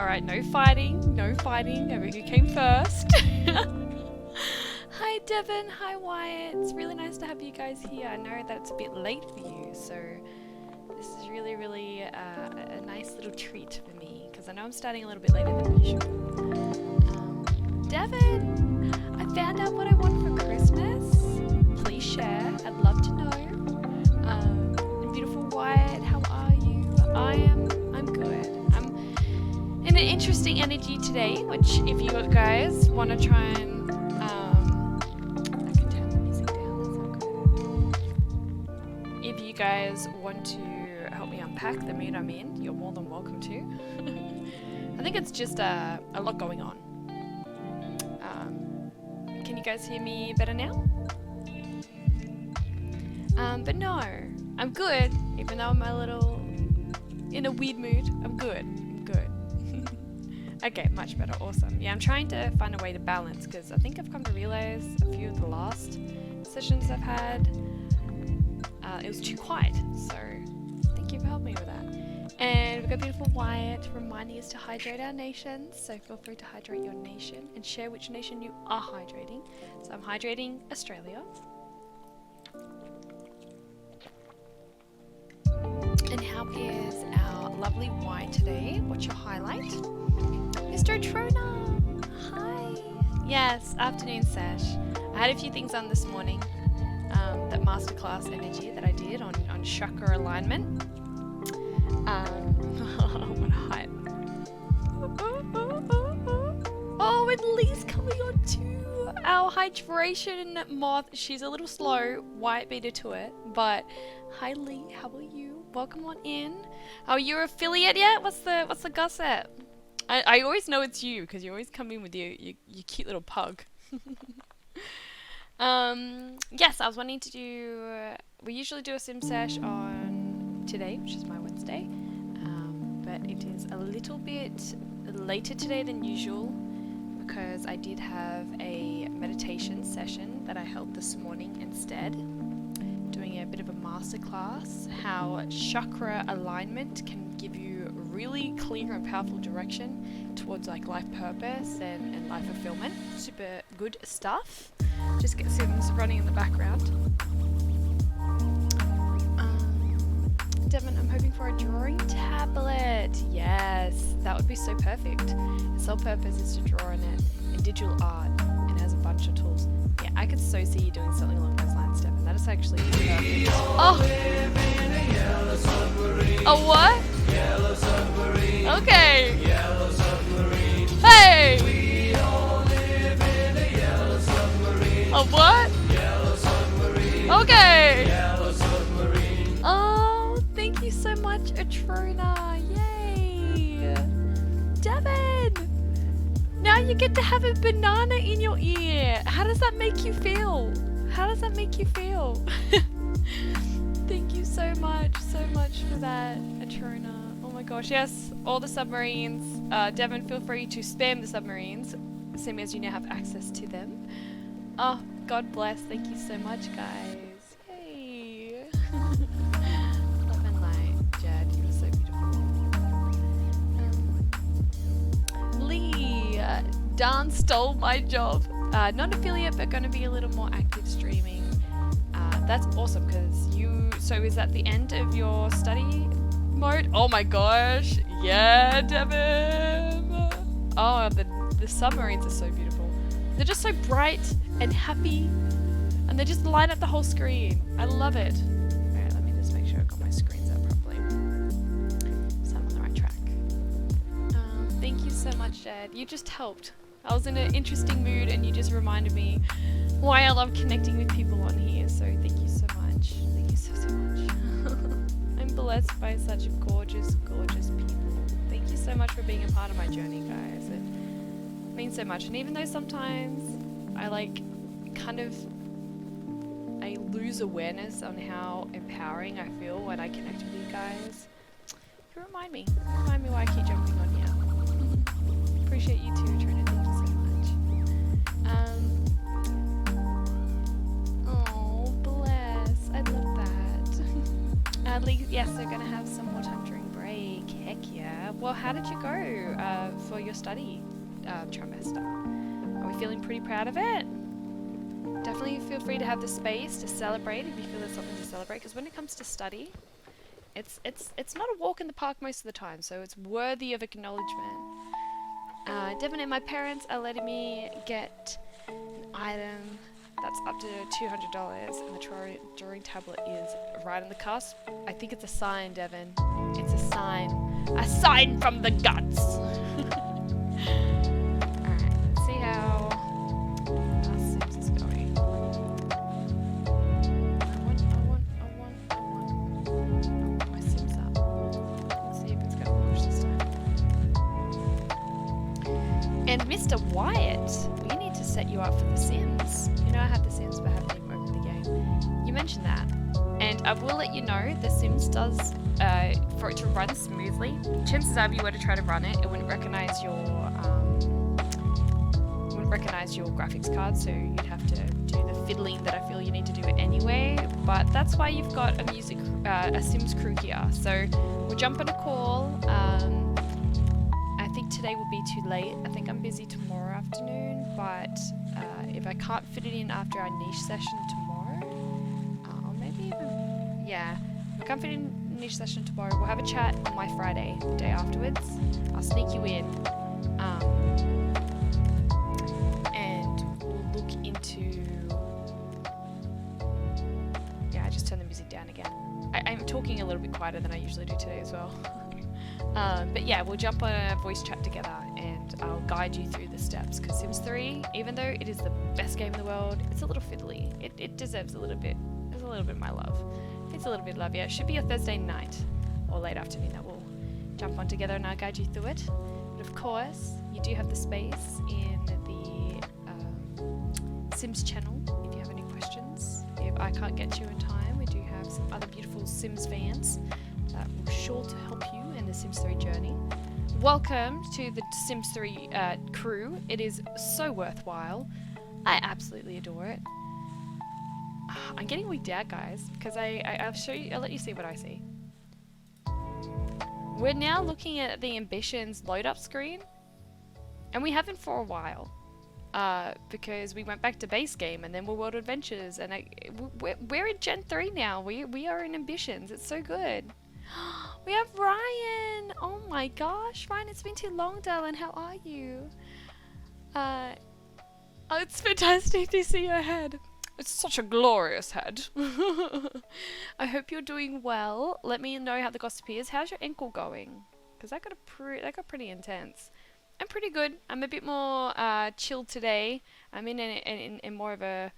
Alright, no fighting over who came first. Hi Devin, hi Wyatt. It's really nice to have you guys here. I know that it's a bit late for you, so this is really a nice little treat for me, because I know I'm starting a little bit later than usual. Devin, I found out what I want for Christmas. Please share, I'd love to know. Beautiful Wyatt, how are you? I'm good. I'm in an interesting energy today, which if you guys want to try and I can turn the music down, that's not good. If you guys want to help me unpack the mood I'm in, you're more than welcome to. I think it's just a lot going on. Can you guys hear me better now? But no, I'm good, even though I'm a little in a weird mood. I'm good. Okay, much better, awesome. Yeah, I'm trying to find a way to balance, because I think I've come to realize a few of the last sessions I've had, it was too quiet, so thank you for helping me with that. And we've got beautiful Wyatt reminding us to hydrate our nations, so feel free to hydrate your nation and share which nation you are hydrating. So I'm hydrating Australia. And how is our lovely wine today? What's your highlight? Mr. Trona! Hi! Yes, afternoon sesh. I had a few things on this morning. That masterclass energy that I did on chakra alignment. What a hype. Oh, and Lee's coming on too! Our hydration moth. She's a little slow. White beta to it. But, hi Lee, how are you? Welcome on in. Are you an affiliate yet? What's the gossip? I always know it's you, because you always come in with your cute little pug. Yes, I was wanting to do... we usually do a sim sesh on today, which is my Wednesday. But it is a little bit later today than usual, because I did have a meditation session that I held this morning instead. Doing a bit of a masterclass, how chakra alignment can give you really clear and powerful direction towards like life purpose and life fulfillment. Super good stuff. Just get Sims running in the background. Devin, I'm hoping for a drawing tablet. Yes, that would be so perfect. Its sole purpose is to draw in it in digital art, and it has a bunch of tools. Yeah, I could so see you doing something along those lines, Devin. That is actually perfect. Oh! A what? Yellow submarine. Okay. Yellow submarine. Hey! We all live in a yellow submarine. A what? Yellow submarine. Okay. Yellow submarine. Oh, thank you so much, Atrona. Yay! Devin! Now you get to have a banana in your ear. How does that make you feel? Thank you so much for that, Atrona. Oh my gosh, yes, all the submarines. Devin, feel free to spam the submarines, same as you now have access to them. Oh, God bless. Thank you so much, guys. Yay. Love and light. Jed, you are so beautiful. Lee, Dan stole my job. Not affiliate, but going to be a little more active streaming. That's awesome, because so is that the end of your study mode? Oh my gosh. Yeah, Devin. Oh, the submarines are so beautiful. They're just so bright and happy, and they just light up the whole screen. I love it. Alright, let me just make sure I've got my screens up properly, so I'm on the right track. Thank you so much, Jed. You just helped. I was in an interesting mood, and you just reminded me why I love connecting with people on here, so thank you so much. Thank you so much. I'm blessed by such gorgeous people. Thank you so much for being a part of my journey, guys. It means so much. And even though sometimes I I lose awareness on how empowering I feel when I connect with you guys, you remind me why I keep jumping on here. Appreciate you too, Trina. Thank you so much. Oh, bless. I love that. At least, yes, they're gonna have some more time during break. Heck yeah. well, how did you go for your study trimester? Are we feeling pretty proud of it? Definitely feel free to have the space to celebrate if you feel there's something to celebrate, because when it comes to study, it's not a walk in the park most of the time, so it's worthy of acknowledgement. Devin and my parents are letting me get an item that's up to $200, and the drawing tablet is right on the cusp. I think it's a sign, Devin. It's a sign from the guts. Alright, let's see how our Sims is going. I want my Sims up. Let's see if it's gonna launch this time. And Mr. Wyatt, we need to set you up for The Sims. You know I have The Sims, but I haven't even opened the game. You mentioned that. And I will let you know, The Sims does, for it to run smoothly, chances are if you were to try to run it, it wouldn't recognize your graphics card, so you'd have to do the fiddling that I feel you need to do it anyway. But that's why you've got a Sims crew here. So we'll jump on a call. I think today will be too late. I think I'm busy tomorrow afternoon, but if I can't fit it in after our niche session tomorrow, or maybe even, yeah, if I can't fit in niche session tomorrow, we'll have a chat on my Friday, the day afterwards. I'll sneak you in, and we'll look into, yeah, I just turned the music down again. I'm talking a little bit quieter than I usually do today as well. But yeah, we'll jump on a voice chat together and I'll guide you through the steps, because Sims 3, even though it is the best game in the world, it's a little fiddly. It deserves a little bit. There's a little bit of my love. It's a little bit of love, yeah. It should be a Thursday night or late afternoon that we'll jump on together and I'll guide you through it. But of course, you do have the space in the Sims channel if you have any questions. If I can't get to you in time, we do have some other beautiful Sims fans that will sure to help you in the Sims 3 journey. Welcome to the Sims 3 crew. It is so worthwhile. I absolutely adore it. I'm getting wigged out, guys, because I'll show you. I'll let you see what I see. We're now looking at the ambitions load up screen, and we haven't for a while, because we went back to base game and then we're World Adventures, and we're in Gen 3 now. We are in ambitions. It's so good. We have Ryan! Oh my gosh, Ryan, it's been too long, darling. How are you? Oh, it's fantastic to see your head. It's such a glorious head. I hope you're doing well. Let me know how the gossip is. How's your ankle going? Because that got pretty intense. I'm pretty good. I'm a bit more chilled today. I'm in more of an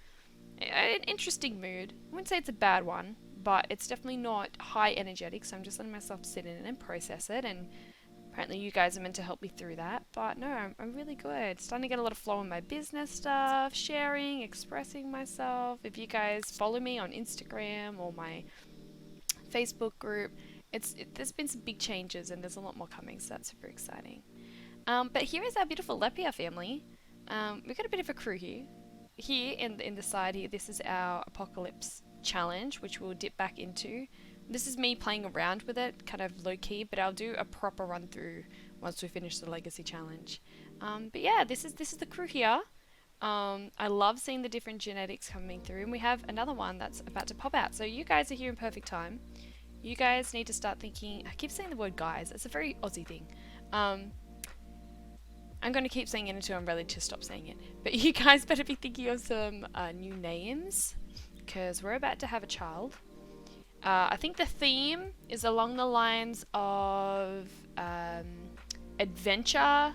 interesting mood. I wouldn't say it's a bad one, but it's definitely not high energetic, so I'm just letting myself sit in it and process it, and apparently you guys are meant to help me through that. But no, I'm really good. Starting to get a lot of flow in my business stuff, sharing, expressing myself. If you guys follow me on Instagram or my Facebook group, there's been some big changes and there's a lot more coming, so that's super exciting. But here is our beautiful Lepia family. We've got a bit of a crew here. Here in the side here, this is our Apocalypse challenge, which we'll dip back into. This is me playing around with it, kind of low-key, but I'll do a proper run through once we finish the Legacy challenge. But yeah, this is the crew here. I love seeing the different genetics coming through, and we have another one that's about to pop out. So you guys are here in perfect time. You guys need to start thinking. I keep saying the word guys. It's a very Aussie thing. I'm going to keep saying it until I'm ready to stop saying it. But you guys better be thinking of some new names, because we're about to have a child. I think the theme is along the lines of adventure,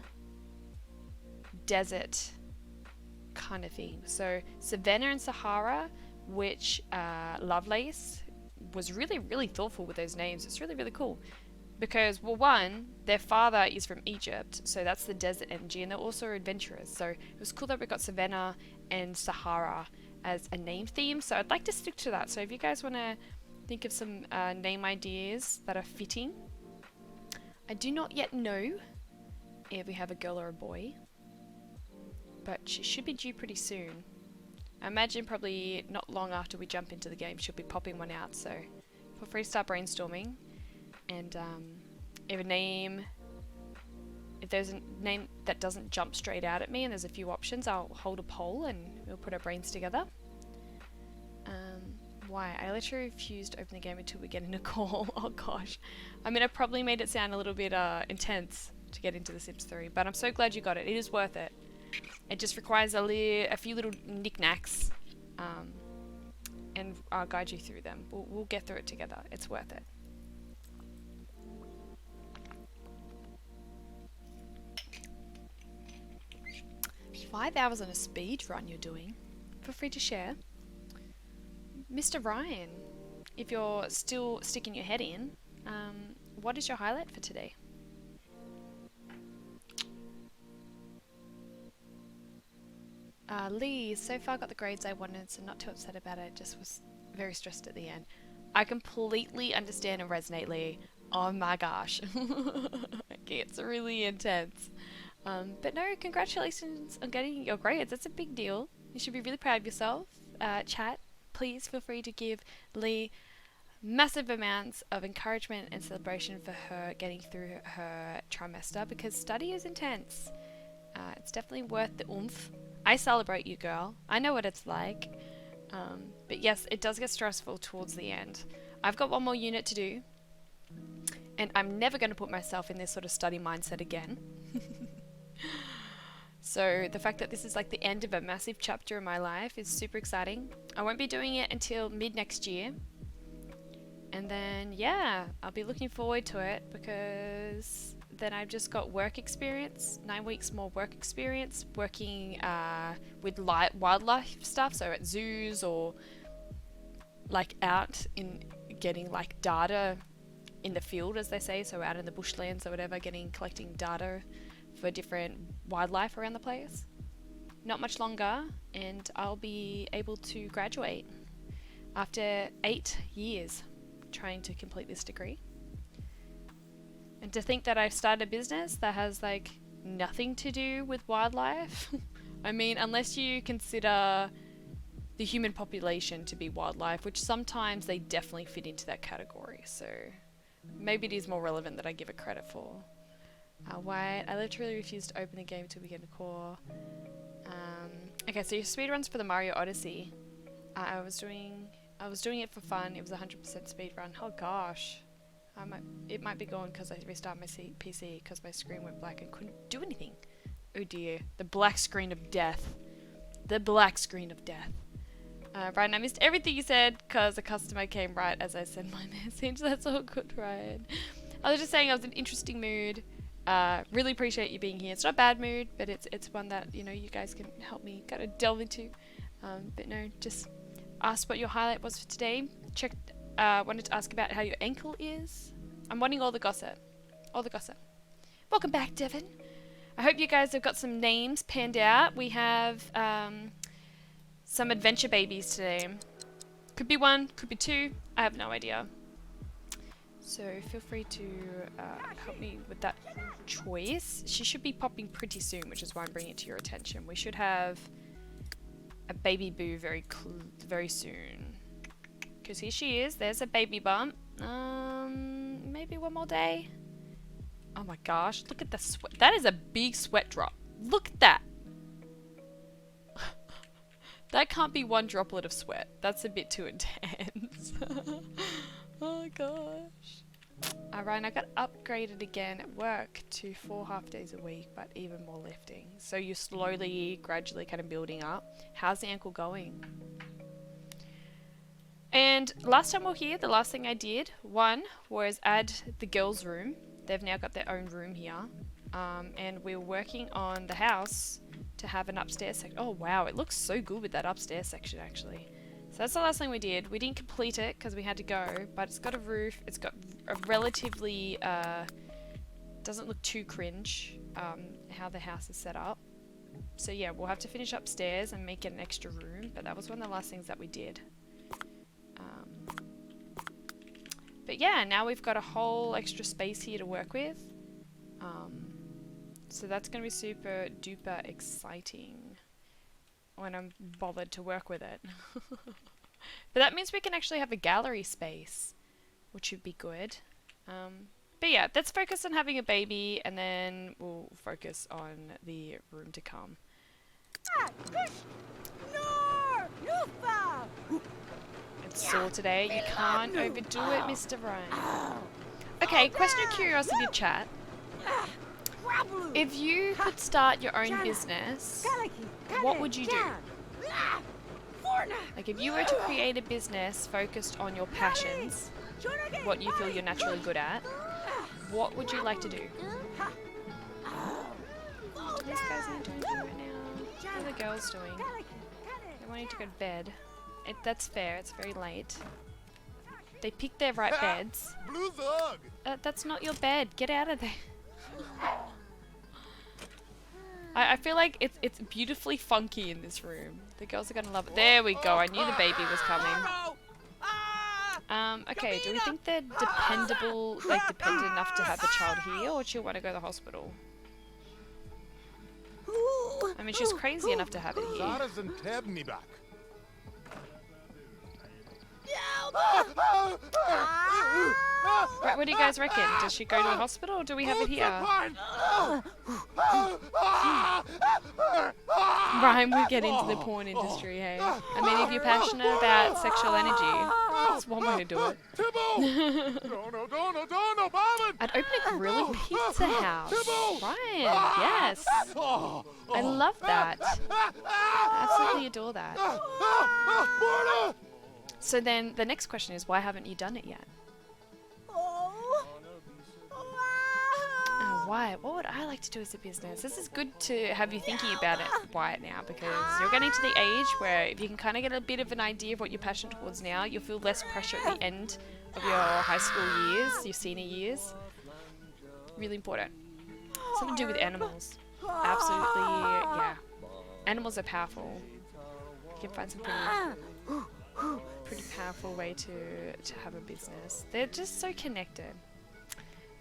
desert kind of theme. So Savannah and Sahara, which Lovelace was really, really thoughtful with those names. It's really, really cool. Because, well, one, their father is from Egypt, so that's the desert energy, and they're also adventurers. So it was cool that we got Savannah and Sahara as a name theme. So I'd like to stick to that. So if you guys want to think of some name ideas that are fitting. I do not yet know if we have a girl or a boy, but she should be due pretty soon. I imagine probably not long after we jump into the game she'll be popping one out, so feel free to start brainstorming. And if a name if there's a name that doesn't jump straight out at me and there's a few options, I'll hold a poll and we'll put our brains together. Why? I literally refused to open the game until we get in a call. Oh gosh. I mean, I probably made it sound a little bit intense to get into The Sims 3, but I'm so glad you got it. It is worth it. It just requires a few little knickknacks, and I'll guide you through them. We'll get through it together. It's worth it. "5 hours on a speed run you're doing. Feel free to share." Mr. Ryan, if you're still sticking your head in, what is your highlight for today? Lee, so far got the grades I wanted, so not too upset about it, just was very stressed at the end. I completely understand and resonate, Lee. Oh my gosh. It's really intense. But no, congratulations on getting your grades. That's a big deal. You should be really proud of yourself. Chat, please feel free to give Lee massive amounts of encouragement and celebration for her getting through her trimester, because study is intense. It's definitely worth the oomph. I celebrate you, girl. I know what it's like. But yes, it does get stressful towards the end. I've got one more unit to do, and I'm never going to put myself in this sort of study mindset again. So the fact that this is like the end of a massive chapter in my life is super exciting. I won't be doing it until mid next year. And then, yeah, I'll be looking forward to it, because then I've just got work experience, 9 weeks more work experience, working with wildlife stuff, so at zoos or like out in getting like data in the field, as they say, so out in the bushlands or whatever, collecting data for different wildlife around the place. Not much longer, and I'll be able to graduate after 8 years trying to complete this degree. And to think that I've started a business that has like nothing to do with wildlife. I mean, unless you consider the human population to be wildlife, which sometimes they definitely fit into that category, so maybe it is more relevant that I give it credit for. White, I literally refused to open the game until we get a core. Okay, so your speedruns for the Mario Odyssey. I was doing it for fun. It was 100% speedrun. Oh gosh. It might be gone because I restarted my PC because my screen went black and couldn't do anything. Oh dear. The black screen of death. The black screen of death. Ryan, I missed everything you said because the customer came right as I sent my message. That's all good, Ryan. I was just saying I was in an interesting mood. Really appreciate you being here. It's not a bad mood, but it's one that, you know, you guys can help me kind of delve into. But no, just asked what your highlight was for today. Wanted to ask about how your ankle is. I'm wanting all the gossip. All the gossip. Welcome back, Devin. I hope you guys have got some names panned out. We have some adventure babies today. Could be one, could be two. I have no idea. So feel free to help me with that choice. She should be popping pretty soon, which is why I'm bringing it to your attention. We should have a baby boo very soon. Because here she is. There's a baby bump. Maybe one more day. Oh my gosh, look at the sweat. That is a big sweat drop. Look at that. That can't be one droplet of sweat. That's a bit too intense. Oh gosh. Ryan, I got upgraded again at work to 4 half days a week, but even more lifting. So you're slowly, gradually kind of building up. How's the ankle going? And last time we were here, the last thing I did, one, was add the girls' room. They've now got their own room here. And we're working on the house to have an upstairs section. Oh wow, it looks so good with that upstairs section actually. So that's the last thing we did. We didn't complete it because we had to go, but it's got a roof. It's got a relatively, doesn't look too cringe, how the house is set up. So yeah, we'll have to finish upstairs and make it an extra room, but that was one of the last things that we did. But yeah, now we've got a whole extra space here to work with. So that's going to be super duper exciting when I'm bothered to work with it. But that means we can actually have a gallery space, which would be good. But yeah, let's focus on having a baby, and then we'll focus on the room to come. It's sore today. You can't overdo it, Mr. Ryan. Okay, question of curiosity, chat. If you could start your own business, what would you do? Like, if you were to create a business focused on your passions, what you feel you're naturally good at, what would you like to do? These guys aren't doing good right now. What are the girls doing? They're wanting to go to bed. That's fair, it's very late. They picked their right beds. That's not your bed. Get out of there. I feel like it's beautifully funky in this room. The girls are gonna love it. There we go. I knew the baby was coming. Okay, do we think they're dependable, like dependent enough to have the child here, or do you want to go to the hospital? I mean, she's crazy enough to have it here. Right, what do you guys reckon? Does she go to the hospital, or do we have it here? Ryan would get into the porn industry, hey? I mean, if you're passionate about sexual energy, that's one way to do it. I'd open a grill and pizza house. Ryan, yes. I love that. I absolutely adore that. So then the next question is, why haven't you done it yet? Why? What would I like to do as a business? This is good to have you thinking about it, Wyatt, now, because you're getting to the age where if you can kind of get a bit of an idea of what you're passionate towards now, you'll feel less pressure at the end of your high school years, your senior years. Really important. Something to do with animals. Absolutely, yeah. Animals are powerful. You can find some pretty powerful way to have a business. They're just so connected.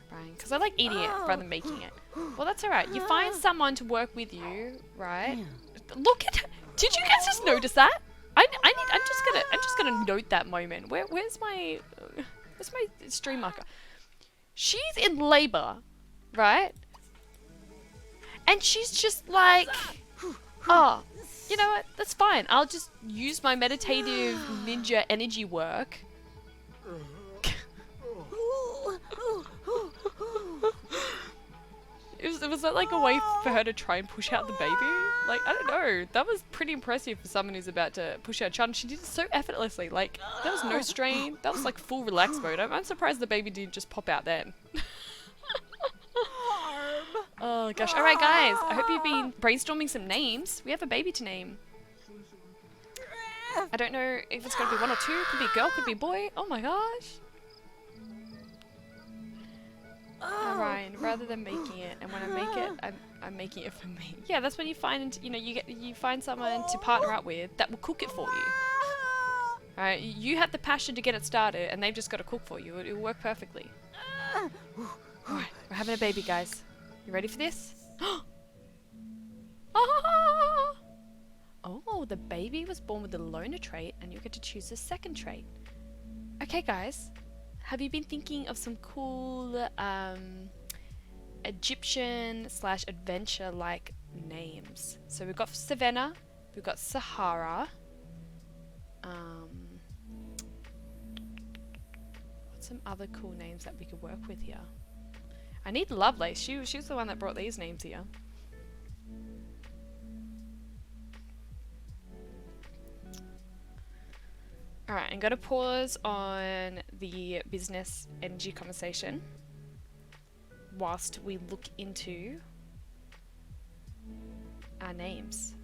Right, because I like eating it rather than making it. Well, that's alright. You find someone to work with you, right? Look at her. Did you guys just notice that? I'm just gonna note that moment. Where's my stream marker? She's in labor, right? And she's just like, oh, you know what? That's fine. I'll just use my meditative ninja energy work. Was that like a way for her to try and push out the baby? Like, I don't know. That was pretty impressive for someone who's about to push out a child. She did it so effortlessly. Like, there was no strain. That was like full relax mode. I'm surprised the baby didn't just pop out then. Oh gosh. Alright guys, I hope you've been brainstorming some names. We have a baby to name. I don't know if it's going to be one or two. Could be a girl, could be a boy. Oh my gosh. Ryan, rather than making it, and when I make it, I'm making it for me. Yeah, that's when you find, you know, you find someone to partner up with that will cook it for you. Alright, you have the passion to get it started, and they've just got to cook for you. It'll work perfectly. Alright, we're having a baby, guys. You ready for this? Oh, the baby was born with the loner trait, and you get to choose the second trait. Okay, guys. Have you been thinking of some cool Egyptian/adventure-like names? So we've got Savannah, we've got Sahara. What's some other cool names that we could work with here? I need Lovelace. She's the one that brought these names here. Alright, I'm going to pause on the business energy conversation whilst we look into our names.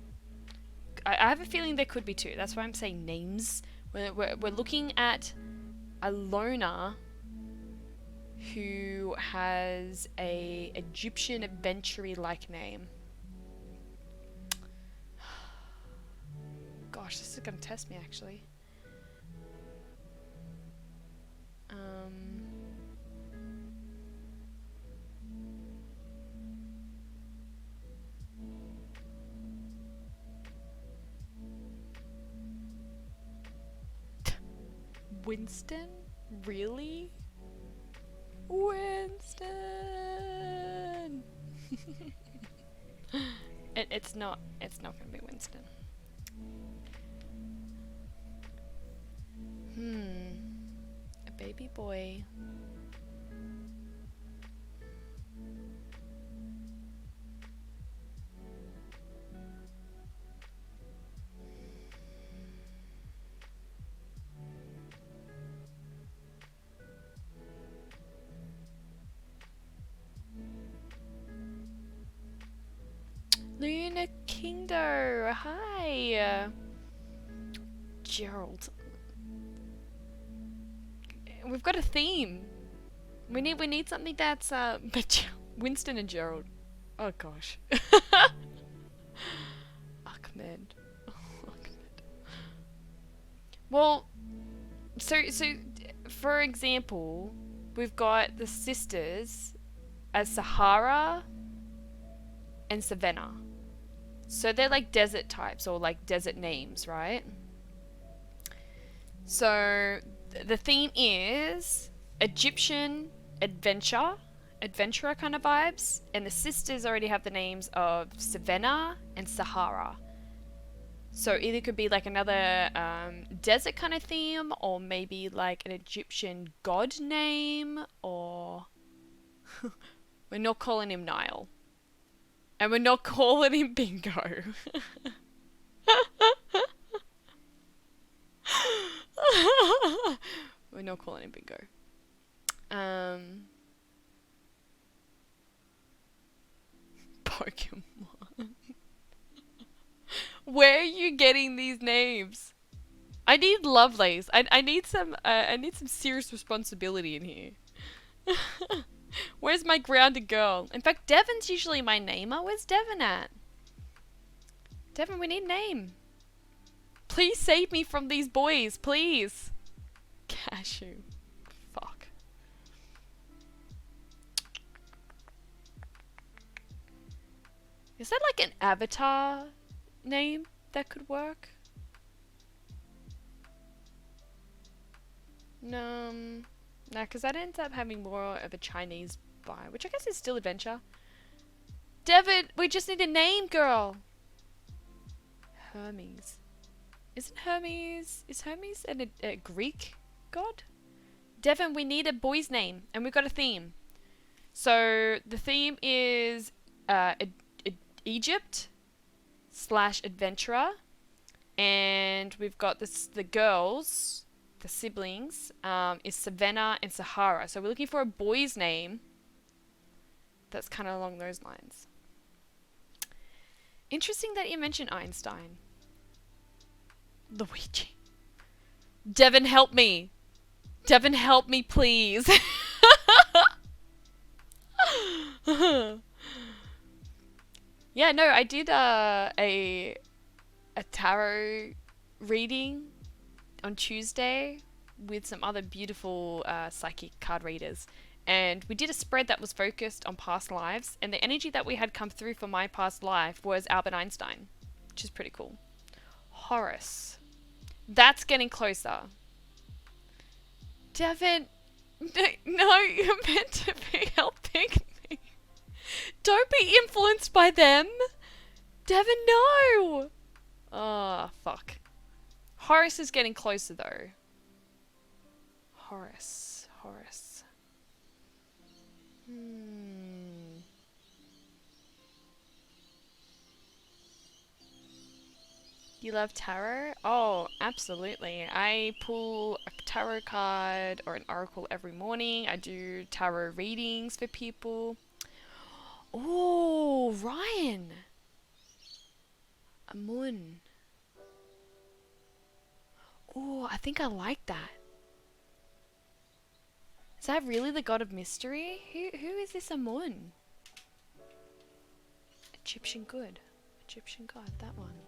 I have a feeling there could be two. That's why I'm saying names. We're looking at a loner who has a Egyptian adventure-like name. Gosh, this is going to test me actually. Winston? Really? Winston. It's not gonna be Winston. A baby boy. Luna Kingdo, hi. Gerald. We've got a theme. We need something that's but Winston and Gerald. Oh gosh. Ahmed. Well, so for example, we've got the sisters as Sahara and Savannah. So they're like desert types or like desert names, right? So the theme is Egyptian adventurer kind of vibes, and the sisters already have the names of Savannah and Sahara. So either could be like another desert kind of theme, or maybe like an Egyptian god name, or we're not calling him Nile. And we're not calling him Bingo. We're not calling him Bingo. Pokemon. Where are you getting these names? I need Lovelace. I need some serious responsibility in here. Where's my grounded girl? In fact, Devon's usually my namer. Where's Devon at? Devon, we need a name. Please save me from these boys, please. Cashew. Fuck. Is that like an avatar name that could work? No, because that ends up having more of a Chinese vibe, which I guess is still adventure. Devon, we just need a name, girl. Hermes. Is Hermes a Greek god? Devon, we need a boy's name, and we've got a theme. So the theme is Egypt / adventurer, and we've got the girls, the siblings, is Savannah and Sahara. So we're looking for a boy's name that's kind of along those lines. Interesting that you mentioned Einstein. Luigi. Devon, help me. Devon, help me, please. Yeah, no, I did a tarot reading on Tuesday with some other beautiful psychic card readers. And we did a spread that was focused on past lives, and the energy that we had come through for my past life was Albert Einstein, which is pretty cool. Horus. That's getting closer. Devon, no, you're meant to be helping me. Don't be influenced by them. Devon, no. Oh, fuck. Horus is getting closer, though. Horus. You love tarot? Oh, absolutely. I pull a tarot card or an oracle every morning. I do tarot readings for people. Oh, Ryan. A moon. Oh, I think I like that. Is that really the god of mystery? Who is this Amun? Egyptian god, that one.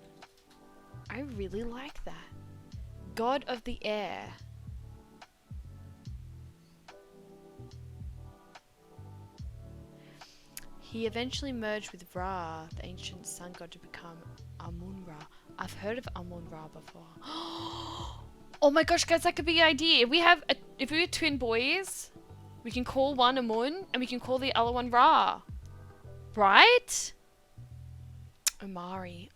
I really like that. God of the air. He eventually merged with Ra, the ancient sun god, to become Amun-Ra. I've heard of Amun-Ra before. Oh my gosh, guys, that could be an idea. If we were twin boys, We can call one Amun and we can call the other one Ra. Right? Amari.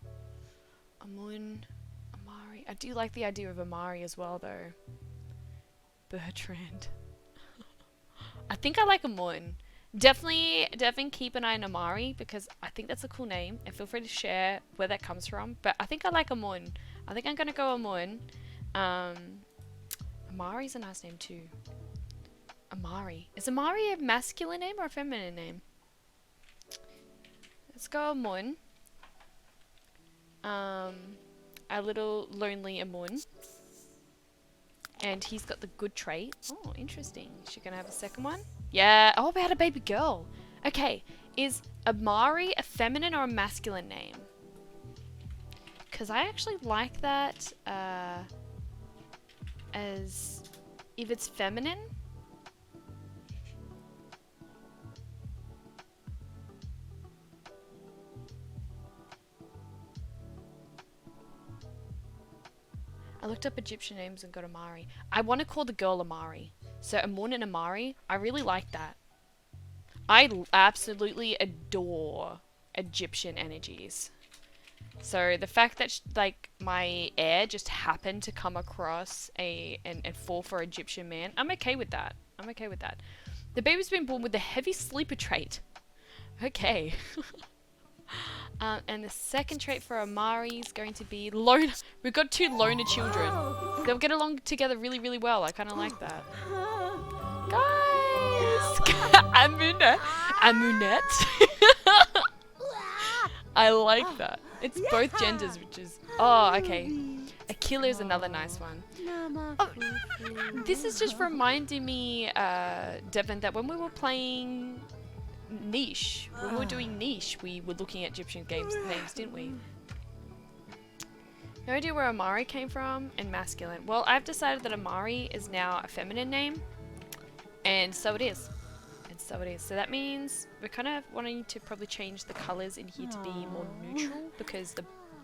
Amun. Amari. I do like the idea of Amari as well though. Bertrand. I think I like Amun. Definitely keep an eye on Amari because I think that's a cool name and feel free to share where that comes from. But I think I like Amun. I think I'm gonna go Amun. Amari's a nice name too. Amari. Is Amari a masculine name or a feminine name? Let's go Amun. Our little lonely Amun. And he's got the good trait. Oh, interesting. Is she gonna have a second one? Yeah. Oh, we had a baby girl. Okay. Is Amari a feminine or a masculine name? Because I actually like that as if it's feminine. I looked up Egyptian names and got Amari. I want to call the girl Amari. So Amun and Amari, I really like that. I absolutely adore Egyptian energies. So the fact that like my heir just happened to come across and fall for Egyptian man, I'm okay with that. I'm okay with that. The baby's been born with the heavy sleeper trait. Okay. And the second trait for Amari is going to be loner. We've got two loner children. They'll get along together really, really well. I kind of like that. Guys! Amunet. I like that. It's both genders, which is... Oh, okay. Aquila is another nice one. Oh, this is just reminding me, Devin, that when we were playing... Niche. When we were doing Niche, we were looking at Egyptian names, didn't we? No idea where Amari came from and masculine. Well, I've decided that Amari is now a feminine name. And so it is. And so it is. So that means we're kind of wanting to probably change the colours in here to be more neutral because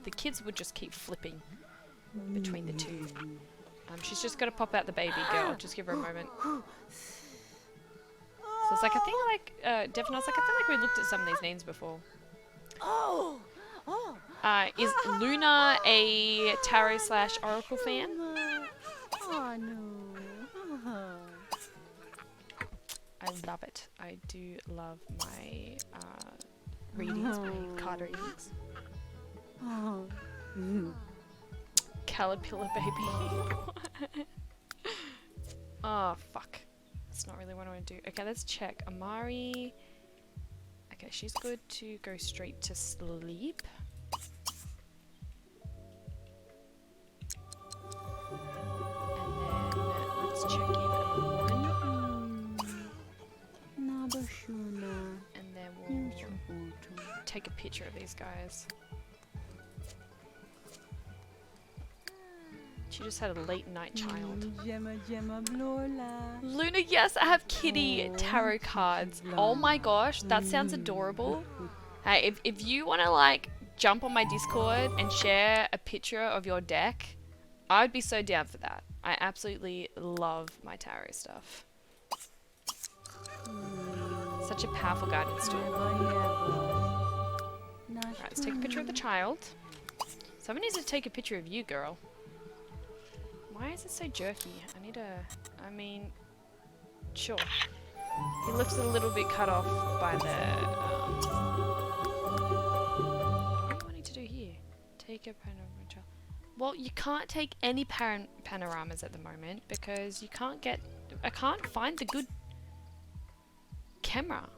the kids would just keep flipping between the two. She's just got to pop out the baby girl. Just give her a moment. So it's like, I think like, Devin, I was like, I feel like we looked at some of these names before. Is Luna a tarot / oracle fan? Oh, no. I love it. I do love my readings, my card readings. Caterpillar baby. Oh, fuck. That's not really what I want to do. Okay, let's check. Amari. Okay, she's good to go straight to sleep. And then let's check in Amun. And then we'll take a picture of these guys. She just had a late night child. Luna, yes, I have kitty tarot cards. Oh my gosh, that sounds adorable. Hey, if you want to like jump on my Discord and share a picture of your deck, I would be so down for that. I absolutely love my tarot stuff. Such a powerful guidance tool. Alright, let's take a picture of the child. Someone needs to take a picture of you, girl. Why is it so jerky? I mean, sure. He looks a little bit cut off by the, what do I need to do here? Take a panorama. Well, you can't take any panoramas at the moment because you can't get, I can't find the good camera.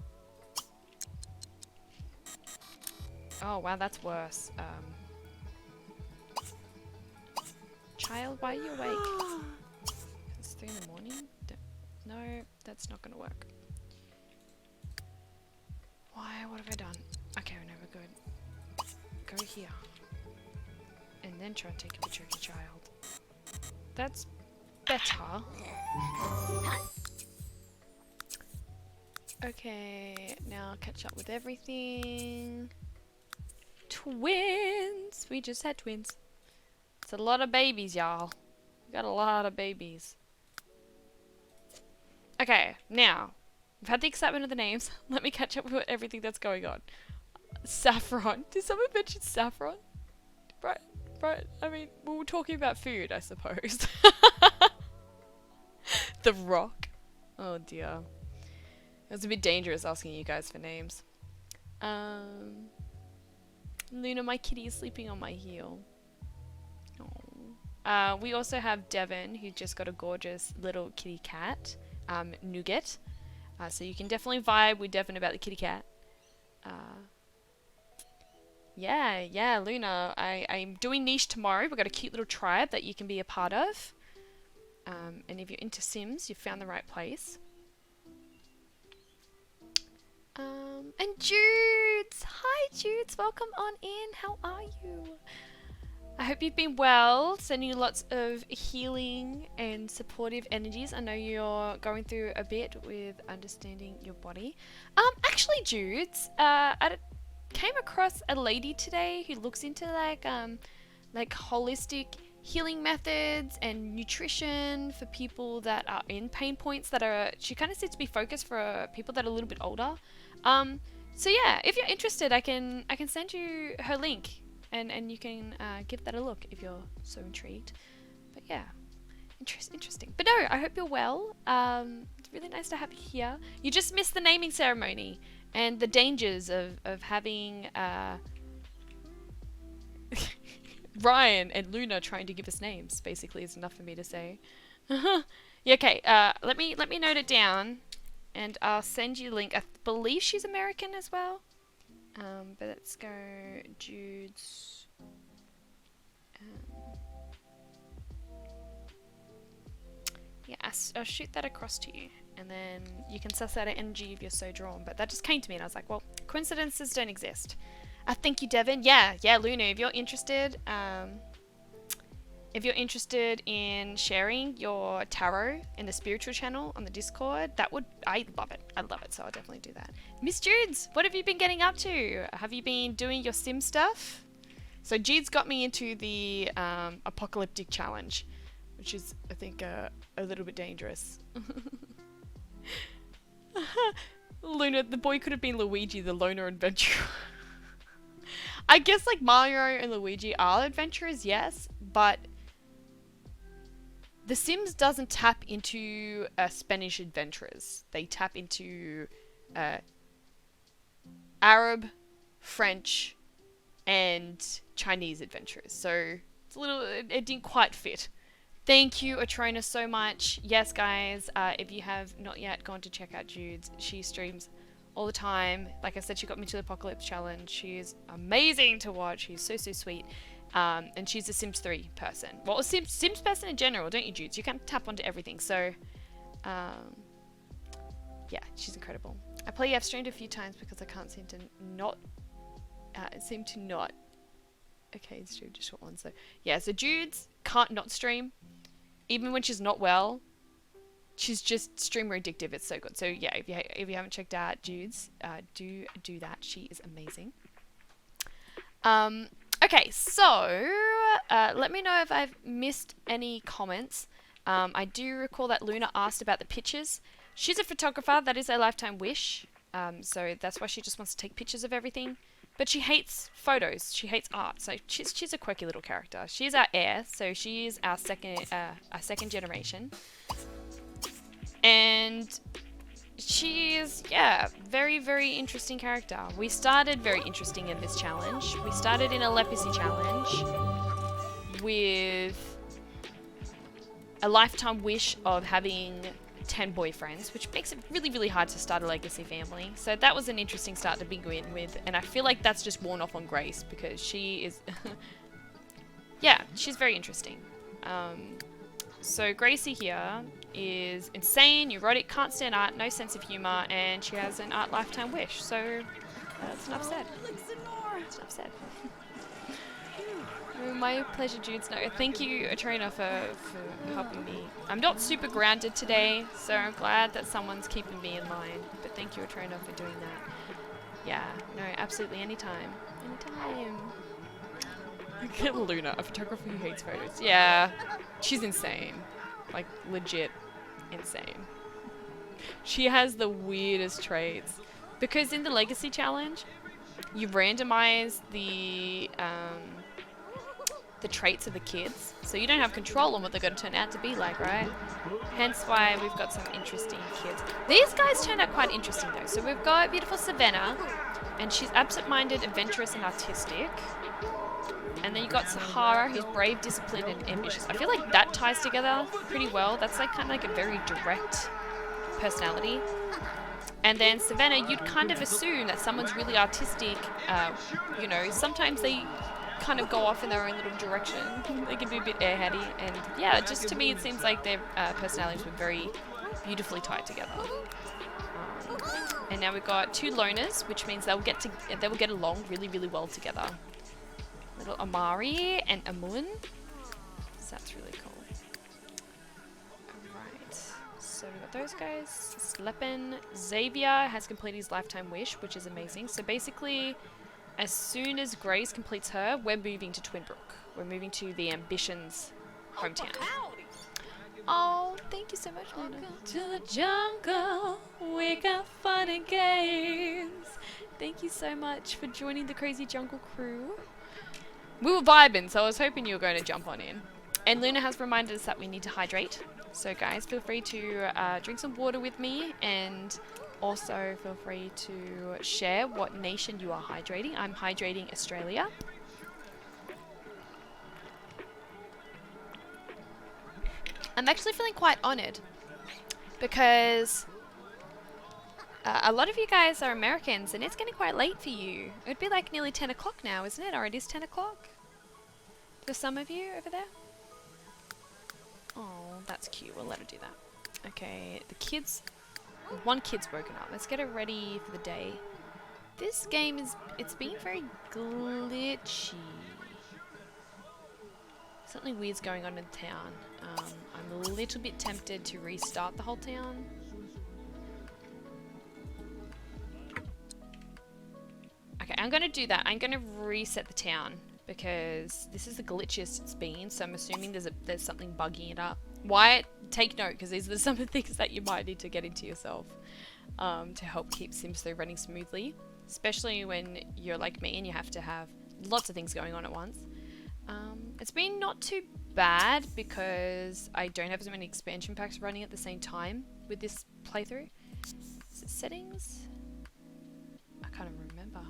Oh wow, that's worse. Child, why are you awake? It's 3 in the morning? No, that's not gonna work. Why? What have I done? Okay, no, we're good. Go here. And then try and take a picture of your child. That's better. Okay, now catch up with everything. Twins! We just had twins. It's a lot of babies, y'all. We got a lot of babies. Okay, now, We've had the excitement of the names. Let me catch up with everything that's going on. Saffron. Did someone mention saffron? Right. I mean, we were talking about food, I suppose. The Rock. Oh dear. It was a bit dangerous asking you guys for names. Luna, my kitty is sleeping on my heel. Oh. We also have Devon, who just got a gorgeous little kitty cat, Nougat. So you can definitely vibe with Devon about the kitty cat. Yeah, Luna. I'm doing niche tomorrow. We've got a cute little tribe that you can be a part of. And if you're into Sims, you've found the right place. And Judes! Hi Judes, welcome on in. How are you? I hope you've been well. Sending you lots of healing and supportive energies. I know you're going through a bit with understanding your body. Actually Judes, I came across a lady today who looks into like holistic healing methods and nutrition for people that are in pain points that are, she kind of seems to be focused for people that are a little bit older. So yeah, if you're interested, I can send you her link and you can give that a look if you're so intrigued. But yeah, interesting. But no, I hope you're well. It's really nice to have you here. You just missed the naming ceremony and the dangers of having Ryan and Luna trying to give us names basically is enough for me to say. Yeah, okay, let me note it down and I'll send you a link. I believe she's American as well. But let's go Jude's. Yeah, I'll shoot that across to you and then you can suss out an energy if you're so drawn. But that just came to me and I was like, well, coincidences don't exist. Thank you, Devon. Yeah, Luna, if you're interested, in sharing your tarot in the spiritual channel on the Discord, I love it, so I'll definitely do that. Miss Judes, what have you been getting up to? Have you been doing your sim stuff? So Jude's got me into the apocalyptic challenge, which is, I think, a little bit dangerous. Luna, the boy could have been Luigi, the loner adventurer. I guess like Mario and Luigi are adventurers, yes, but The Sims doesn't tap into Spanish adventurers. They tap into Arab, French, and Chinese adventurers. So it's a little, it didn't quite fit. Thank you, Atrona, so much. Yes, guys, if you have not yet gone to check out Jude's, she streams all the time. Like I said, she got me to the Apocalypse Challenge. She's amazing to watch. She's so sweet. And she's a Sims 3 person. Well, a Sims person in general, don't you, Judes? You can tap onto everything. So, yeah, she's incredible. I play I've streamed a few times because I can't seem to not. Okay, stream just short one. So, yeah, so Judes can't not stream. Even when she's not well, she's just streamer addictive. It's so good. So yeah, if you haven't checked out Jude's, do that. She is amazing. Okay, so let me know if I've missed any comments. I do recall that Luna asked about the pictures. She's a photographer. That is a lifetime wish. So that's why she just wants to take pictures of everything. But she hates photos. She hates art. So she's a quirky little character. She's our heir. So she is our second generation. And she is, yeah, very, very interesting character. We started very interesting in this challenge. We started in a Lepacy challenge with a lifetime wish of having 10 boyfriends, which makes it really, really hard to start a legacy family. So that was an interesting start to begin with, and I feel like that's just worn off on Grace because she is, yeah, she's very interesting. So Gracey here is insane, neurotic, can't stand art, no sense of humor, and she has an art lifetime wish. So that's enough said. That's enough said. My pleasure, Judes. No, thank you, Atrona, for helping me. I'm not super grounded today, so I'm glad that someone's keeping me in mind. But thank you, Atrona, for doing that. Yeah, no, absolutely, anytime. Anytime. Look at Luna, a photographer who hates photos. Yeah, she's insane. Like, legit insane. She has the weirdest traits. Because in the Legacy Challenge, you randomize the traits of the kids, so you don't have control on what they're going to turn out to be like, right? Hence why we've got some interesting kids. These guys turned out quite interesting though. So we've got beautiful Savannah, and she's absent-minded, adventurous, and artistic. And then you got Sahara, who's brave, disciplined, and ambitious. I feel like that ties together pretty well. That's like kind of like a very direct personality. And then Savannah, you'd kind of assume that someone's really artistic. You know, sometimes they kind of go off in their own little direction. They can be a bit airheady, and yeah, just to me it seems like their personalities were very beautifully tied together. And now we've got two loners, which means they will get along really, really well together. Little Amari and Amun. So that's really cool. Alright, so we've got those guys. Slepen. Xavier has completed his lifetime wish, which is amazing. So basically, as soon as Grace completes her, we're moving to Twinbrook. We're moving to the Ambitions hometown. Oh, thank you so much, Luna. Welcome to the jungle. We got fun and games. Thank you so much for joining the Crazy Jungle crew. We were vibing, so I was hoping you were going to jump on in. And Luna has reminded us that we need to hydrate. So guys, feel free to drink some water with me, and also feel free to share what nation you are hydrating. I'm hydrating Australia. I'm actually feeling quite honoured because a lot of you guys are Americans and it's getting quite late for you. It would be like nearly 10 o'clock now, isn't it? Or it is 10 o'clock for some of you over there. Oh, that's cute. We'll let her do that. Okay, the kids... One kid's woken up. Let's get her ready for the day. This game it's been very glitchy. Something weird's going on in town. I'm a little bit tempted to restart the whole town. Okay, I'm going to do that. I'm going to reset the town because this is the glitchiest it's been, so I'm assuming there's something bugging it up. Wyatt, take note, because these are some of the things that you might need to get into yourself to help keep Sims 3 running smoothly, especially when you're like me and you have to have lots of things going on at once. It's been not too bad because I don't have as many expansion packs running at the same time with this playthrough. Is it settings? I can't even remember.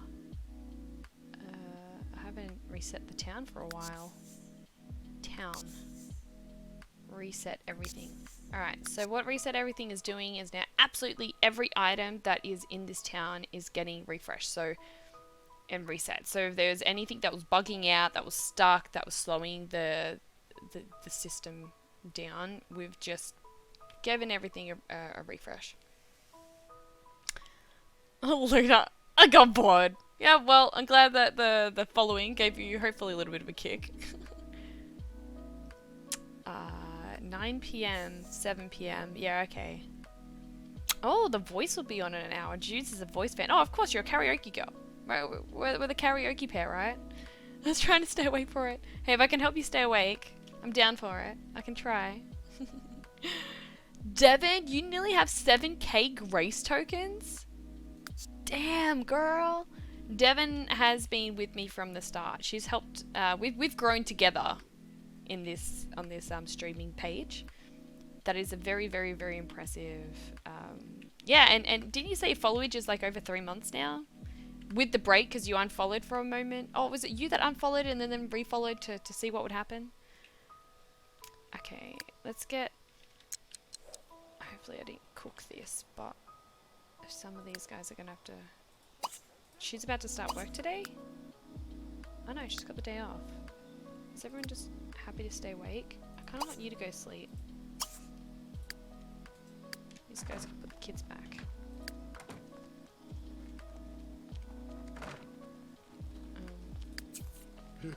I haven't reset the town for a while. Town. Reset everything. Alright, so what reset everything is doing is now absolutely every item that is in this town is getting refreshed. So, and reset. So if there's anything that was bugging out, that was stuck, that was slowing the system down, we've just given everything a refresh. Oh, Luna, I got bored. Yeah, well, I'm glad that the following gave you hopefully a little bit of a kick. 9 p.m, 7 p.m. Yeah, okay. Oh, the voice will be on in an hour. Judes is a voice fan. Oh, of course, you're a karaoke girl. Right, we're the karaoke pair, right? I was trying to stay awake for it. Hey, if I can help you stay awake, I'm down for it. I can try. Devin, you nearly have 7k Grace tokens? Damn, girl. Devin has been with me from the start. She's helped. We've grown together in this on this streaming page. That is a very, very, very impressive. Yeah, and didn't you say followage is like over 3 months now? With the break, because you unfollowed for a moment. Oh, was it you that unfollowed and then refollowed to see what would happen? Okay, let's get... Hopefully I didn't cook this, but some of these guys are going to have to... She's about to start work today? Oh no, she's got the day off. Is everyone just happy to stay awake? I kind of want you to go sleep. These guys can put the kids back.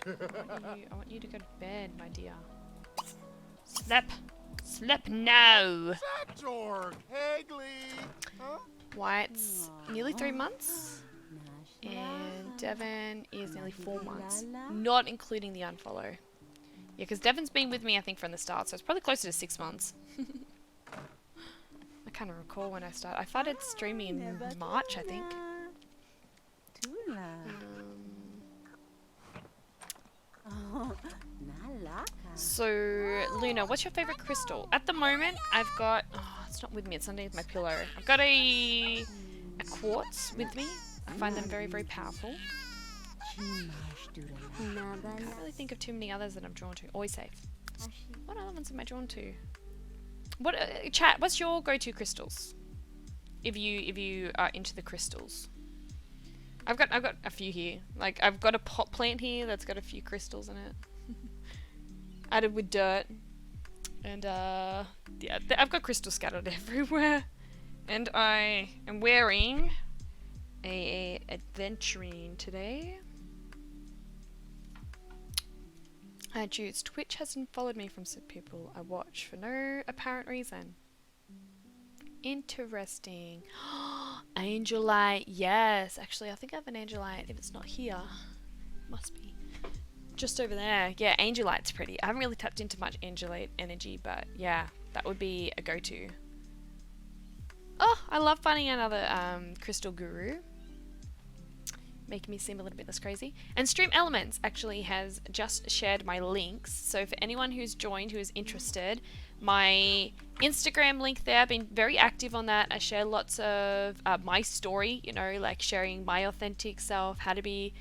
I want you to go to bed, my dear. Sleep! Sleep now! Wyatt's nearly 3 months. And Devin is nearly 4 months. Not including the unfollow. Yeah, because Devin's been with me, I think, from the start, so it's probably closer to 6 months. I kind of recall when I started. I started streaming in March, I think. So, Luna, what's your favorite crystal? At the moment, I've got... Oh, it's not with me. It's underneath my pillow. I've got a quartz with me. I find them very, very powerful. Can't really think of too many others that I'm drawn to. Always safe. What other ones am I drawn to? What chat? What's your go-to crystals? If you are into the crystals, I've got a few here. Like I've got a pot plant here that's got a few crystals in it, added with dirt, and yeah, I've got crystals scattered everywhere. And I am wearing a adventurine today. I choose Twitch hasn't followed me from some people I watch for no apparent reason. Interesting. Angelite, yes. Actually, I think I have an Angelite. If it's not here, must be just over there. Yeah, Angelite's pretty. I haven't really tapped into much Angelite energy, but yeah, that would be a go-to. Oh, I love finding another crystal guru. Making me seem a little bit less crazy. And Stream Elements actually has just shared my links. So for anyone who's joined who is interested, my Instagram link there, I've been very active on that. I share lots of my story, you know, like sharing my authentic self, how to be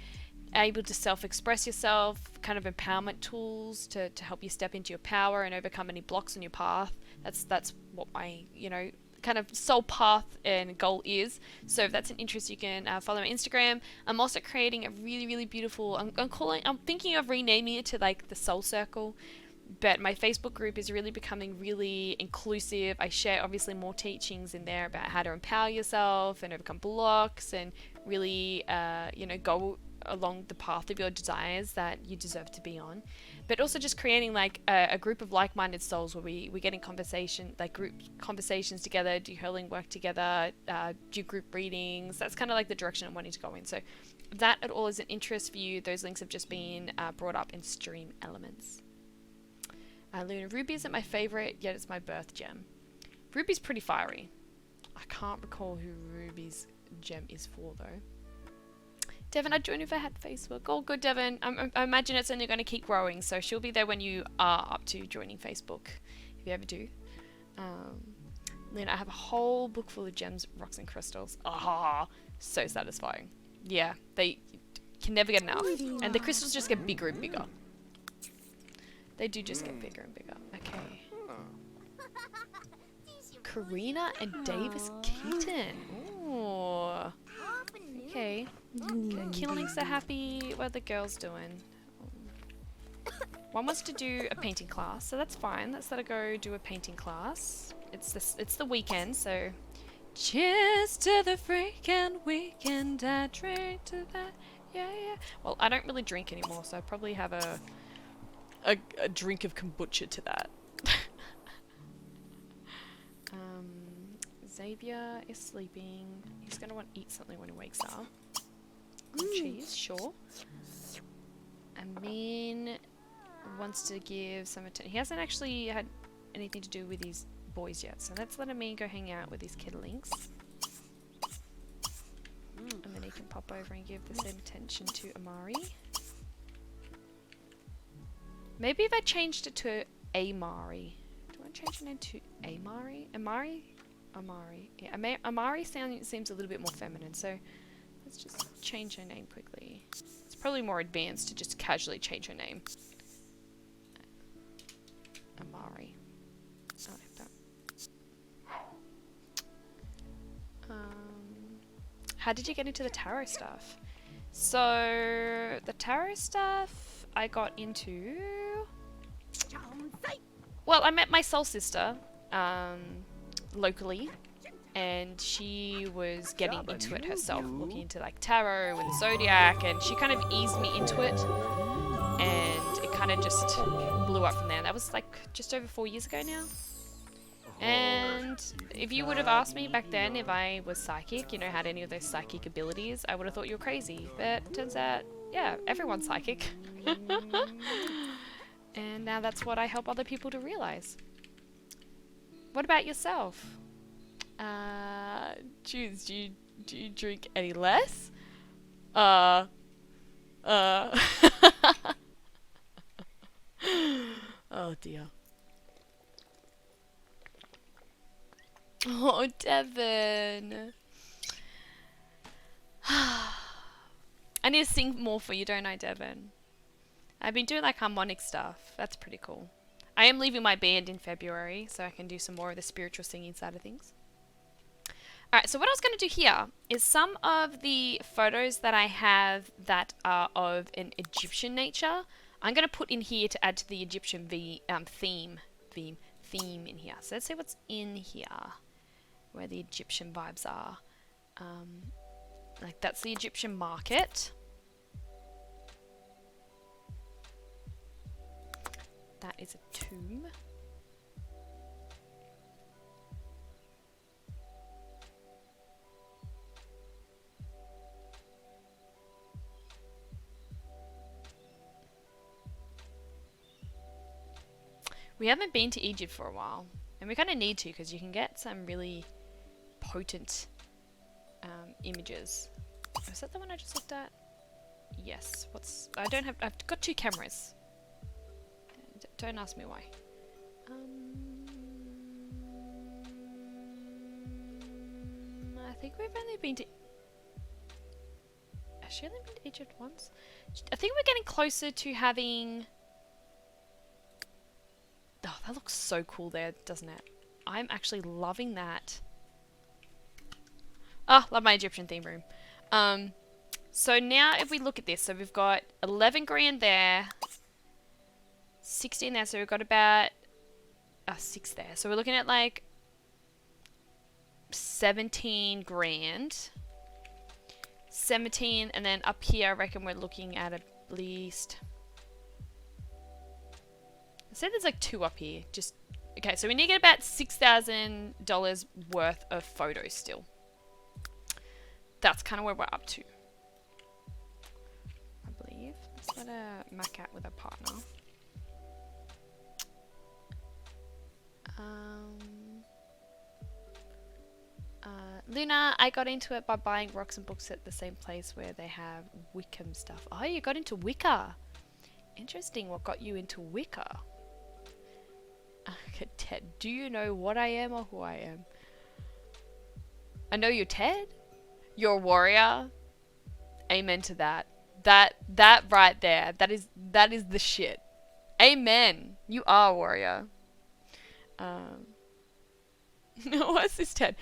able to self-express yourself, kind of empowerment tools to help you step into your power and overcome any blocks on your path. That's what my, you know, kind of soul path and goal is. So if that's an interest, you can follow my Instagram. I'm also creating a really, really beautiful, I'm thinking of renaming it to like the Soul Circle, but my Facebook group is really becoming really inclusive. I share obviously more teachings in there about how to empower yourself and overcome blocks and really, you know, go along the path of your desires that you deserve to be on. But also just creating like a group of like-minded souls where we get in conversation, like group conversations together, do healing work together, do group readings. That's kind of like the direction I'm wanting to go in. So if that at all is an interest for you, those links have just been brought up in Stream Elements. Luna, Ruby isn't my favorite, yet it's my birth gem. Ruby's pretty fiery. I can't recall who Ruby's gem is for though. Devon, I'd join if I had Facebook. Oh, good, Devon. I imagine it's only going to keep growing, so she'll be there when you are up to joining Facebook, if you ever do. Then I have a whole book full of gems, rocks, and crystals. Ah, so satisfying. Yeah, they can never get enough. And the crystals just get bigger and bigger. They do just get bigger and bigger. Okay. Karina and Davis Keaton. Ooh. Okay. Killings are happy. What are the girls doing? One wants to do a painting class, so that's fine. Let's let her go do a painting class. It's the weekend, so cheers to the freaking weekend. I drink to that. Yeah, yeah. Well, I don't really drink anymore, so I probably have a drink of kombucha to that. Xavier is sleeping. He's gonna want to eat something when he wakes up. Cheese, sure. Amin wants to give some attention. He hasn't actually had anything to do with his boys yet, so let's let Amin go hang out with his kidlings. And then he can pop over and give the same attention to Amari. Maybe if I changed it to Amari. Do I change the name to Amari? Amari. Yeah, Amari seems a little bit more feminine, so let's just change her name quickly. It's probably more advanced to just casually change her name. Amari. Oh, how did you get into the tarot stuff? So, the tarot stuff I got into... Well, I met my soul sister, locally, and she was getting into it herself, looking into like tarot and zodiac, and she kind of eased me into it, and it kind of just blew up from there. That was like just over 4 years ago now. And if you would have asked me back then if I was psychic, you know, had any of those psychic abilities, I would have thought you were crazy. But it turns out, yeah, everyone's psychic. And now that's what I help other people to realize. What about yourself? Choose. Do you drink any less? Uh. Oh dear. Oh, Devin. I need to sing more for you, don't I, Devin? I've been doing like harmonic stuff. That's pretty cool. I am leaving my band in February, so I can do some more of the spiritual singing side of things. Alright, so what I was going to do here is some of the photos that I have that are of an Egyptian nature, I'm going to put in here to add to the Egyptian theme in here. So let's see what's in here, where the Egyptian vibes are. Like that's the Egyptian market. That is a tomb. We haven't been to Egypt for a while, and we kind of need to because you can get some really potent images. Is that the one I just looked at? Yes. I've got two cameras. Don't ask me why. I think we've only been to... Has she only been to Egypt once? I think we're getting closer to having... Oh, that looks so cool there, doesn't it? I'm actually loving that. Oh, love my Egyptian theme room. So now if we look at this, so we've got 11 grand there, 16 there, so we've got about 6 there. So we're looking at like 17 grand. 17, and then up here I reckon we're looking at least... I said there's like 2 up here. Just okay, so we need to get about $6,000 worth of photos still. That's kind of where we're up to, I believe. Let's let her mac out with her partner. Luna, I got into it by buying rocks and books at the same place where they have Wickham stuff. Oh, you got into Wicca. Interesting. What got you into Wicca? Okay, Ted, do you know what I am or who I am? I know you're Ted. You're a warrior. Amen to that. That right there. That is the shit. Amen. You are a warrior. What's this, Ted?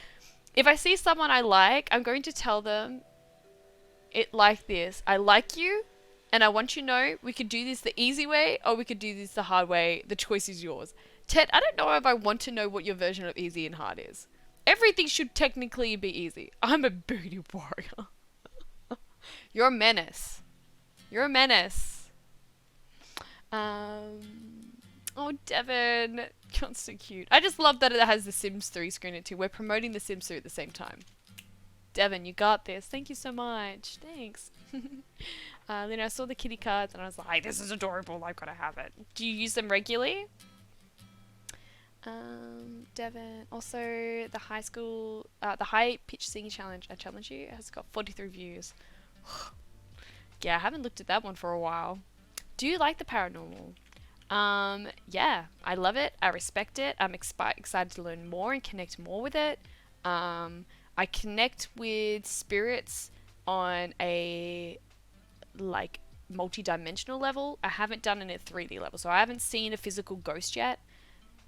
If I see someone I like, I'm going to tell them it like this. I like you, and I want you to know we could do this the easy way or we could do this the hard way. The choice is yours. Ted, I don't know if I want to know what your version of easy and hard is. Everything should technically be easy. I'm a booty warrior. You're a menace. You're a menace. Oh, Devin. You're so cute. I just love that it has the Sims 3 screen in it too. We're promoting the Sims 3 at the same time. Devin, you got this. Thank you so much. Thanks. Then I saw the kitty cards and I was like, this is adorable. I've got to have it. Do you use them regularly? Devin. Also, the high pitch singing challenge, I challenge you, has got 43 views. Yeah, I haven't looked at that one for a while. Do you like the paranormal? Yeah, I love it. I respect it. I'm excited to learn more and connect more with it. I connect with spirits on a like multi-dimensional level. I haven't done it at 3D level, so I haven't seen a physical ghost yet.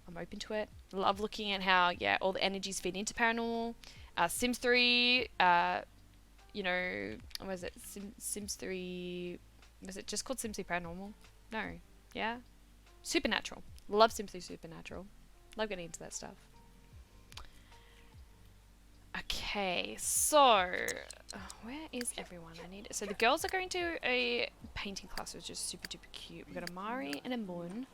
I'm open to it. Love looking at how, yeah, all the energies feed into paranormal. Sims 3, you know, what was it? Sims 3, was it just called Sims 3 Paranormal? No. Yeah? Supernatural. Love Sims 3 Supernatural. Love getting into that stuff. Okay, so where is everyone? So the girls are going to a painting class, which is super duper cute. We've got a Mari and a Moon.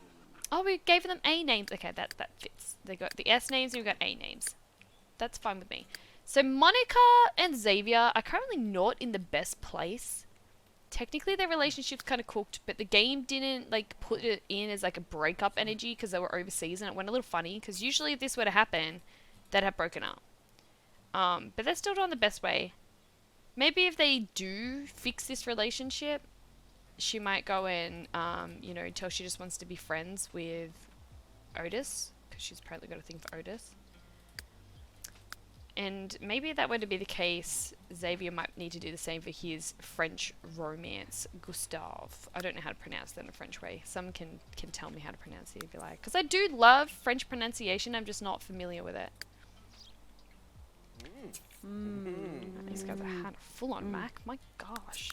Oh, we gave them A names. Okay, that fits. They got the S names and we got A names. That's fine with me. So Monica and Xavier are currently not in the best place. Technically their relationship's kind of cooked, but the game didn't like put it in as like a breakup energy because they were overseas, and it went a little funny because usually if this were to happen, they'd have broken up. But they're still doing the best way. Maybe if they do fix this relationship, she might go and, you know, tell she just wants to be friends with Otis, because she's apparently got a thing for Otis. And maybe if that were to be the case, Xavier might need to do the same for his French romance, Gustave. I don't know how to pronounce that in a French way. Some can tell me how to pronounce it if you like. Because I do love French pronunciation, I'm just not familiar with it. These guys are had a full-on Mac. My gosh.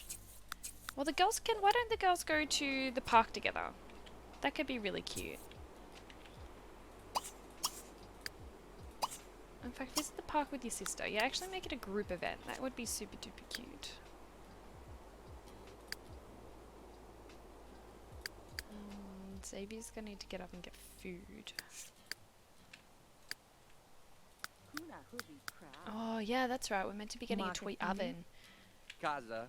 Well, why don't the girls go to the park together? That could be really cute. In fact, visit the park with your sister. Yeah, actually make it a group event. That would be super duper cute. Xavier's gonna need to get up and get food. Oh yeah, that's right. We're meant to be getting a toy oven.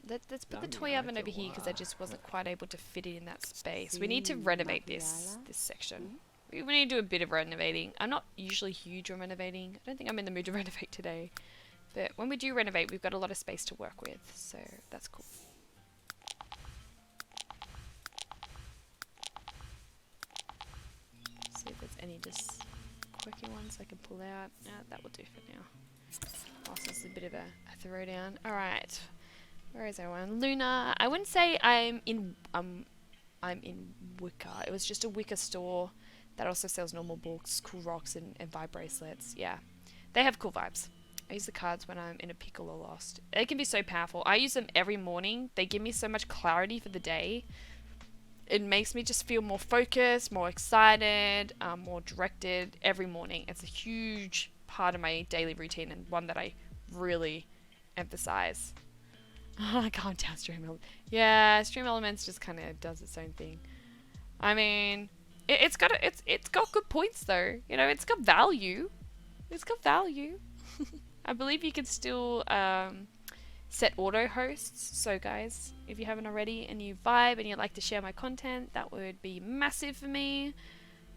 Let's put the toy oven over here because I just wasn't quite able to fit it in that space. We need to renovate this section. We need to do a bit of renovating. I'm not usually huge on renovating. I don't think I'm in the mood to renovate today. But when we do renovate, we've got a lot of space to work with. So that's cool. See if there's any just quirky ones I can pull out. That will do for now. Also, this is a bit of a throwdown. Alright. Where is everyone? Luna. I wouldn't say I'm in Wicker. It was just a Wicker store that also sells normal books, cool rocks, and vibe bracelets. Yeah. They have cool vibes. I use the cards when I'm in a pickle or lost. They can be so powerful. I use them every morning. They give me so much clarity for the day. It makes me just feel more focused, more excited, more directed every morning. It's a huge part of my daily routine and one that I really emphasize. I can't tell Stream Elements. Yeah, Stream Elements just kind of does its own thing. I mean, it's got good points though. You know, it's got value. It's got value. I believe you can still set auto hosts. So guys, if you haven't already and you vibe and you'd like to share my content, that would be massive for me.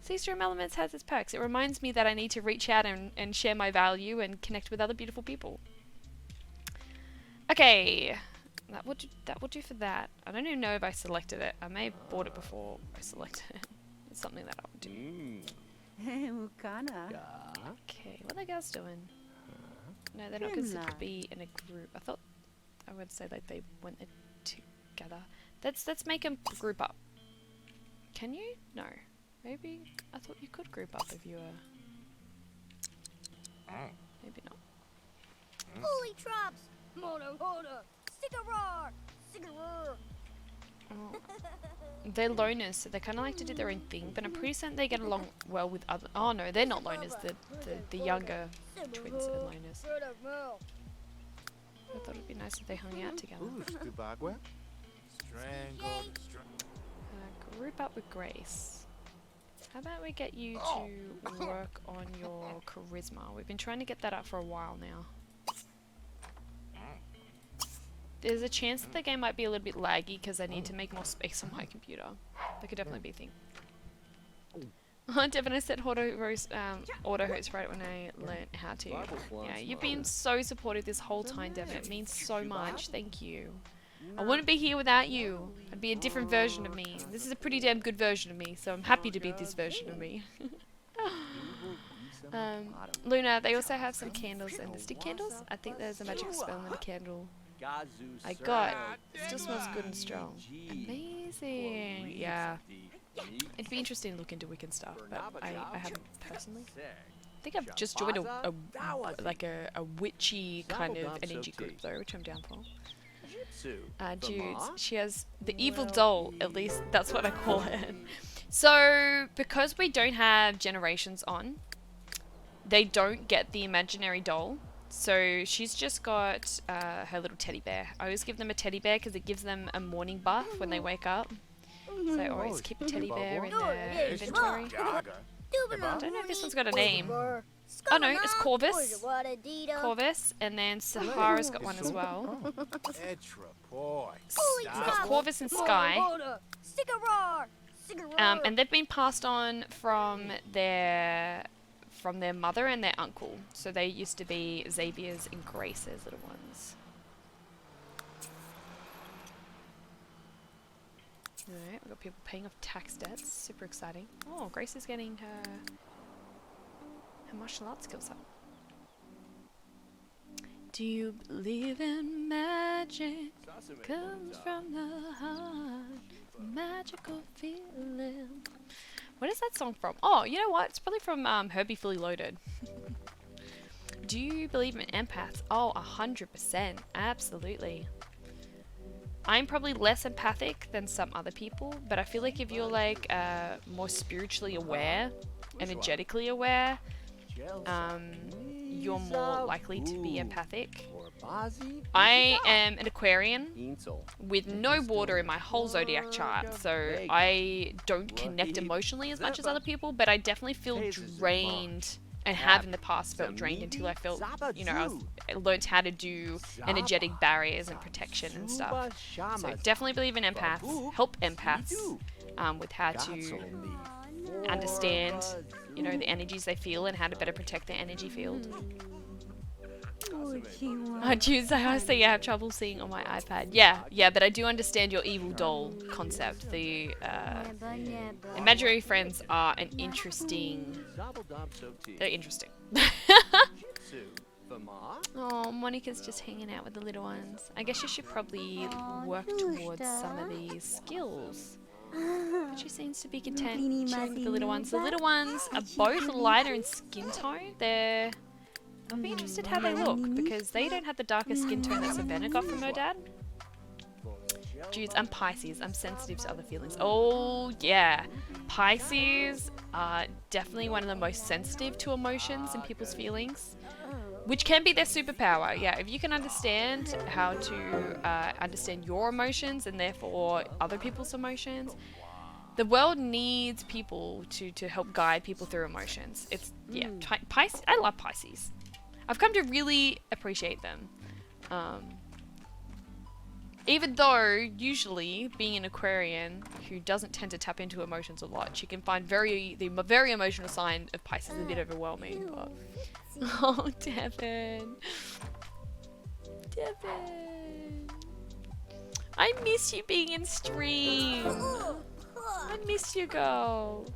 See, Stream Elements has its perks. It reminds me that I need to reach out and share my value and connect with other beautiful people. Okay, that would do for that. I don't even know if I selected it. I may have bought it before I selected it. It's something that I would do. Okay, what are the girls doing? No, they're not considered to be in a group. I thought I would say like they went together. Let's make them group up. Can you? No. Maybe I thought you could group up if you were. Maybe not. Holy traps! Mono hoda! Cigarrar! Cigarrar! Oh. They're loners, so they kind of like to do their own thing, but I'm pretty certain they get along well with other. Oh no, they're not loners. The younger twins are loners. I thought it'd be nice if they hung out together. Group up with Grace. How about we get you to work on your charisma? We've been trying to get that up for a while now. There's a chance that the game might be a little bit laggy because I need to make more space on my computer. That could definitely be a thing. Devin, I said auto host right when I learnt how to. Yeah, you've been so supportive this whole time, Devin. It means so much. Thank you. I wouldn't be here without you. I'd be a different version of me. This is a pretty damn good version of me, so I'm happy to be this version of me. Luna, they also have some candles and the stick candles. I think there's a magic spell in the candle. I got. It still smells good and strong. Amazing. Yeah. It'd be interesting to look into Wiccan stuff, but I haven't personally. I think I've just joined a witchy kind of energy group though, which I'm down for. Jude, she has the evil doll, at least that's what I call it. So, because we don't have generations on, they don't get the imaginary doll. So, she's just got her little teddy bear. I always give them a teddy bear because it gives them a morning buff when they wake up. So, I always keep a teddy bear in their inventory. I don't know if this one's got a name. Oh no, it's Corvus. Corvus, and then Sahara's got one as well. We've got Corvus and Sky. And they've been passed on from their from their mother and their uncle. So they used to be Xavier's and Grace's little ones. Alright, we've got people paying off tax debts. Super exciting. Oh, Grace is getting her martial arts skills up. Do you believe in magic? Comes from the heart. Magical feeling. What is that song from? Oh, you know what? It's probably from Herbie Fully Loaded. Do you believe in empaths? Oh, 100%. Absolutely. I'm probably less empathic than some other people, but I feel like if you're like more spiritually aware, energetically aware, you're more likely to be empathic. I am an Aquarian with no water in my whole zodiac chart, so I don't connect emotionally as much as other people, but I definitely feel drained and have in the past felt drained until I felt, you know, I learned how to do energetic barriers and protection and stuff. So definitely believe in empaths, help empaths with how to understand, you know, the energies they feel and how to better protect their energy field. I honestly have trouble seeing on my iPad. Yeah, but I do understand your evil doll concept. The imaginary friends are an interesting. They're interesting. Oh, Monica's just hanging out with the little ones. I guess you should probably work towards some of these skills. But she seems to be content sharing with the little ones. The little ones are both lighter in skin tone. I'll be interested how they look, because they don't have the darkest skin tone that Savannah got from her dad. Dudes, I'm Pisces. I'm sensitive to other feelings. Oh, yeah. Pisces are definitely one of the most sensitive to emotions and people's feelings, which can be their superpower. Yeah, if you can understand how to understand your emotions and therefore other people's emotions, the world needs people to help guide people through emotions. It's, yeah, Pisces. I love Pisces. I've come to really appreciate them. Even though, usually, being an Aquarian who doesn't tend to tap into emotions a lot, she can find the very emotional side of Pisces a bit overwhelming. But oh, Devin. Devin. I miss you being in stream. I miss you, girl.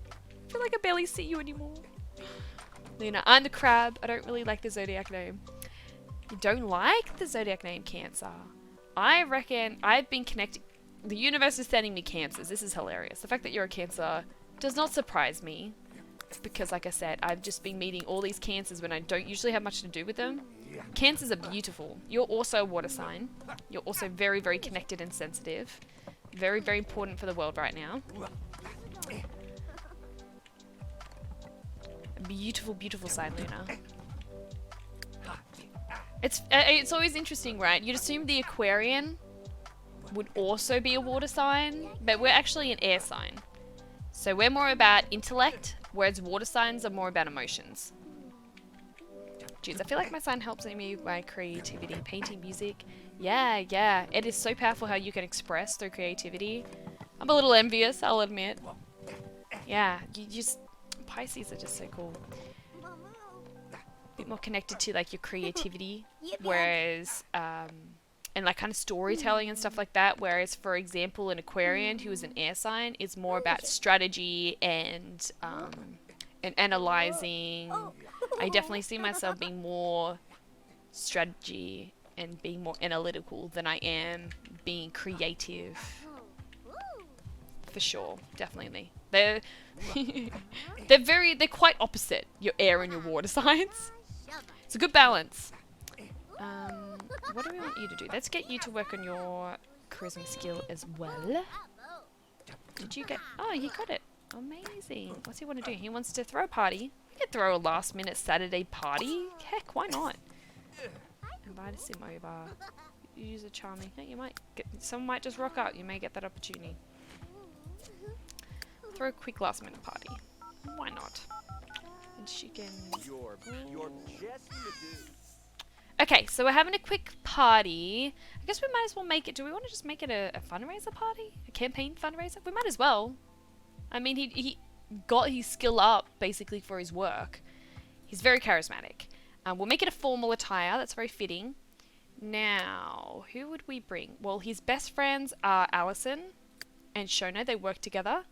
I feel like I barely see you anymore. Luna, I'm the crab. I don't really like the zodiac name. You don't like the zodiac name Cancer? I reckon I've been connecting. The universe is sending me Cancers. This is hilarious. The fact that you're a Cancer does not surprise me. Because, like I said, I've just been meeting all these Cancers when I don't usually have much to do with them. Cancers are beautiful. You're also a water sign. You're also very, very connected and sensitive. Very, very important for the world right now. Beautiful, beautiful sign, Luna. It's always interesting, right? You'd assume the Aquarian would also be a water sign, but we're actually an air sign. So we're more about intellect, whereas water signs are more about emotions. Jeez, I feel like my sign helps me with my creativity, painting, music. Yeah. It is so powerful how you can express through creativity. I'm a little envious, I'll admit. Yeah, Pisces are just so cool. A bit more connected to like your creativity, whereas and like kind of storytelling and stuff like that, whereas for example an Aquarian who is an air sign is more about strategy and analyzing. I definitely see myself being more strategy and being more analytical than I am being creative. For sure, definitely. They're quite opposite, your air and your water signs. It's a good balance. What do we want you to do? Let's get you to work on your charisma skill as well. Did you get... Oh, he got it. Amazing. What's he want to do? He wants to throw a party. We could throw a last minute Saturday party. Heck, why not? Invite a sim over. Use a charming... Hey, you might get... Someone might just rock out. You may get that opportunity. Throw a quick last minute party. Why not? And she can... Okay, so we're having a quick party. I guess we might as well make it... Do we want to just make it a fundraiser party? A campaign fundraiser? We might as well. I mean, he got his skill up, basically, for his work. He's very charismatic. We'll make it a formal attire. That's very fitting. Now, who would we bring? Well, his best friends are Allison and Shona. They work together.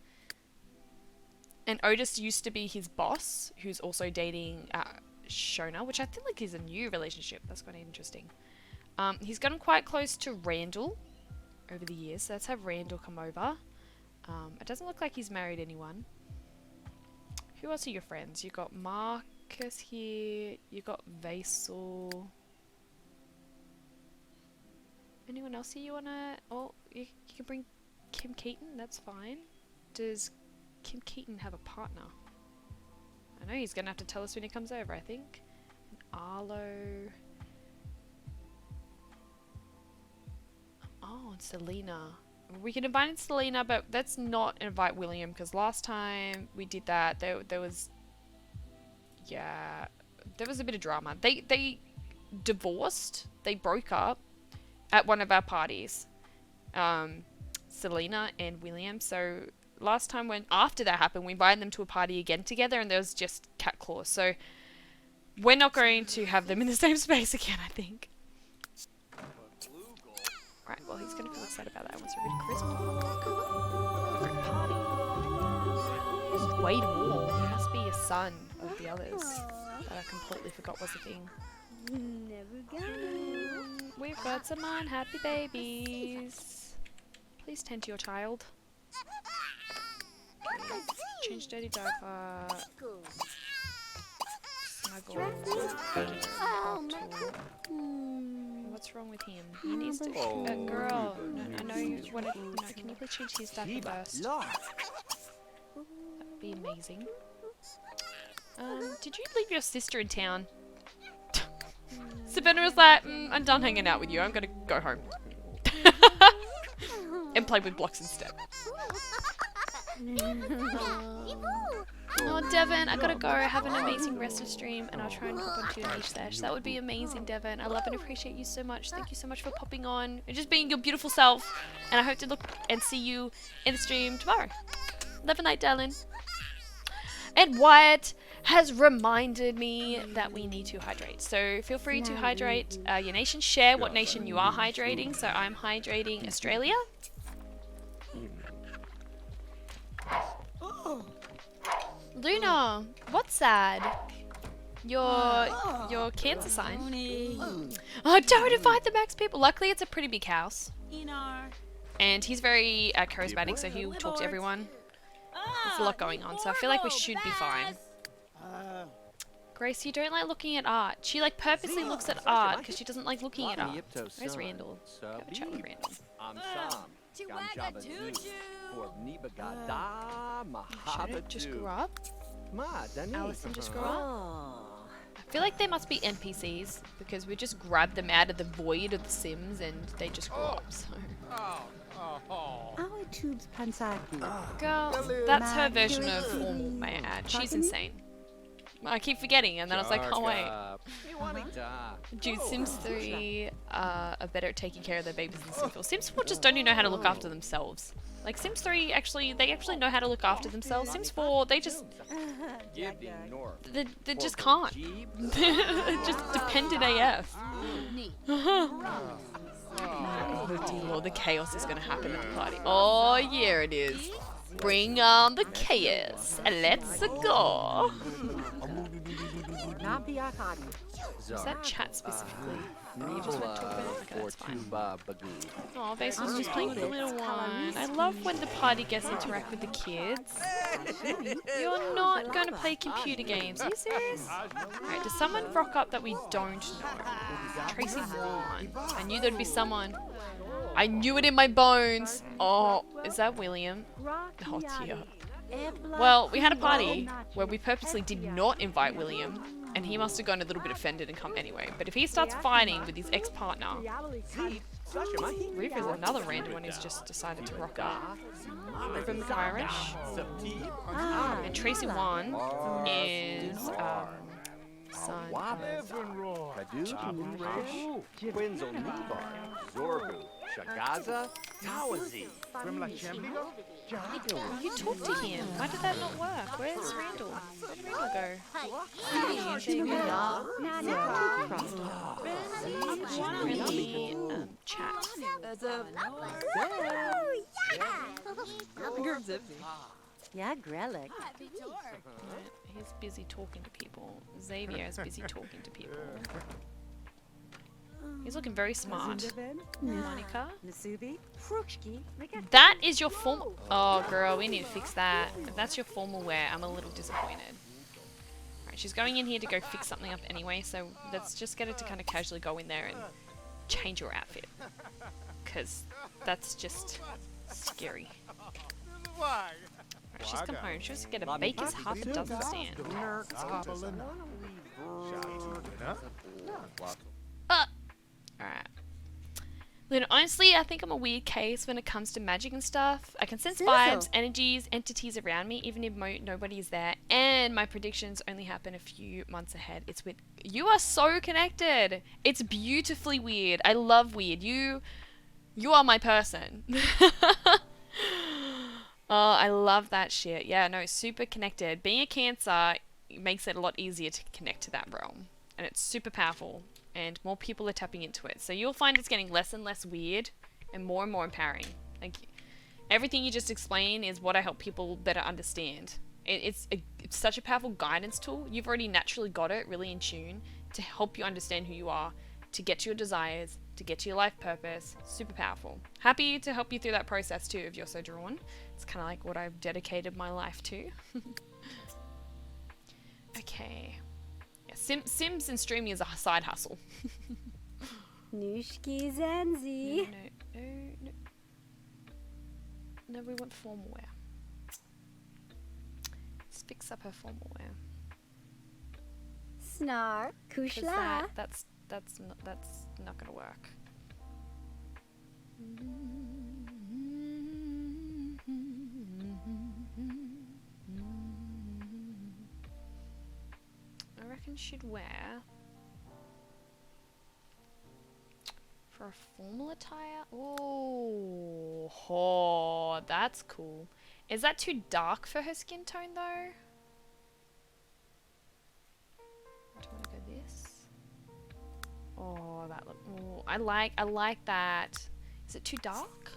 And Otis used to be his boss, who's also dating Shona, which I feel like is a new relationship. That's quite interesting. He's gotten quite close to Randall over the years, so let's have Randall come over. It doesn't look like he's married anyone. Who else are your friends? You got Marcus here. You got Vaisal. Anyone else here you wanna? Oh, you can bring Kim Keaton. That's fine. Does Kim Keaton have a partner? I know he's gonna have to tell us when he comes over, I think. And Arlo. Oh, and Selena. We can invite in Selena, but let's not invite William, because last time we did that, there was... Yeah, there was a bit of drama. They divorced. They broke up at one of our parties. Selena and William. So last time after that happened, we invited them to a party again together, and there was just cat claws. So we're not going to have them in the same space again, I think. Right, well, he's going to feel excited about that. What's a really charisma? Great party. Who's Wade Wall? He must be a son of the others that I completely forgot was a thing. Never gonna. We've got some unhappy babies. Please tend to your child. Okay. Change dirty diaper. Snuggle. What's wrong with him? He needs to. Girl, no, I know you want to. No, can you please change his diaper first? That would be amazing. Did you leave your sister in town? Savannah was like, I'm done hanging out with you. I'm gonna go home and play with blocks instead. Oh, Devon, I gotta go. Have an amazing rest of stream, and I'll try and hop onto your niche sesh. That would be amazing, Devon. I love and appreciate you so much. Thank you so much for popping on and just being your beautiful self. And I hope to look and see you in the stream tomorrow. Love and light, darling. And Wyatt has reminded me that we need to hydrate. So feel free to hydrate your nation. Share what nation you are hydrating. So I'm hydrating Australia. Luna, what's sad? Your cancer sign. Oh, don't invite the max people. Luckily, it's a pretty big house. And he's very charismatic, so he'll talk to everyone. There's a lot going on, so I feel like we should be fine. Grace, you don't like looking at art. She like purposely looks at art because she doesn't like looking at art. Where's Randall? Have a chat with Randall. Shadow just grew up. Allison just grew up. I feel like they must be NPCs because we just grabbed them out of the void of The Sims and they just grew up. So. Girl, that's her version of formal, may I add. She's insane. I keep forgetting, and then I was like, oh wait. Dude, Sims 3 are better at taking care of their babies than Sims 4. Sims 4 just don't even know how to look after themselves. Like, Sims 3, they actually know how to look after themselves. Sims 4, they just... They just can't. They're just dependent AF. Oh dear Lord, the chaos is going to happen at the party. Oh, yeah it is. Bring on the chaos. Let's go. Was that chat specifically? You just want to talk about it? Okay, that's fine. Oh, Vasil's just playing with the little one. I love when the party gets to interact with the kids. You're not going to play computer games. Are you serious? Alright, does someone rock up that we don't know? Tracy won. I knew there'd be someone. I knew it in my bones. Oh, is that William? Oh dear. Well, we had a party where we purposely did not invite William, and he must have gone a little bit offended and come anyway. But if he starts fighting with his ex-partner, Reaper's another random one who's just decided to rock up. Reaper McIrish. And Tracy Wan is son. Wabba, Kadu, Rash, Quinzel Nibar, Zorgu, Shagaza, Tawazi. You talk to him. Why did that not work? Where's Randall? Where'd Randall go? Friendly chat. Yeah, Grelic. Right, he's busy talking to people. Xavier is busy talking to people. He's looking very smart. Monica? Nasubi. That is your formal... Oh, girl, we need to fix that. If that's your formal wear, I'm a little disappointed. Alright, she's going in here to go fix something up anyway, so let's just get her to kind of casually go in there and change your outfit. Because that's just scary. Alright, she's come home. She wants to get a baker's half a dozen stand. Alright. Luna, honestly, I think I'm a weird case when it comes to magic and stuff. I can sense vibes, energies, entities around me, even if nobody is there. And my predictions only happen a few months ahead. It's weird. You are so connected. It's beautifully weird. I love weird. You are my person. Oh, I love that shit. Yeah, no, super connected. Being a Cancer makes it a lot easier to connect to that realm. And it's super powerful. And more people are tapping into it. So you'll find it's getting less and less weird and more empowering. Like, everything you just explain is what I help people better understand. It's such a powerful guidance tool. You've already naturally got it really in tune to help you understand who you are, to get to your desires, to get to your life purpose. Super powerful. Happy to help you through that process too if you're so drawn. It's kind of like what I've dedicated my life to. Okay. Sims and streaming is a side hustle. Nushki Zanzi. No, we want formal wear. Let's fix up her formal wear. Snar. 'Cause Kushla. that's not gonna work. I reckon she'd wear for a formal attire. Oh, that's cool. Is that too dark for her skin tone though? Do you want to go this? Oh, that look. Oh, I like that. Is it too dark?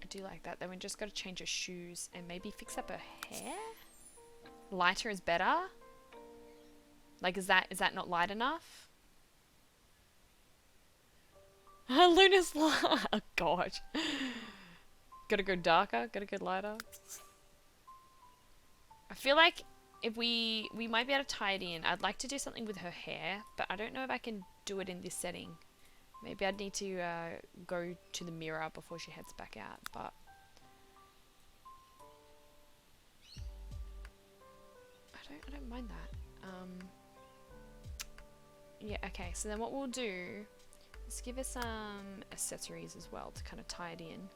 I do like that. Then we just got to change her shoes and maybe fix up her hair. Lighter is better. Like, is that not light enough? Luna's light. Oh god. Gotta go darker. Gotta go lighter. I feel like if we might be able to tie it in. I'd like to do something with her hair, but I don't know if I can do it in this setting. Maybe I'd need to go to the mirror before she heads back out, but I don't mind that. Yeah, okay, so then what we'll do is give her some accessories as well to kind of tie it in.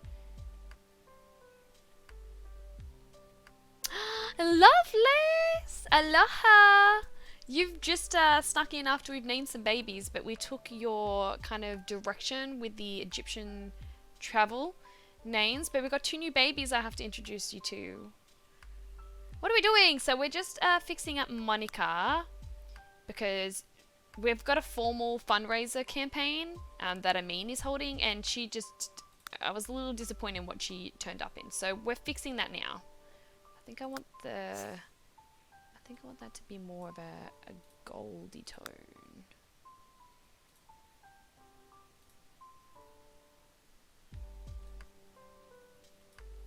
Lovelace! Aloha! You've just snuck in after we've named some babies, but we took your kind of direction with the Egyptian travel names, but we've got 2 new babies I have to introduce you to. What are we doing? So we're just fixing up Monica because we've got a formal fundraiser campaign that Amin is holding, and I was a little disappointed in what she turned up in. So we're fixing that now. I think I want that to be more of a goldy tone.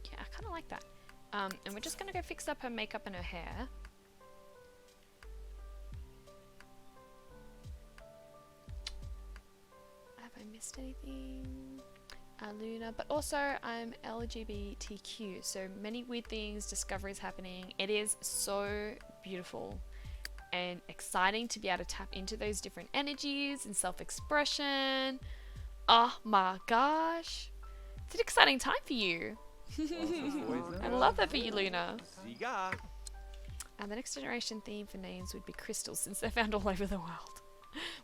Yeah, I kind of like that. And we're just going to go fix up her makeup and her hair. Have I missed anything? Luna, but also I'm LGBTQ, so many weird things, discoveries happening. It is so beautiful and exciting to be able to tap into those different energies and self-expression. Oh my gosh, it's an exciting time for you. I love that for you, Luna. Ziga. And the next generation theme for names would be crystals, since they're found all over the world.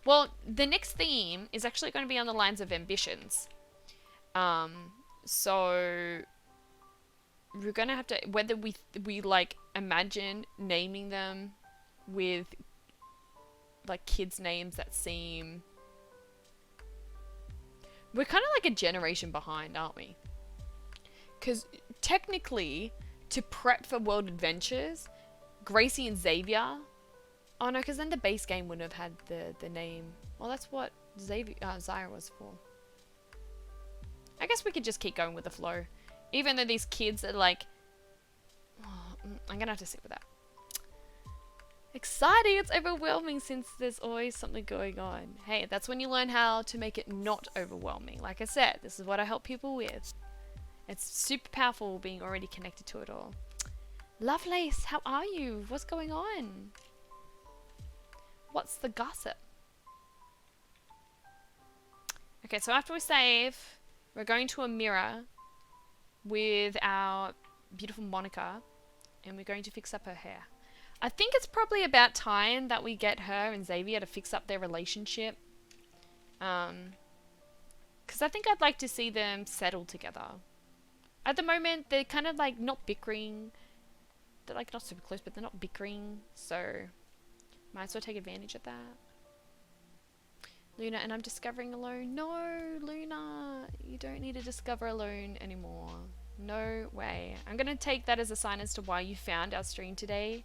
Well, the next theme is actually going to be on the lines of ambitions. So we're going to have to, whether we like imagine naming them with like kids' names that seem, we're kind of like a generation behind, aren't we? Because technically, to prep for World Adventures, Gracey and Xavier. Oh no, because then the base game wouldn't have had the name. Well, that's what Zyra was for. I guess we could just keep going with the flow. Even though these kids are like... Oh, I'm going to have to sit with that. Exciting! It's overwhelming since there's always something going on. Hey, that's when you learn how to make it not overwhelming. Like I said, this is what I help people with. It's super powerful being already connected to it all. Lovelace, how are you? What's going on? What's the gossip? Okay, so after we save, we're going to a mirror with our beautiful Monica, and we're going to fix up her hair. I think it's probably about time that we get her and Xavier to fix up their relationship. Because I think I'd like to see them settle together. At the moment, they're kind of like not bickering. They're like not super close, but they're not bickering, so might as well take advantage of that. Luna, and I'm discovering alone. No, Luna, you don't need to discover alone anymore. No way. I'm gonna take that as a sign as to why you found our stream today.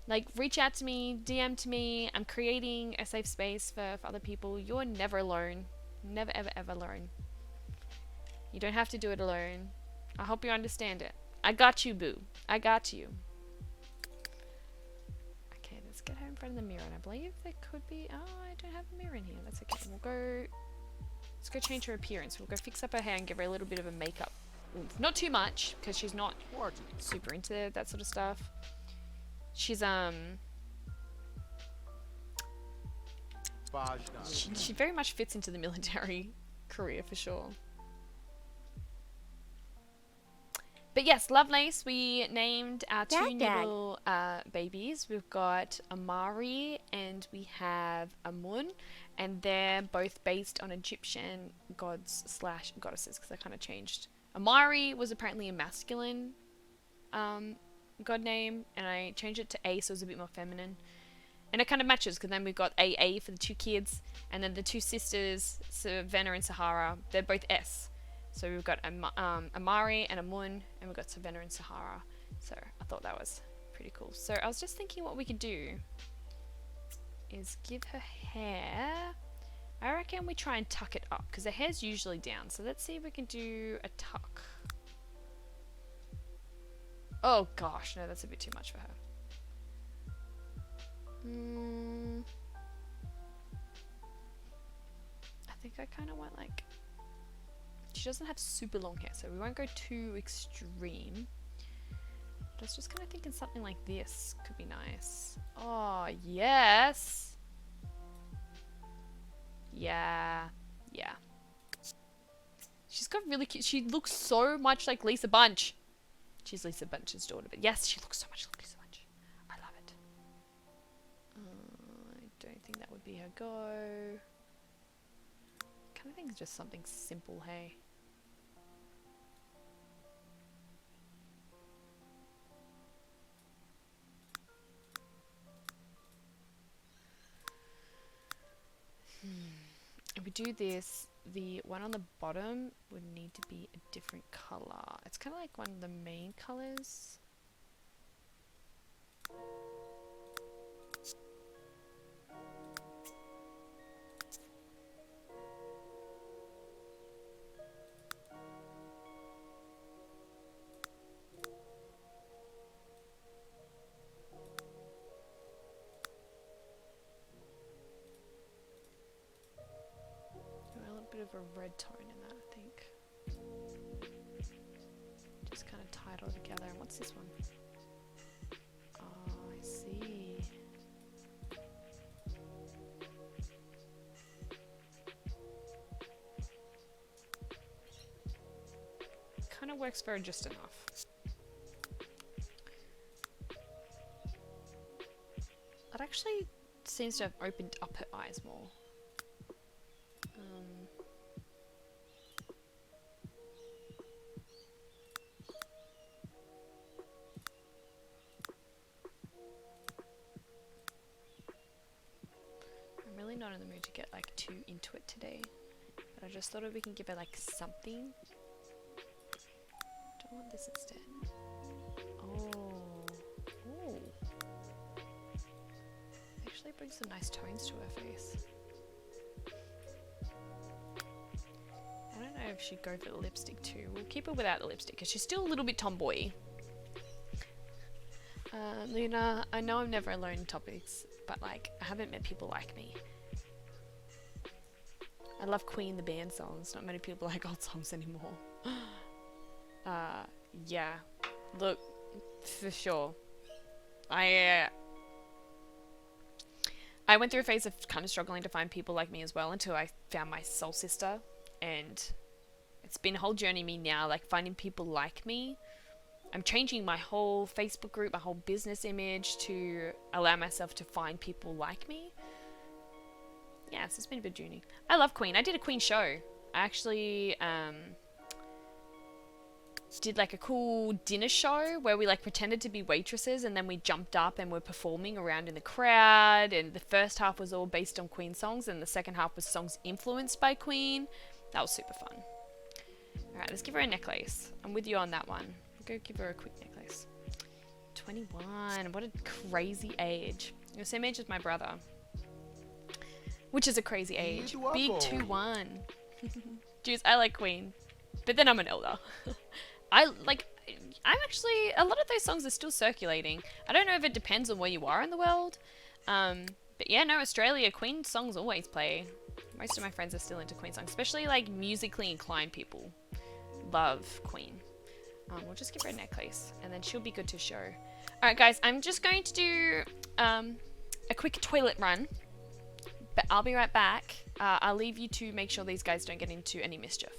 Like, reach out to me, DM to me. I'm creating a safe space for other people. You're never alone. Never, ever, ever alone. You don't have to do it alone. I hope you understand it. I got you, boo. I got you. Okay, let's get her in front of the mirror. And I believe there could be... Oh, I don't have a mirror in here. That's okay. We'll go... Let's go change her appearance. We'll go fix up her hair and give her a little bit of a makeup. Oof. Not too much, because she's not super into that sort of stuff. She's, She very much fits into the military career, for sure. But yes, Lovelace, we named our two new little babies. We've got Amari and we have Amun, and they're both based on Egyptian gods slash goddesses, because they kind of changed. Amari was apparently a masculine god name, and I changed it to A, so it was a bit more feminine. And it kind of matches, because then we've got AA for the two kids, and then the two sisters, Savannah and Sahara, they're both S. So we've got Amari and Amun, and we've got Savannah and Sahara. So I thought that was pretty cool. So I was just thinking what we could do is give her hair. I reckon we try and tuck it up, because her hair's usually down. So let's see if we can do a tuck. Oh gosh, no, that's a bit too much for her. I think I kind of want like... She doesn't have super long hair, so we won't go too extreme. But I was just kind of thinking something like this could be nice. Oh, yes! Yeah. Yeah. She's got really cute... She looks so much like Lisa Bunch. She's Lisa Bunch's daughter, but yes, she looks so much like Lisa Bunch. I love it. I don't think that would be her go. I kind of think it's just something simple, hey? If we do this, the one on the bottom would need to be a different color. It's kind of like one of the main colors. A little bit of a red tone in that, I think. kind of works for her just enough. That actually seems to have opened up her eyes more. I'm really not in the mood to get like too into it today, but I just thought we can give her like something. Don't want this instead. Oh, ooh. Actually brings some nice tones to her face. I don't know if she'd go for the lipstick too. We'll keep her without the lipstick because she's still a little bit tomboy. Luna, I know I'm never alone in topics, but like, I haven't met people like me. I love Queen the band songs. Not many people like old songs anymore. Yeah. Look, for sure. I went through a phase of kind of struggling to find people like me as well until I found my soul sister, and it's been a whole journey me now, like finding people like me. I'm changing my whole Facebook group, my whole business image to allow myself to find people like me. Yeah, so it's been a bit journey. I love Queen. I did a Queen show. I actually did like a cool dinner show where we like pretended to be waitresses and then we jumped up and were performing around in the crowd, and the first half was all based on Queen songs and the second half was songs influenced by Queen. That was super fun. Alright, let's give her a necklace. I'm with you on that one. Go give her a quick necklace. 21. What a crazy age. You're the same age as my brother. Which is a crazy age. Big 2-1. Jeez, I like Queen. But then I'm an elder. I'm actually, a lot of those songs are still circulating. I don't know if it depends on where you are in the world. But yeah, no, Australia, Queen songs always play. Most of my friends are still into Queen songs, especially like musically inclined people. Love Queen. We'll just give her a necklace and then she'll be good to show. Alright guys, I'm just going to do a quick toilet run, but I'll be right back. I'll leave you to make sure these guys don't get into any mischief.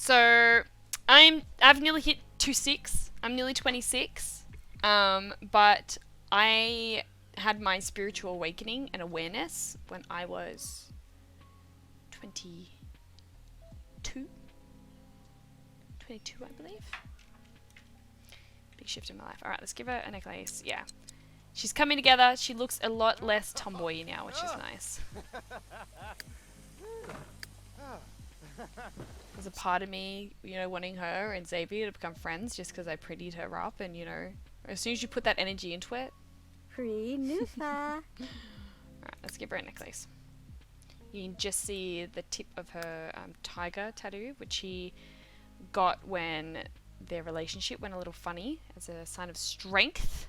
So I've nearly hit 26. I'm nearly 26. But I had my spiritual awakening and awareness when I was 22. 22, I believe. Big shift in my life. Alright, let's give her a necklace. Yeah. She's coming together. She looks a lot less tomboy now, which is nice. There's a part of me, you know, wanting her and Xavier to become friends just because I prettied her up, and, you know, as soon as you put that energy into it. Pre-Nufa. Alright, let's give her a necklace. You can just see the tip of her tiger tattoo, which he got when their relationship went a little funny as a sign of strength.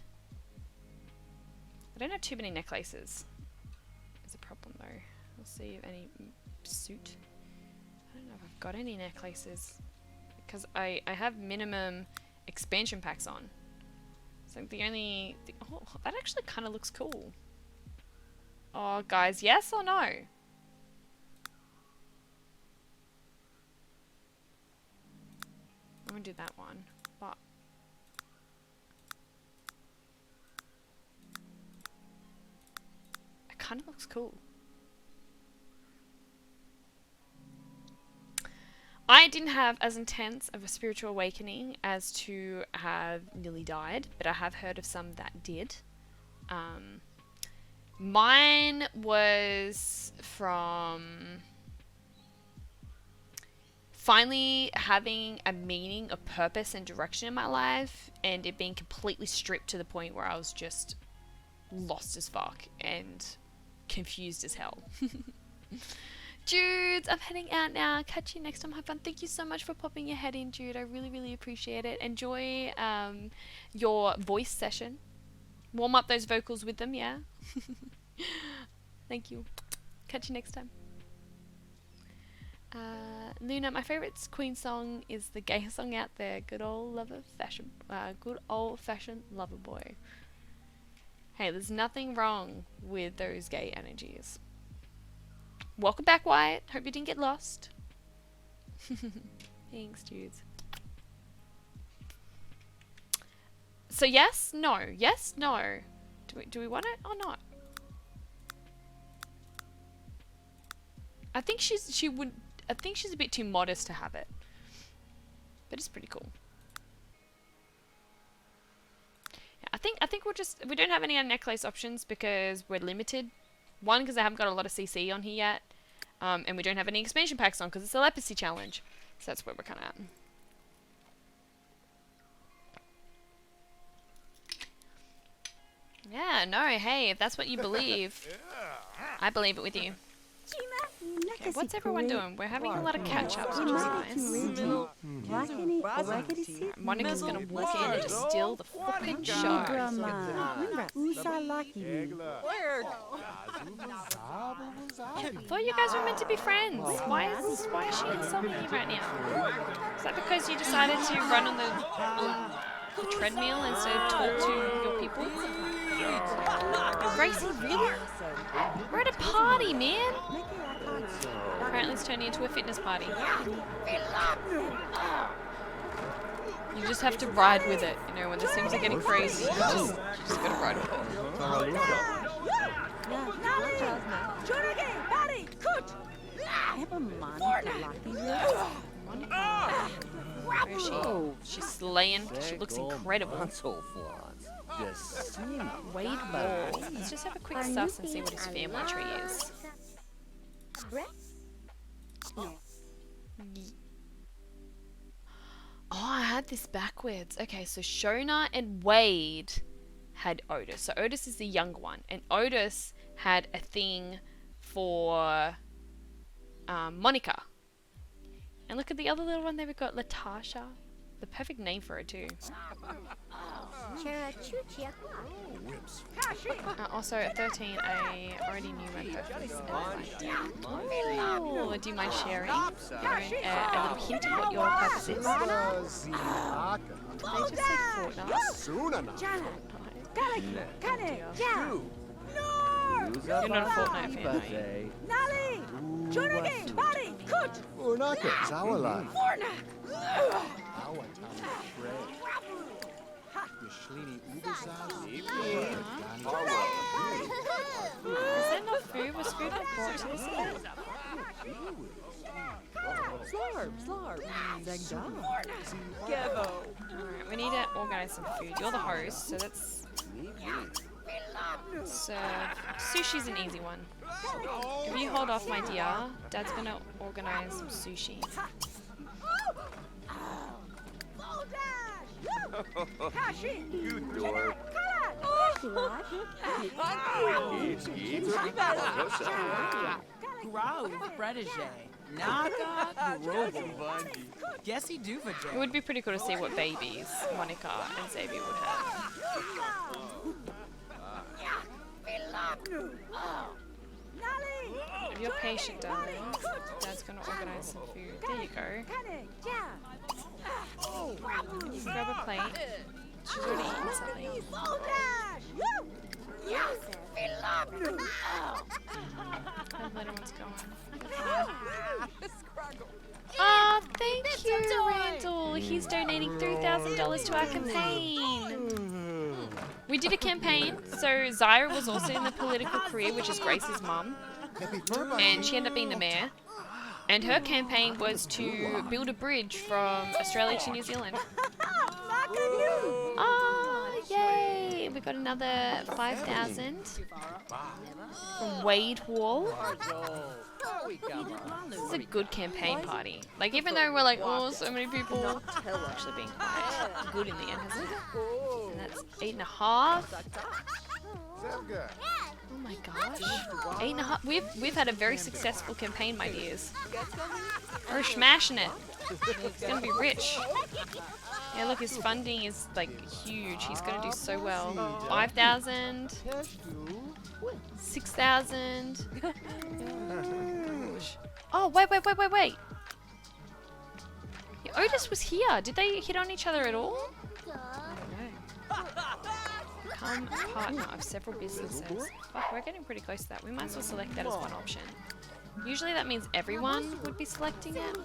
I don't have too many necklaces. There's a problem though. We'll see if any suit. I don't know if I've got any necklaces because I have minimum expansion packs on. So the only oh, that actually kind of looks cool. Oh guys, yes or no? I'm gonna do that one, but it kind of looks cool. I didn't have as intense of a spiritual awakening as to have nearly died, but I have heard of some that did. Mine was from finally having a meaning, a purpose and direction in my life, and it being completely stripped to the point where I was just lost as fuck and confused as hell. Jude, I'm heading out now. Catch you next time. Have fun. Thank you so much for popping your head in, Jude. I really, really appreciate it. Enjoy your voice session. Warm up those vocals with them, yeah? Thank you. Catch you next time. Luna, my favourite Queen song is the gay song out there. Good old fashioned lover boy. Hey, there's nothing wrong with those gay energies. Welcome back, Wyatt. Hope you didn't get lost. Thanks, dudes. So yes, no. Yes, no. Do we want it or not? I think she's a bit too modest to have it. But it's pretty cool. Yeah, I think we don't have any other necklace options because we're limited. One, because I haven't got a lot of CC on here yet. And we don't have any expansion packs on because it's a Lepacy challenge. So that's where we're kind of at. Yeah, no, hey, if that's what you believe, I believe it with you. Okay, what's everyone doing? We're having a lot of catch-ups, which is nice. Monica's gonna walk in and just steal the fucking show. I thought you guys were meant to be friends. Why is she insulting you right now? Is that because you decided to run on the treadmill instead of talk to your people? Gracey, really? We're at a party, man! Apparently it's turning into a fitness party. You just have to ride with it, you know, when the Sims are getting crazy, you just gotta ride with it. Where is she? She's slaying. She looks incredible. Wade Wall. Let's just have a quick suss and see what his family tree is. Oh, I had this backwards. Okay, so Shona and Wade had Otis. So Otis is the younger one. And Otis had a thing for Monica. And look at the other little one there. We've got Latasha. The perfect name for her too. Also at 13 I already knew my purpose. Oh, do you mind sharing a little hint of what your purpose is? Did they just say Fortnite? You're not a Fortnite fan, Is there not food? Was food not brought to this event? Alright, we need to organize some food. You're the host, so that's... So, sushi's an easy one. If you hold off, my dear, Dad's gonna organize some sushi. You dork. It would be pretty cool to see what babies Monica and Xavier would have. If you're patient, darling, Dad's gonna organize some food. There you go. You can grab a plate. She's already eaten something. That little one's going. Oh, thank you, Randall. He's donating $3,000 to our campaign. We did a campaign, so Zyra was also in the political career, which is Grace's mum. And she ended up being the mayor. And her campaign was to build a bridge from Australia to New Zealand. Oh, yay! We got another 5,000 from Wade Wall. This is a good campaign party. Like, even though we're like, oh, so many people, actually being quite good in the end, hasn't it? And that's 8.5. Oh my gosh. 8.5. We've had a very successful campaign, my dears. We're smashing it. It's gonna be rich. Yeah, look, his funding is like huge. He's gonna do so well. 5,000. 6,000. Oh, wait. Yeah, Otis was here. Did they hit on each other at all? I don't know. Become partner of several businesses. Fuck, we're getting pretty close to that. We might as well select that as one option. Usually that means everyone would be selecting it.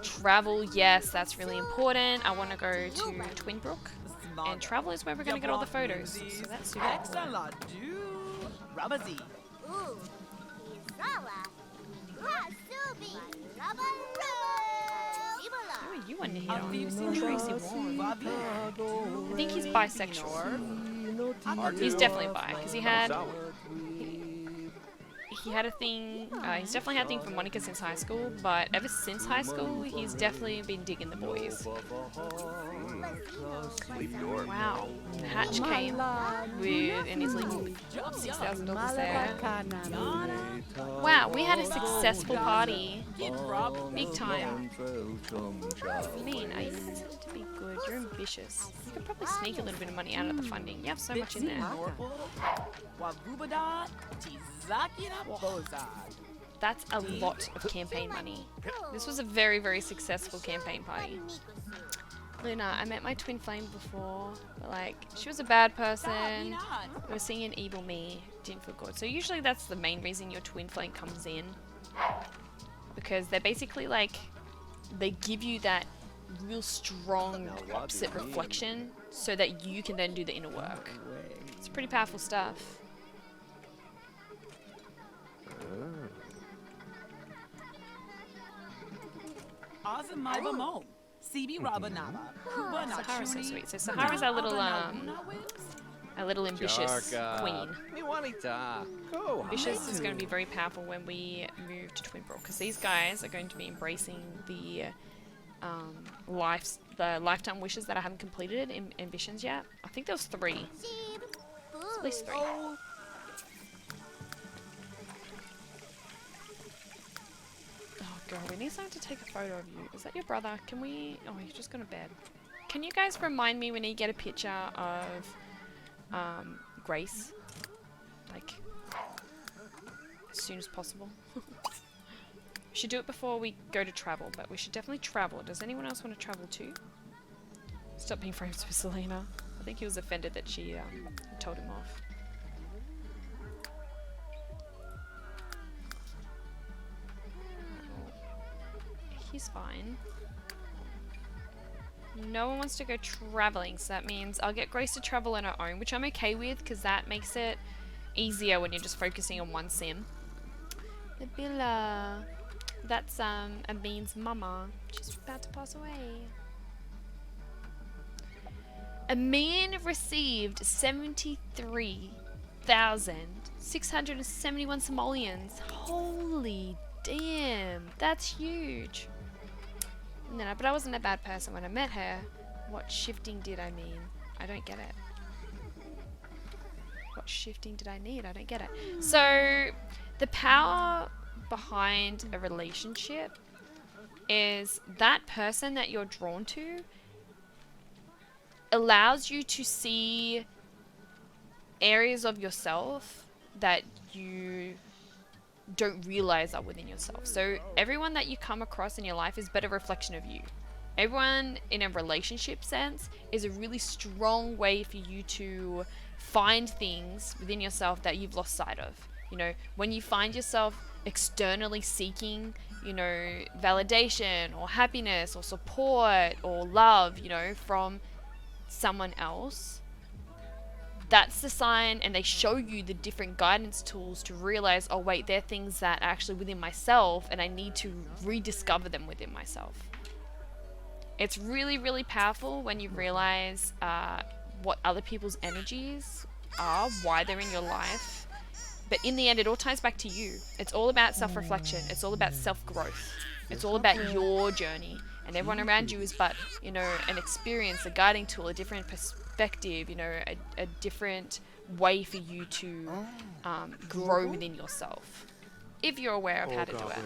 Travel, yes, that's really important. I want to go to Twinbrook. And travel is where we're going to get all the photos. So that's super important. Who are you on here on? Tracy Warren. I think he's bisexual. He's definitely bi, because he had a thing, he's definitely had a thing for Monica since high school, but ever since high school, he's definitely been digging the boys. Wow. Hatch came with, and he's leaving $6,000 there. Wow, we had a successful party. Big time. Mean, I used it to be good. You're ambitious. You could probably sneak a little bit of money out of the funding. You have so much in there. That's a lot of campaign money. This was a very, very successful campaign party. Luna, I met my twin flame before, but like, she was a bad person. We were seeing an evil me. Didn't feel good. So usually that's the main reason your twin flame comes in. Because they're basically like, they give you that real strong opposite reflection so that you can then do the inner work. It's pretty powerful stuff. Sahara's so sweet. So Sahara's our little ambitious queen. Ambitious is going to be very powerful when we move to Twinbrook, because these guys are going to be embracing the lifetime wishes that I haven't completed in ambitions yet. I think there was 3. It's at least 3. Girl, we need someone to take a photo of you. Is that your brother? Can we... Oh, he's just gone to bed. Can you guys remind me when you get a picture of Grace? Like, as soon as possible. We should do it before we go to travel, but we should definitely travel. Does anyone else want to travel too? Stop being friends with Selena. I think he was offended that she told him off. He's fine. No one wants to go traveling, so that means I'll get Grace to travel on her own, which I'm okay with, because that makes it easier when you're just focusing on one sim. Nabila. That's Amin's mama. She's about to pass away. Amin received 73,671 simoleons. Holy damn, that's huge. No, but I wasn't a bad person when I met her. What shifting did I mean? I don't get it. What shifting did I need? I don't get it. So, the power behind a relationship is that person that you're drawn to allows you to see areas of yourself that you don't realize are within yourself. So everyone that you come across in your life is but a reflection of you. Everyone in a relationship sense is a really strong way for you to find things within yourself that you've lost sight of. You know, when you find yourself externally seeking, you know, validation or happiness or support or love, you know, from someone else, that's the sign, and they show you the different guidance tools to realize, oh wait, they're things that are actually within myself, and I need to rediscover them within myself. It's really, really powerful when you realize what other people's energies are, why they're in your life. But in the end, it all ties back to you. It's all about self-reflection. It's all about self-growth. It's all about your journey. And everyone around you is but, you know, an experience, a guiding tool, a different perspective, you know, a different way for you to grow within yourself. If you're aware of how to do it.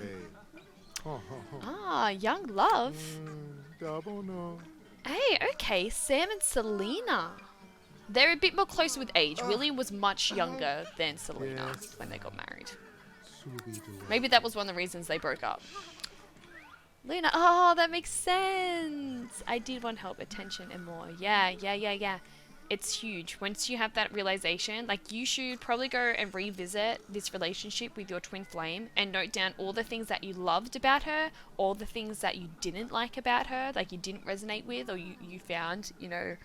Ah, young love. Hey, okay, Sam and Selena. They're a bit more close with age. William was much younger than Selena when they got married. Maybe that was one of the reasons they broke up. Lena, oh, that makes sense. I did want help, attention, and more. Yeah. It's huge. Once you have that realization, like, you should probably go and revisit this relationship with your twin flame and note down all the things that you loved about her, all the things that you didn't like about her, like you didn't resonate with, or you found, you know,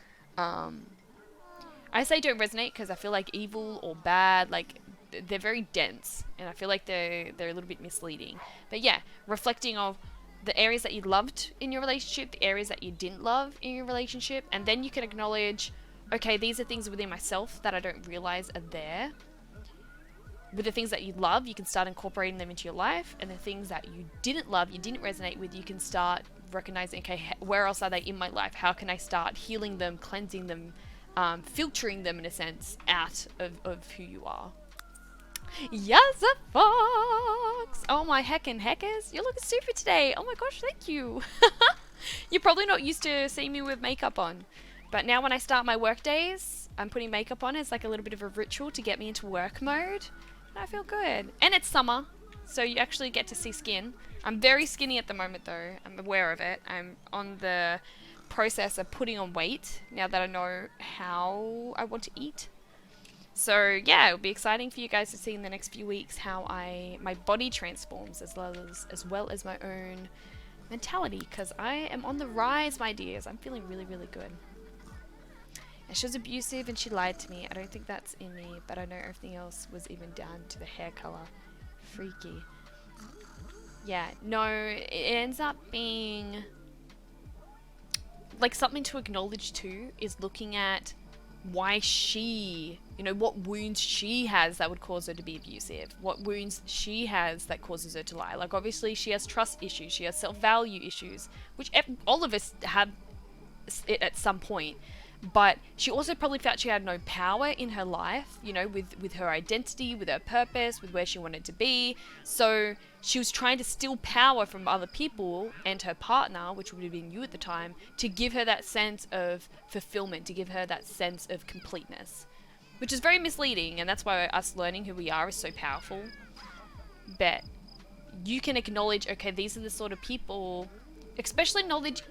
I say don't resonate because I feel like evil or bad, like, they're very dense, and I feel like they're a little bit misleading. But yeah, reflecting of the areas that you loved in your relationship, the areas that you didn't love in your relationship, and then you can acknowledge, okay, these are things within myself that I don't realize are there. With the things that you love, you can start incorporating them into your life, and the things that you didn't love, you didn't resonate with, you can start recognizing, okay, where else are they in my life? How can I start healing them, cleansing them, filtering them, in a sense, out of who you are. Yes, a fox! Oh my heckin' heckers, you're looking super today. Oh my gosh, thank you. You're probably not used to seeing me with makeup on, but now when I start my work days, I'm putting makeup on as like a little bit of a ritual to get me into work mode, and I feel good. And it's summer, so you actually get to see skin. I'm very skinny at the moment though, I'm aware of it. I'm on the process of putting on weight now that I know how I want to eat. So yeah, it'll be exciting for you guys to see in the next few weeks how my body transforms as well as my own mentality, because I am on the rise, my dears. I'm feeling really, really good. And she was abusive and she lied to me. I don't think that's in me, but I know everything else was even down to the hair color. Freaky. Yeah, no, it ends up being like something to acknowledge too, is looking at why she, you know, what wounds she has that would cause her to be abusive, what wounds she has that causes her to lie. Like, obviously she has trust issues, she has self-value issues, which all of us have it at some point, but she also probably felt she had no power in her life, you know, with her identity, with her purpose, with where she wanted to be. So she was trying to steal power from other people and her partner, which would have been you at the time, to give her that sense of fulfillment, to give her that sense of completeness, which is very misleading. And that's why us learning who we are is so powerful. But you can acknowledge, okay, these are the sort of people, especially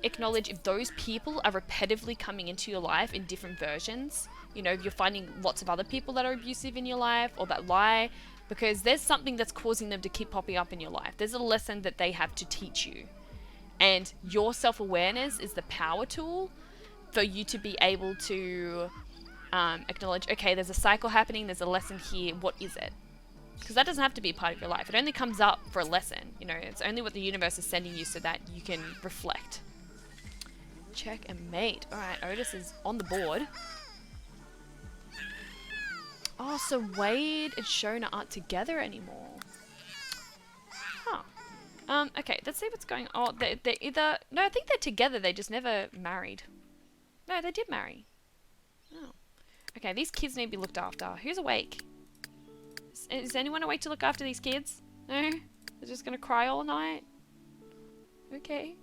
acknowledge if those people are repetitively coming into your life in different versions. You know, if you're finding lots of other people that are abusive in your life or that lie, because there's something that's causing them to keep popping up in your life. There's a lesson that they have to teach you. And your self-awareness is the power tool for you to be able to acknowledge, okay, there's a cycle happening, there's a lesson here, what is it? Because that doesn't have to be a part of your life. It only comes up for a lesson. You know, it's only what the universe is sending you so that you can reflect. Check and mate. Alright, Otis is on the board. Oh, so Wade and Shona aren't together anymore. Huh. Okay, let's see what's going on. They're either... No, I think they're together. They just never married. No, they did marry. Oh. Okay, these kids need to be looked after. Who's awake? Is anyone awake to look after these kids? No? They're just gonna cry all night? Okay.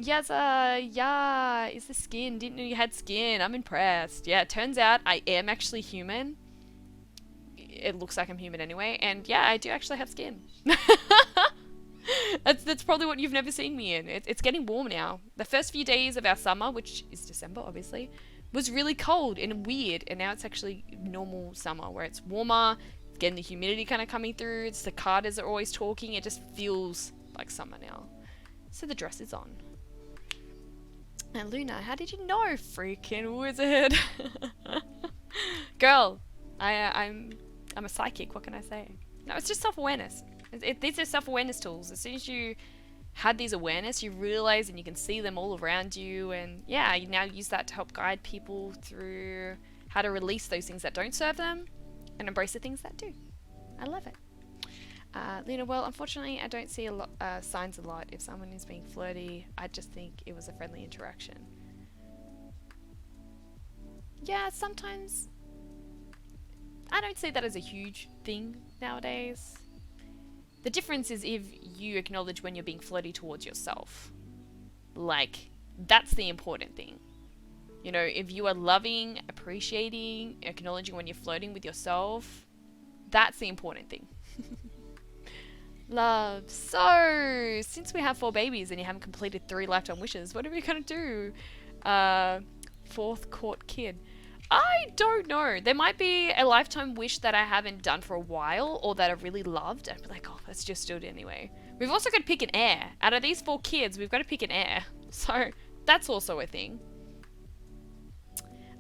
Yeah, is the skin. Didn't know you had skin. I'm impressed. Yeah, it turns out I am actually human. It looks like I'm human anyway. And yeah, I do actually have skin. That's probably what you've never seen me in. It's getting warm now. The first few days of our summer, which is December, obviously, was really cold and weird. And now it's actually normal summer where it's warmer. It's getting the humidity kind of coming through. The cicadas are always talking. It just feels like summer now. So the dress is on. And Luna, how did you know? Freaking wizard. Girl, I'm a psychic. What can I say? No, it's just self-awareness. These are self-awareness tools. As soon as you had these awareness, you realize and you can see them all around you, and yeah, you now use that to help guide people through how to release those things that don't serve them and embrace the things that do. I love it. Luna, well, unfortunately, I don't see a lot signs a lot. If someone is being flirty, I just think it was a friendly interaction. Yeah, sometimes I don't see that as a huge thing nowadays. The difference is if you acknowledge when you're being flirty towards yourself. Like, that's the important thing. You know, if you are loving, appreciating, acknowledging when you're flirting with yourself, that's the important thing. Love. So, since we have 4 babies and you haven't completed 3 lifetime wishes, what are we going to do? 4th court kid. I don't know. There might be a lifetime wish that I haven't done for a while or that I really loved. I'd be like, oh, let's just do it anyway. We've also got to pick an heir. Out of these 4 kids, we've got to pick an heir. So, that's also a thing.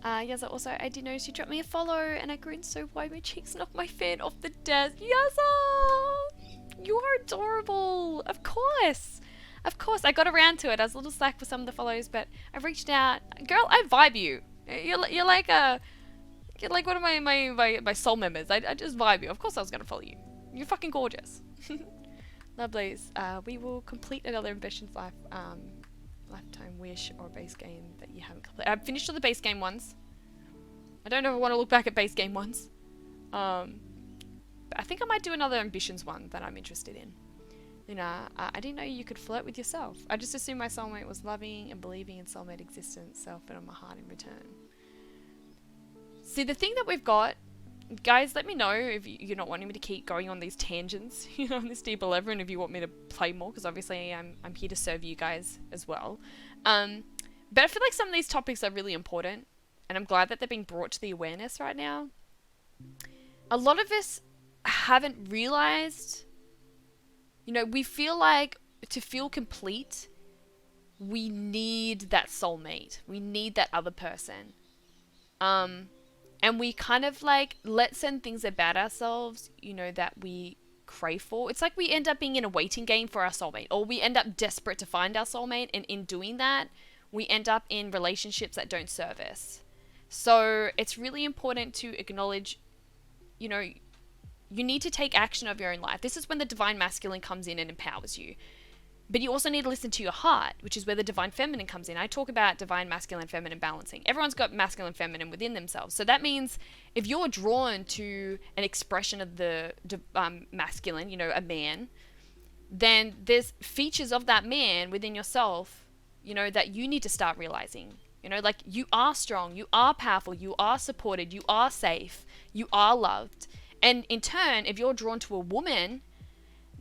Yes, also, I did notice you dropped me a follow and I grinned so wide my cheeks knocked my fan off the desk. Yasa! You are adorable! Of course! Of course, I got around to it. I was a little slack for some of the follows, but I reached out. Girl, I vibe you. You're like one of my soul members. I just vibe you. Of course I was going to follow you. You're fucking gorgeous. Lovelies. We will complete another Ambitions lifetime wish or base game that you haven't completed. I've finished all the base game ones. I don't ever want to look back at base game ones. But I think I might do another ambitions one that I'm interested in. You know, I didn't know you could flirt with yourself. I just assumed my soulmate was loving and believing in soulmate existence, self, but on my heart in return. See, the thing that we've got, guys, let me know if you're not wanting me to keep going on these tangents, you know, on this deeper level, and if you want me to play more, because obviously I'm here to serve you guys as well. But I feel like some of these topics are really important, and I'm glad that they're being brought to the awareness right now. A lot of us haven't realized, you know, we feel like to feel complete, we need that soulmate. We need that other person. And we kind of like let certain things about ourselves, you know, that we crave for. It's like we end up being in a waiting game for our soulmate, or we end up desperate to find our soulmate, and in doing that, we end up in relationships that don't serve us. So it's really important to acknowledge, you know, you need to take action of your own life. This is when the divine masculine comes in and empowers you. But you also need to listen to your heart, which is where the divine feminine comes in. I talk about divine masculine feminine balancing. Everyone's got masculine feminine within themselves. So that means if you're drawn to an expression of the masculine, you know, a man, then there's features of that man within yourself, you know, that you need to start realizing. You know, like you are strong, you are powerful, you are supported, you are safe, you are loved. And in turn, if you're drawn to a woman,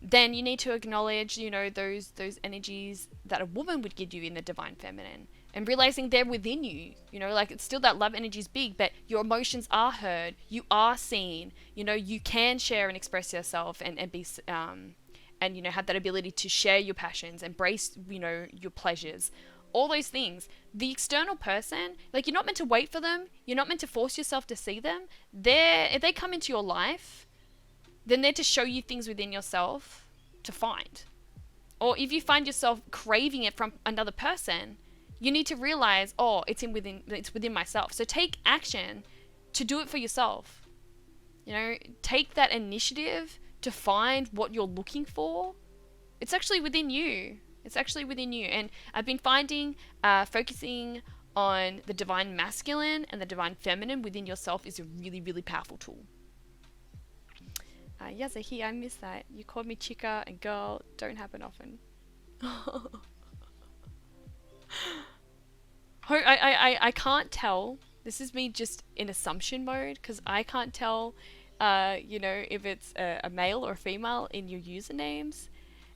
then you need to acknowledge, you know, those energies that a woman would give you in the divine feminine, and realizing they're within you. You know, like it's still that love energy is big, but your emotions are heard, you are seen, you know, you can share and express yourself and be and, you know, have that ability to share your passions, embrace, you know, your pleasures, all those things. The external person, like, you're not meant to wait for them, you're not meant to force yourself to see them. If they come into your life, then they're to show you things within yourself to find. Or if you find yourself craving it from another person, you need to realize, oh, it's within myself. So take action to do it for yourself. You know, take that initiative to find what you're looking for. It's actually within you. It's actually within you. And I've been finding focusing on the divine masculine and the divine feminine within yourself is a really, really powerful tool. Yazahi, I miss that. You called me chica and girl. Don't happen often. I can't tell. This is me just in assumption mode, because I can't tell, you know, if it's a male or a female in your usernames.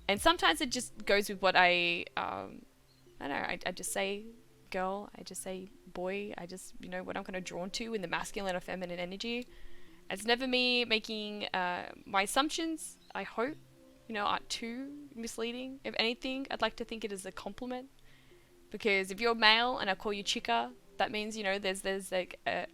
And sometimes it just goes with what I don't know, I just say girl, I just say boy, I just, you know, what I'm kind of drawn to in the masculine or feminine energy. It's never me making my assumptions, I hope, you know, aren't too misleading. If anything, I'd like to think it is a compliment. Because if you're male and I call you chica, that means, you know, there's like a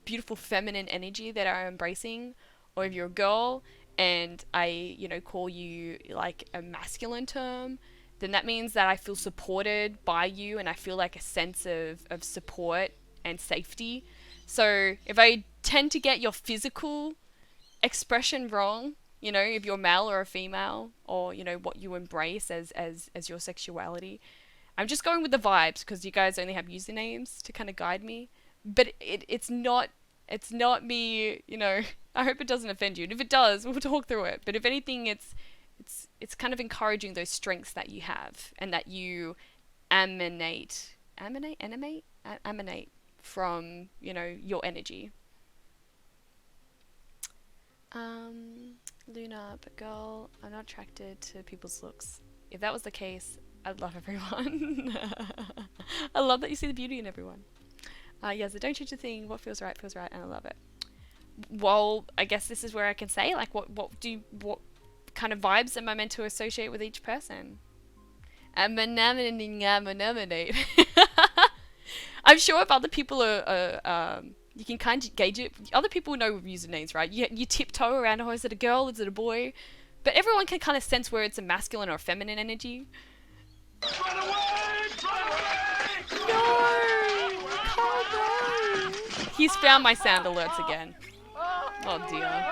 beautiful feminine energy that I'm embracing. Or if you're a girl and I, you know, call you like a masculine term, then that means that I feel supported by you and I feel like a sense of support and safety. So if I tend to get your physical expression wrong, you know, if you're male or a female, or, you know, what you embrace as your sexuality, I'm just going with the vibes because you guys only have usernames to kind of guide me. But it's not me, you know. I hope it doesn't offend you. And if it does, we'll talk through it. But if anything, it's kind of encouraging those strengths that you have and that you emanate from, you know, your energy. Luna, but girl, I'm not attracted to people's looks. If that was the case, I'd love everyone. I love that you see the beauty in everyone. Yeah, so don't change a thing. What feels right, and I love it. Well, I guess this is where I can say, like, what kind of vibes am I meant to associate with each person? I'm sure if other people are you can kind of gauge it. Other people know usernames, right? You tiptoe around, oh, is it a girl, is it a boy? But everyone can kind of sense where it's a masculine or a feminine energy. Run away! Run away! No! Carl, no! He's found my sound alerts again. Oh dear.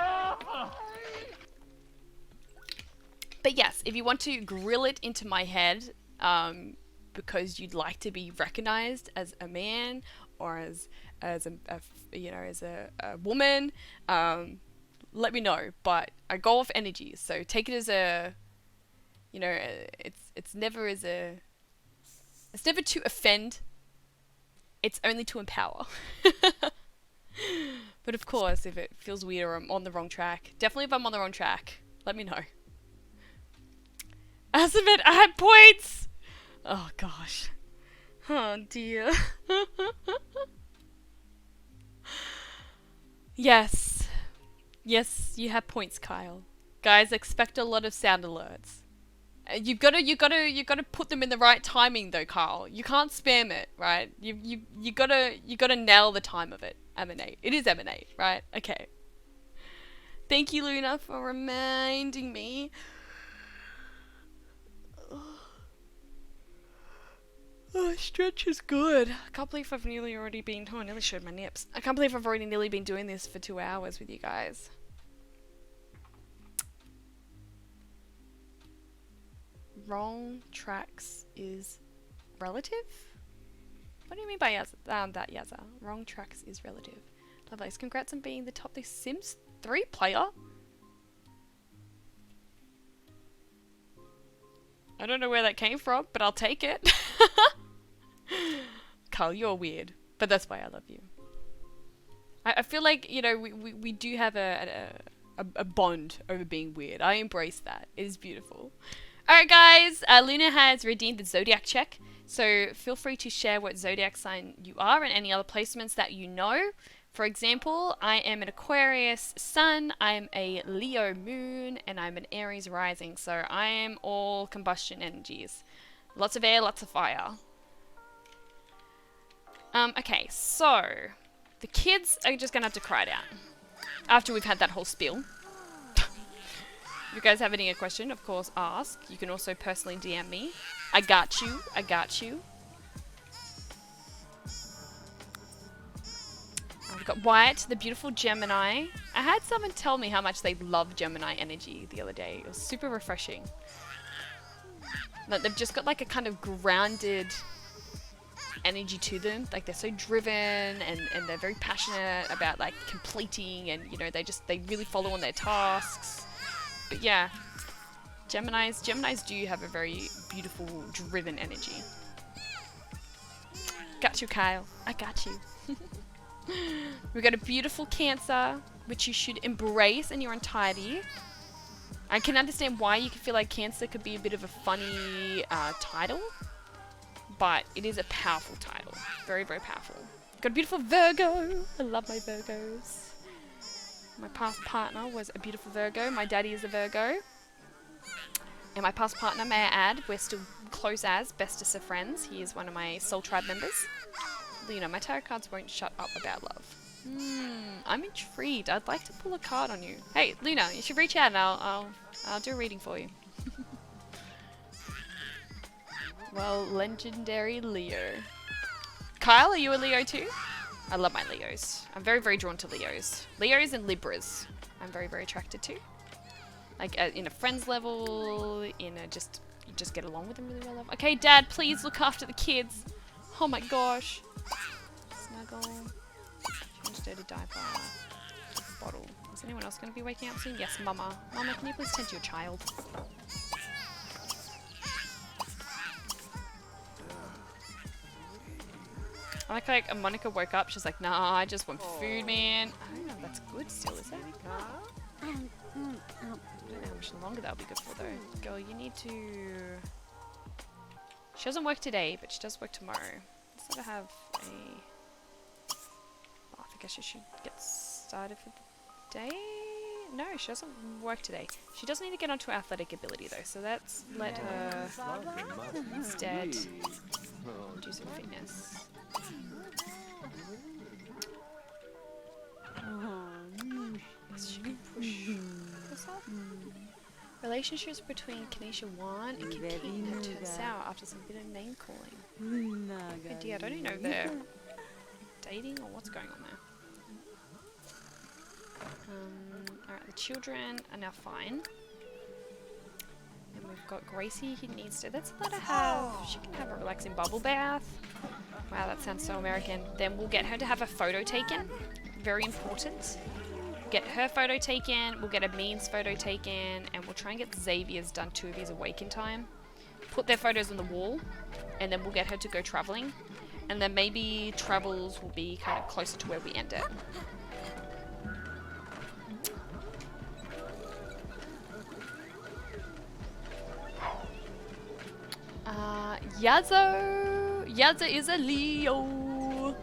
But yes, if you want to grill it into my head, because you'd like to be recognized as a man or as a woman, let me know. But I go off energy, so take it as a, you know, it's never to offend. It's only to empower. But of course, if it feels weird or I'm on the wrong track, definitely if I'm on the wrong track, let me know. Asimit, I had points! Oh gosh. Oh dear. Yes. Yes, you have points, Kyle. Guys, expect a lot of sound alerts. You gotta put them in the right timing though, Kyle. You can't spam it, right? You gotta nail the time of it. Emanate. It is emanate, right? Okay. Thank you, Luna, for reminding me. Oh, stretch is good. I can't believe I've nearly already been... Oh, I nearly showed my nips. I can't believe I've already nearly been doing this for 2 hours with you guys. Wrong tracks is relative? What do you mean by that, Yazza? Wrong tracks is relative. Lovely. Congrats on being the top Sims 3 player. I don't know where that came from, but I'll take it. Carl, you're weird, but that's why I love you. I feel like, you know, we do have a bond over being weird. I embrace that. It is beautiful. Alright guys, Luna has redeemed the Zodiac check, so feel free to share what Zodiac sign you are and any other placements that you know. For example, I am an Aquarius sun, I'm a Leo moon, and I'm an Aries rising, so I am all combustion energies. Lots of air, lots of fire. Okay, so the kids are just gonna have to cry it out after we've had that whole spiel. If you guys have any question, of course, ask. You can also personally DM me. I got you. I got you. We've got Wyatt, the beautiful Gemini. I had someone tell me how much they love Gemini energy the other day. It was super refreshing. Like, they've just got like a kind of grounded energy to them. Like, they're so driven and they're very passionate about like completing, and you know, they really follow on their tasks. But yeah, Geminis do have a very beautiful, driven energy. Got you, Kyle. I got you. We've got a beautiful Cancer, which you should embrace in your entirety. I can understand why you could feel like Cancer could be a bit of a funny title, but it is a powerful title. Very, very powerful. Got a beautiful Virgo. I love my Virgos. My past partner was a beautiful Virgo. My daddy is a Virgo. And my past partner, may I add, we're still close as bestest of friends. He is one of my soul tribe members. You know, my tarot cards won't shut up about love. I'm intrigued. I'd like to pull a card on you. Hey, Luna, you should reach out and I'll do a reading for you. Well, legendary Leo. Kyle, are you a Leo too? I love my Leos. I'm very, very drawn to Leos. Leos and Libras. I'm very, very attracted to. Like in a friends level, in a just you just get along with them really well. Okay, Dad, please look after the kids. Oh my gosh. Snuggle. Change dirty diaper. Bottle. Is anyone else going to be waking up soon? Yes, Mama. Mama, can you please tend to your child? I like Monica woke up, she's like, nah, I just want food, man. I don't know if that's good still, is it? I don't know how much longer that'll be good for though. Girl, you need to... She doesn't work today, but she does work tomorrow. Let's let her have a bath. I guess she should get started for the day? No, she doesn't work today. She does need to get onto her athletic ability though, so let's let her instead do some fitness. Yes, she can push herself. Relationships between Kanisha 1 and Katina turned sour after some bit of name calling. Idea, I don't even know if they're dating or what's going on there. Alright, the children are now fine. And we've got Gracey who needs to... Let's let her have... She can have a relaxing bubble bath. Wow, that sounds so American. Then we'll get her to have a photo taken. Very important. Get her photo taken, we'll get a Means photo taken, and we'll try and get Xavier's done 2 of his awake in time. Put their photos on the wall, and then we'll get her to go travelling. And then maybe travels will be kind of closer to where we end it. Yazzo! Yazzo is a Leo!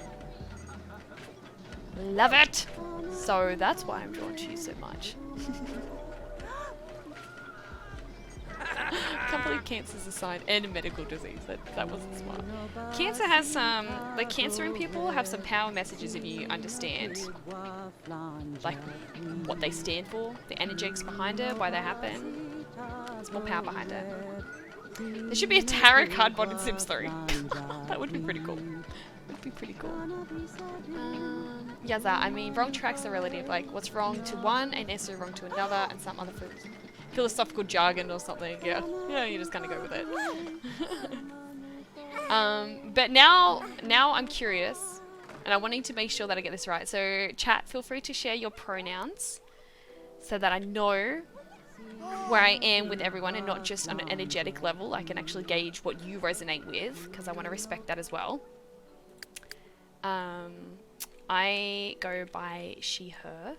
Love it! So that's why I'm drawn to you so much. I can't believe cancer's a sign and a medical disease. That wasn't smart. Cancer has some, like Cancerian people have some power messages if you understand like what they stand for, the energetics behind it, why they happen. There's more power behind it. There should be a tarot card bot in Sims 3. That would be pretty cool. Would be pretty cool. Yaza, I mean, wrong tracks are relative. Like, what's wrong to one ain't necessarily wrong to another, and some other philosophical jargon or something. Yeah, you just kind of go with it. But now I'm curious, and I'm wanting to make sure that I get this right. So, chat, feel free to share your pronouns so that I know where I am with everyone and not just on an energetic level. I can actually gauge what you resonate with, because I want to respect that as well. I go by she, her.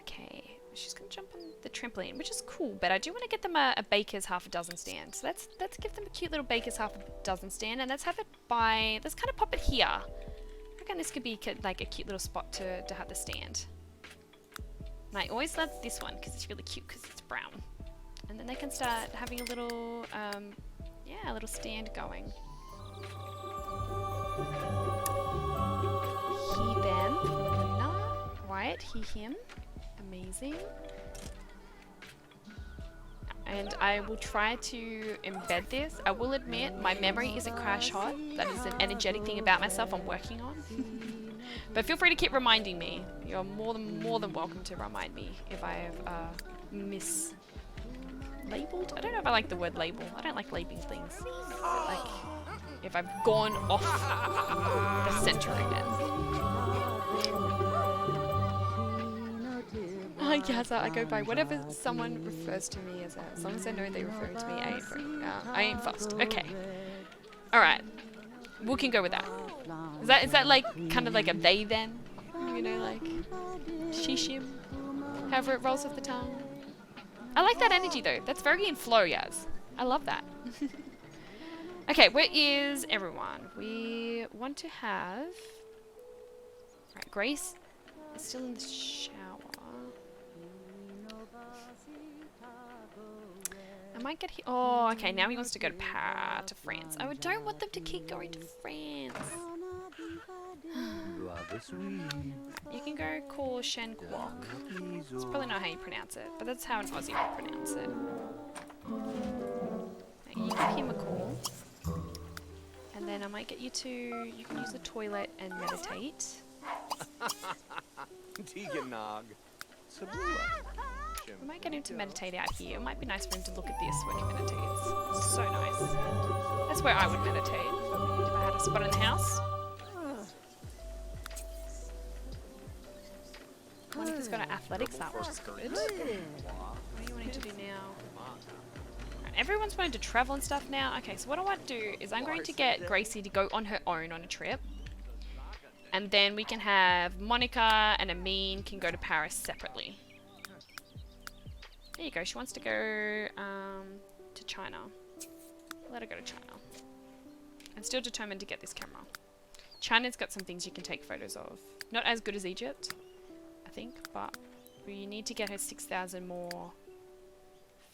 Okay, she's gonna jump on the trampoline, which is cool, but I do want to get them a Baker's half a dozen stand. So let's give them a cute little Baker's half a dozen stand, and let's have it by, let's kind of pop it here. I reckon this could be like a cute little spot to have the stand. And I always love this one because it's really cute because it's brown. And then they can start having a little, yeah, a little stand going. He, them, Luna, Wyatt, he, him. Amazing. And I will try to embed this. I will admit my memory isn't crash hot. That is an energetic thing about myself I'm working on. But feel free to keep reminding me. You're more than welcome to remind me if I have mislabeled. I don't know if I like the word label. I don't like labeling things. But like if I've gone off the center again. Yes, I go by whatever someone refers to me as. As long as I know they're referring to me, I ain't fussed. Okay. All right. We can go with that. Is that like kind of like a they then? You know, like she, shim, however it rolls off the tongue. I like that energy though. That's very in flow, Yaz. I love that. Okay, where is everyone? We want to have... Right, Grace is still in the shower. I might get oh, okay, now he wants to go to France. I don't want them to keep going to France. You can go call Shen Kwok. It's probably not how you pronounce it, but that's how an Aussie would pronounce it. You give him a call. And then I might get you to, you can use the toilet and meditate. I might get him to meditate out here. It might be nice for him to look at this when he meditates. So nice. That's where I would meditate if I had a spot in the house. Monica's got an athletics up, which is good. What are you wanting to do now? Right, everyone's wanting to travel and stuff now. Okay, so what I want to do is I'm going to get Gracey to go on her own on a trip. And then we can have Monica and Amin can go to Paris separately. There you go. She wants to go to China. Let her go to China. I'm still determined to get this camera. China's got some things you can take photos of. Not as good as Egypt, I think, but we need to get her 6,000 more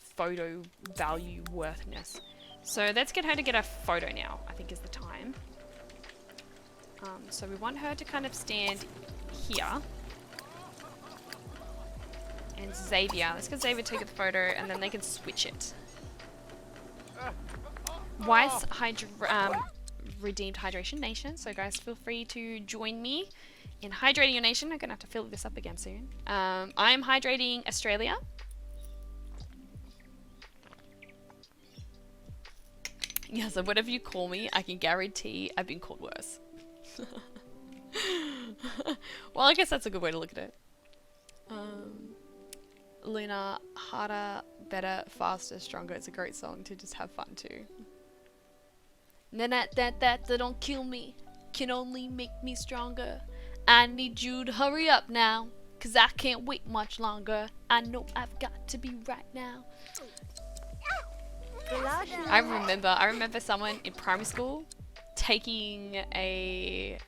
photo value worthness. So let's get her to get a photo now, I think is the time. So we want her to kind of stand here. And Xavier, let's get Xavier to take the photo and then they can switch it. Weiss redeemed Hydration Nation, so guys feel free to join me in hydrating your nation. I'm gonna have to fill this up again soon. I'm hydrating Australia. Yeah, so whatever you call me, I can guarantee I've been called worse. Well, I guess that's a good way to look at it. Luna, harder, better, faster, stronger. It's a great song to just have fun to. That don't kill me, can only make me stronger. I need you to hurry up now, cause I can't wait much longer. I know I've got to be right now. I remember someone in primary school taking a...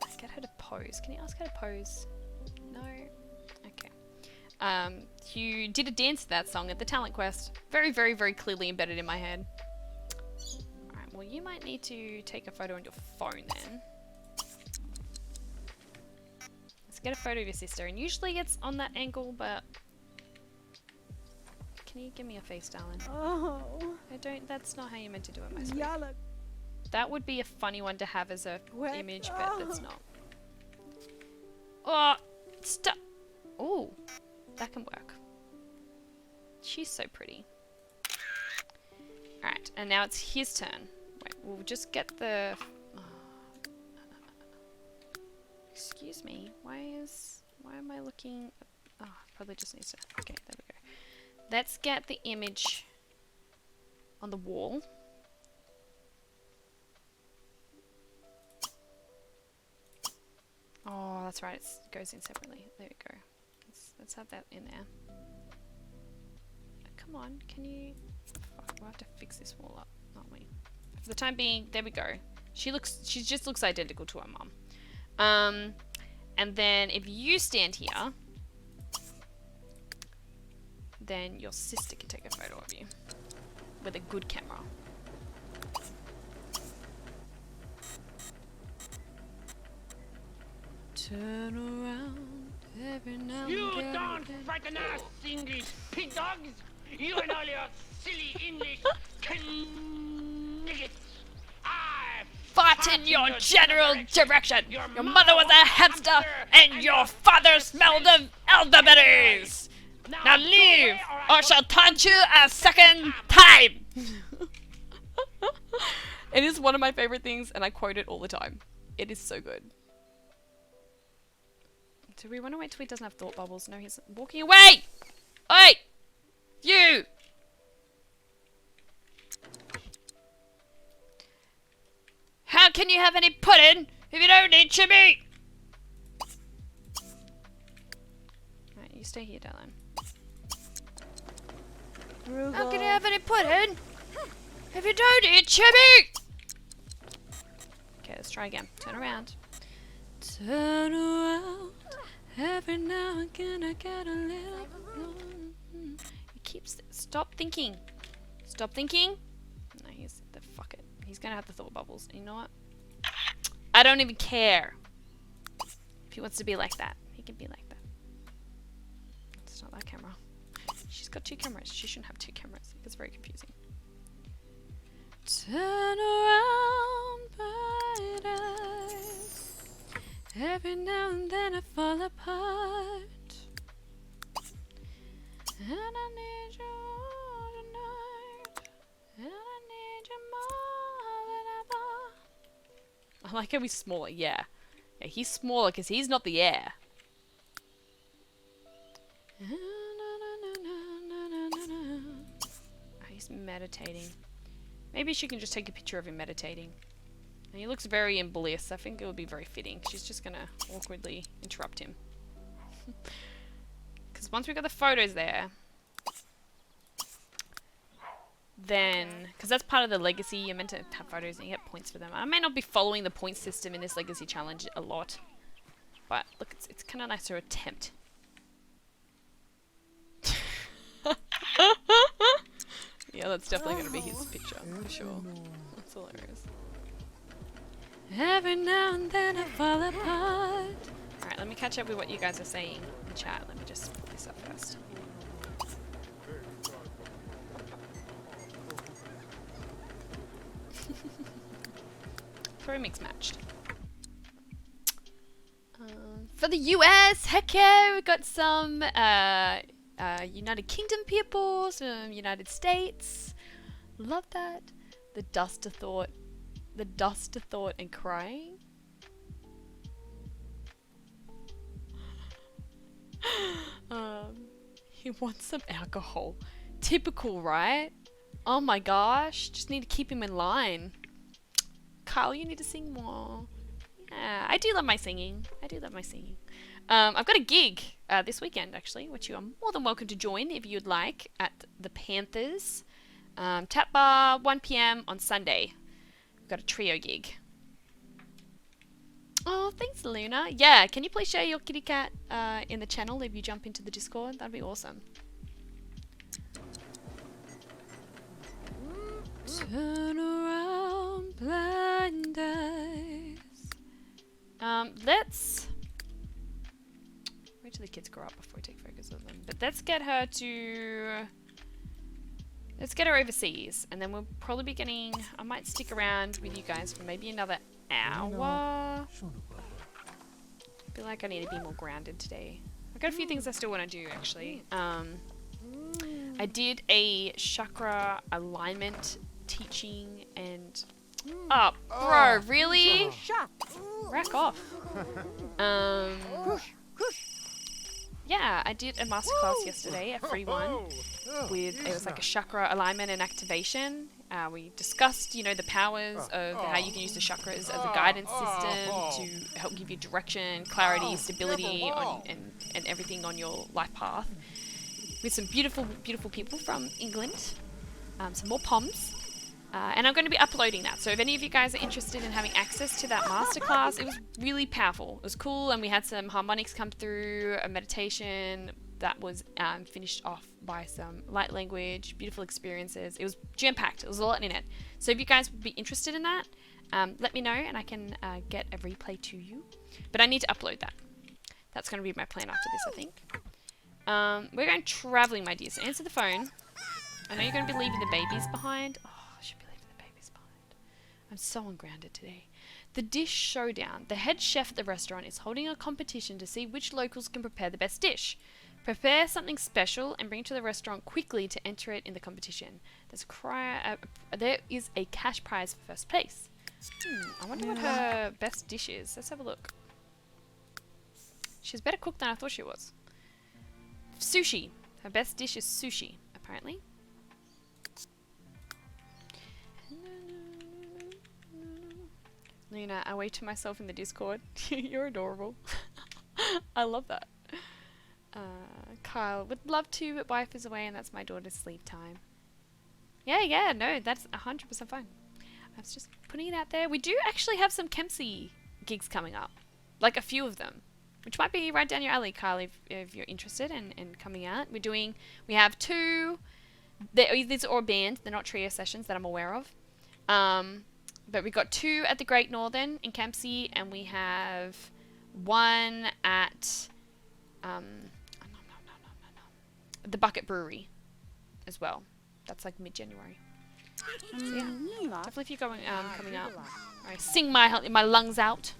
Let's get her to pose. Can you ask her to pose? No? Okay. You did a dance to that song at the Talent Quest. Very, very, very clearly embedded in my head. Alright, well you might need to take a photo on your phone then. Let's get a photo of your sister. And usually it's on that angle, but... Can you give me a face, darling? Oh. That's not how you meant to do it, my sweet. That would be a funny one to have as a image, but that's not. Oh, stop. Oh, that can work. She's so pretty. Alright, and now it's his turn. Wait, we'll just get the... Excuse me, why am I looking... Oh, probably just needs to... Okay, there we go. Let's get the image on the wall. Oh, that's right. It goes in separately. There we go. Let's have that in there. Come on, can you... Fuck, we'll have to fix this wall up, aren't we? For the time being, there we go. She just looks identical to her mum. And then if you stand here, then your sister can take a photo of you with a good camera. Turn around every now and You again. don't frighten us, English pig dogs! You and all your silly English kniggets! I Fought in your general direction. Your mother was a hamster, and your father smelled of elderberries. Now leave, or I shall taunt you a second time. It is one of my favorite things, and I quote it all the time. It is so good. Do we want to wait till he doesn't have thought bubbles? No, he's walking away! Oi! You! How can you have any pudding if you don't eat chimney? Right, you stay here, darling. How can you have any pudding if you don't eat chimney? Okay, let's try again. Turn around. Turn around. Every now and again I get a little... You keep... Stop thinking. Stop thinking. No, fuck it. He's gonna have the thought bubbles. You know what? I don't even care. If he wants to be like that, he can be like that. It's not that camera. She's got 2 cameras. She shouldn't have 2 cameras. It's very confusing. Turn around, bright eyes. Every now and then I fall apart. And I need you all tonight. And I need you more than ever. I like how he's smaller. Yeah, he's smaller because he's not the air. He's meditating. Maybe she can just take a picture of him meditating. And he looks very in bliss. I think it would be very fitting. She's just gonna awkwardly interrupt him. Because once we got the photos there, then, because that's part of the legacy, you're meant to have photos and you get points for them. I may not be following the point system in this legacy challenge a lot, but look, it's kind of nice to attempt. Yeah, that's definitely going to be his picture, for sure. That's hilarious. Every now and then I fall apart. Alright, let me catch up with what you guys are saying in the chat. Let me just put this up first. Throw mix matched. For the US, heck yeah, we got some United Kingdom people, some United States. Love that. The dust of thought and crying. He wants some alcohol. Typical, right? Oh my gosh, just need to keep him in line. Kyle, you need to sing more. Yeah, I do love my singing. I've got a gig this weekend, actually, which you are more than welcome to join if you'd like, at the Panthers. Tap Bar, 1 PM on Sunday. We've got a trio gig. Oh, thanks, Luna. Yeah, can you please share your kitty cat in the channel if you jump into the Discord? That'd be awesome. Turn around, blind eyes. Let's wait till the kids grow up before we take focus of them. But let's get her overseas, and then we'll probably be getting. I might stick around with you guys for maybe another hour. Feel like I need to be more grounded today. I've got a few things I still want to do, actually. I did a chakra alignment teaching and... Oh, bro, really? Rack off. Yeah, I did a masterclass yesterday, a free one. It was like a chakra alignment and activation. We discussed, the powers of how you can use the chakras as a guidance system to help give you direction, clarity, stability, and everything on your life path. With some beautiful, beautiful people from England, some more POMs. And I'm going to be uploading that. So if any of you guys are interested in having access to that masterclass, it was really powerful. It was cool, and we had some harmonics come through, a meditation that was finished off by some light language, beautiful experiences. It was jam-packed. It was a lot in it. So if you guys would be interested in that, let me know, and I can get a replay to you. But I need to upload that. That's going to be my plan after this, I think. We're going traveling, my dear. So answer the phone. I know you're going to be leaving the babies behind. Oh, I should be leaving the babies behind. I'm so ungrounded today. The Dish Showdown. The head chef at the restaurant is holding a competition to see which locals can prepare the best dish. Prepare something special and bring it to the restaurant quickly to enter it in the competition. There is a cash prize for first place. I wonder what her best dish is. Let's have a look. She's better cooked than I thought she was. Sushi. Her best dish is sushi, apparently. Luna, I wait to myself in the Discord. You're adorable. I love that. Kyle, would love to, but wife is away and that's my daughter's sleep time. Yeah, no, that's 100% fine. I was just putting it out there. We do actually have some Kempsey gigs coming up. Like a few of them. Which might be right down your alley, Kyle, if you're interested in coming out. We have 2 These are all banned. They're not trio sessions that I'm aware of. But we've got 2 at the Great Northern in Campsie, and we have 1 at the Bucket Brewery as well. That's like mid-January. So yeah, definitely if you're going coming up. Alright, sing my lungs out.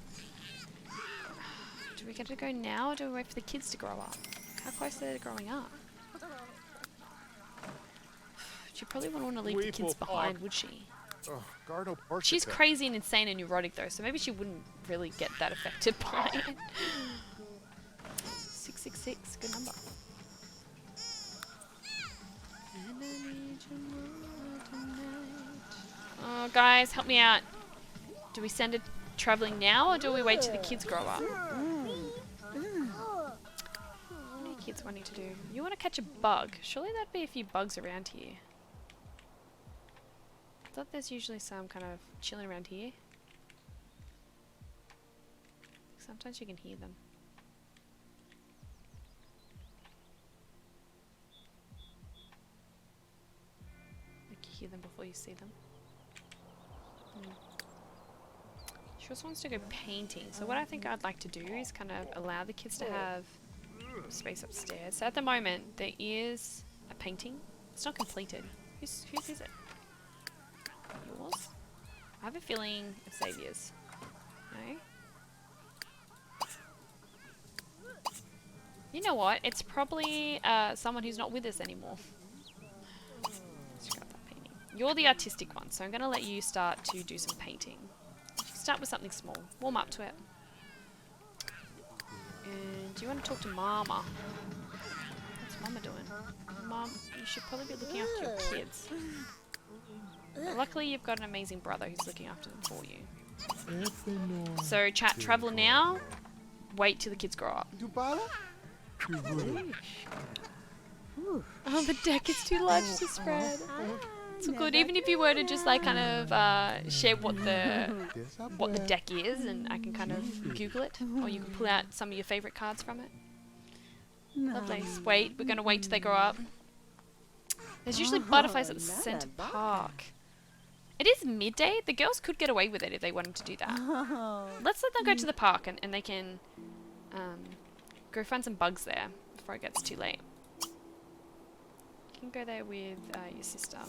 Do we get to go now, or do we wait for the kids to grow up? How close are they to growing up? She probably wouldn't want to leave the kids behind, would she? She's crazy and insane and neurotic though, so maybe she wouldn't really get that affected by it. 666, good number. Oh, guys, help me out. Do we send it traveling now, or do we wait till the kids grow up? What are you kids wanting to do? You want to catch a bug. Surely there'd be a few bugs around here. I thought there's usually some kind of chilling around here. Sometimes you can hear them. Like you hear them before you see them. She also wants to go painting. So what I think I'd like to do is kind of allow the kids to have space upstairs. So at the moment there is a painting. It's not completed. Whose is it? Yours? I have a feeling it's Xavier's. No? You know what? It's probably someone who's not with us anymore. Let's grab that painting. You're the artistic one, so I'm going to let you start to do some painting. Start with something small. Warm up to it. And do you want to talk to Mama? What's Mama doing? Mom, you should probably be looking after your kids. Luckily, you've got an amazing brother who's looking after them for you. So, chat, travel now. Wait till the kids grow up. Oh, the deck is too large to spread. It's good. Even if you were to just like kind of share what the deck is, and I can kind of Google it, or you can pull out some of your favorite cards from it. Lovely. Wait, we're gonna wait till they grow up. There's usually butterflies at the center park. It is midday. The girls could get away with it if they wanted to do that. Let's let them go to the park and they can go find some bugs there before it gets too late. You can go there with your sister.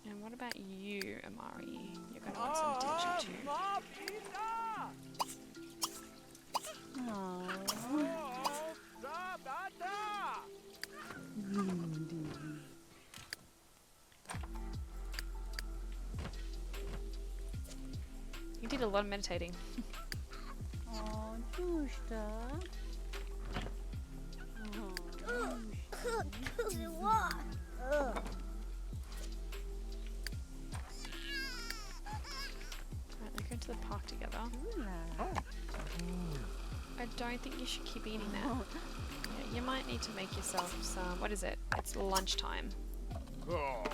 And what about you, Amari? You're going to want some attention too. You did a lot of meditating. They're going to the park together. I don't think you should keep eating that. Yeah, you might need to make yourself some... What is it? It's lunchtime. Yeah,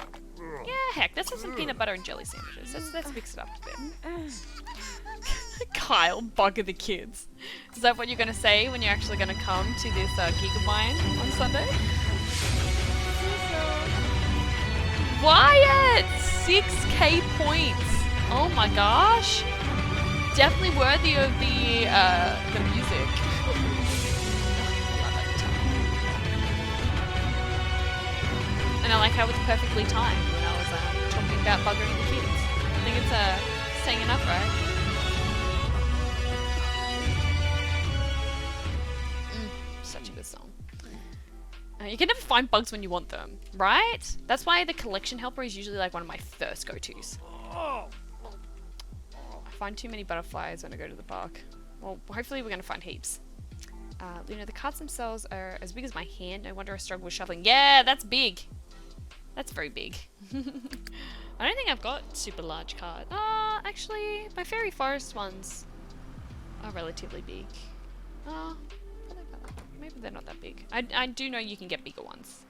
heck, let's have some peanut butter and jelly sandwiches. Let's mix it up a bit. Kyle, bugger the kids. Is that what you're going to say when you're actually going to come to this Geek of mine on Sunday? Wyatt! 6k points! Oh my gosh! Definitely worthy of the music. Love it. And I like how it's perfectly timed when I was talking about buggering the kids. I think it's saying enough, right? Such a good song. You can never find bugs when you want them, right? That's why the collection helper is usually like one of my first go-tos. I find too many butterflies when I go to the park. Well, hopefully we're going to find heaps. You know, the cards themselves are as big as my hand. No wonder I struggle with shuffling. Yeah, that's big. That's very big. I don't think I've got super large cards. Actually, my fairy forest ones are relatively big. Maybe they're not that big. I do know you can get bigger ones.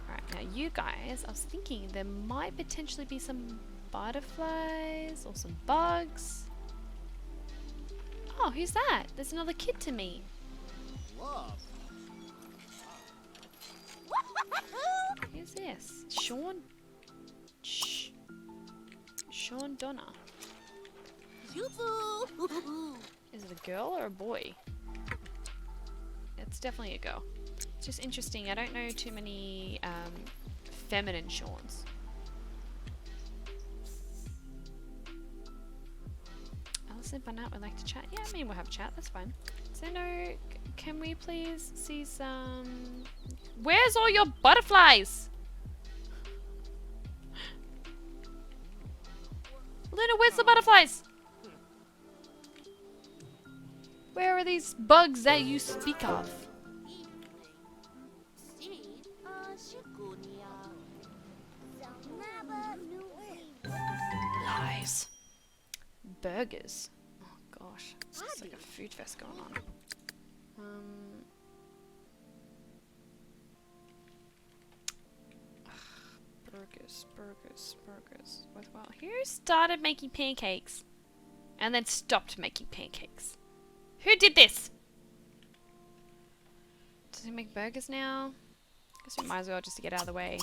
Alright, now you guys, I was thinking there might potentially be some butterflies or some bugs. Oh, who's that? There's another kid to meet. Who's this? Sean? Sean Donner. Is it a girl or a boy? It's definitely a girl. It's just interesting. I don't know too many feminine Seans. Alison Barnett would like to chat. Yeah, I mean, we'll have a chat. That's fine. So no, can we please see some... Where's all your butterflies? Luna, where's the butterflies? Where are these bugs that you speak of? Lies. Burgers. Oh gosh, it's like a food fest going on. Burgers. Worthwhile. Who started making pancakes and then stopped making pancakes? Who did this? Does he make burgers now? Guess we might as well just to get out of the way.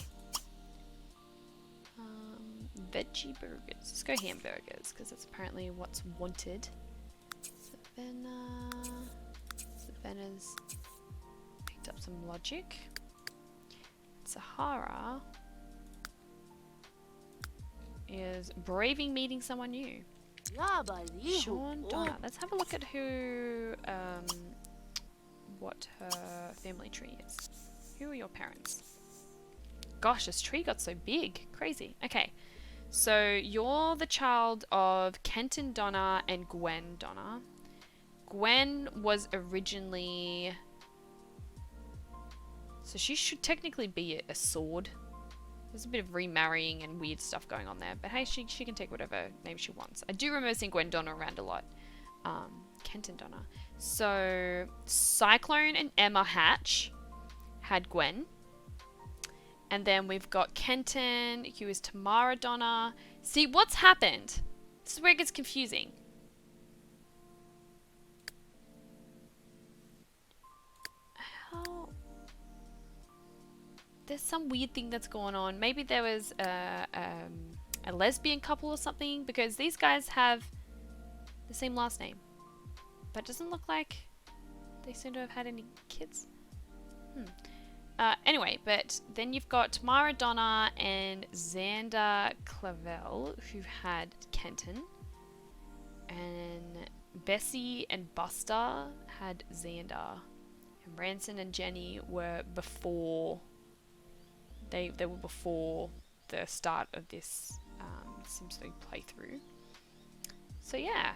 Veggie burgers. Let's go hamburgers because that's apparently what's wanted. Savannah's picked up some logic. Sahara is braving meeting someone new. Sean Donner. Let's have a look at who, what her family tree is. Who are your parents? Gosh, this tree got so big. Crazy. Okay. So you're the child of Kenton Donner and Gwen Donner. Gwen was originally... So she should technically be a sword. There's a bit of remarrying and weird stuff going on there. But hey, she can take whatever name she wants. I do remember seeing Gwen Donner around a lot. Kenton Donner. So Cyclone and Emma Hatch had Gwen. And then we've got Kenton, who is Tamara Donner. See, what's happened? This is where it gets confusing. How... There's some weird thing that's going on. Maybe there was a lesbian couple or something, because these guys have the same last name. But it doesn't look like they seem to have had any kids. Anyway, but then you've got Tamara Donner and Xander Clavel, who had Kenton. And Bessie and Buster had Xander. And Ranson and Jenny were before... They were before the start of this Sims 3 playthrough. So yeah.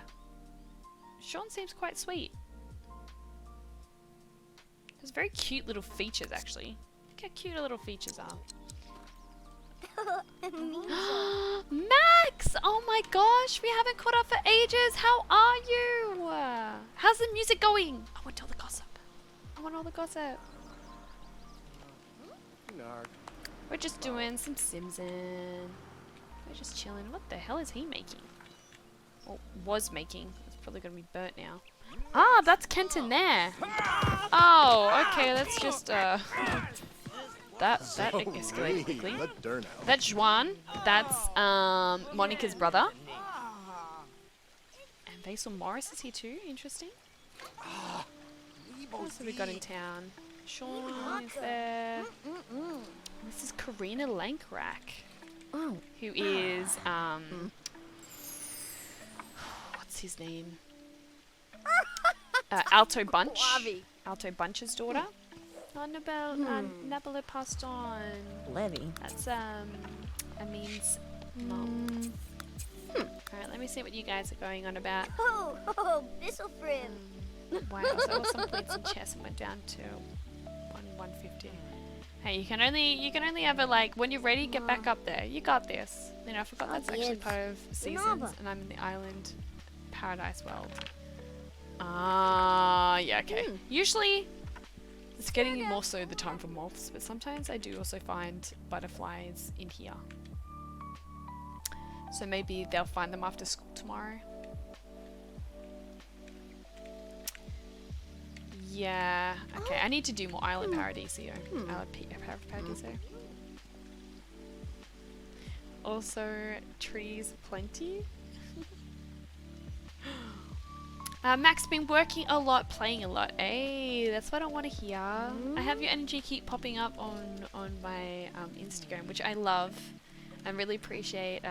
Sean seems quite sweet. There's very cute little features, actually. Look how cute her little features are. Max! Oh my gosh, we haven't caught up for ages. How are you? How's the music going? I want all the gossip. We're just doing some Simsin. We're just chilling. What the hell is he making? Or was making. It's probably going to be burnt now. Ah, that's Kenton there. Oh, okay, let's just, that escalated quickly. That's Juan. That's, Monica's brother. And Basil Morris is here too. Interesting. What else have we got in town? Sean is there. This is Karina Lankrak. Who is, what's his name? Alto Bunch. Alto Bunch's daughter. Oh, Nabella passed on. Levy. That's, Amin's mum. Alright, let me see what you guys are going on about. This'll friend. Wow, so I was some points in chess and went down to 150. Hey, you can only have it like, when you're ready, get back up there. You got this. You know, I forgot that's actually part of Seasons, and I'm in the island Paradise World. Yeah, okay. Usually, it's getting more so the time for moths, but sometimes I do also find butterflies in here. So maybe they'll find them after school tomorrow. Yeah. Okay, I need to do more Island Paradiso. Paradiso. Also, trees plenty. Mac's been working a lot, playing a lot. Hey, that's what I want to hear. I have your energy keep popping up on my Instagram, which I love. I really appreciate,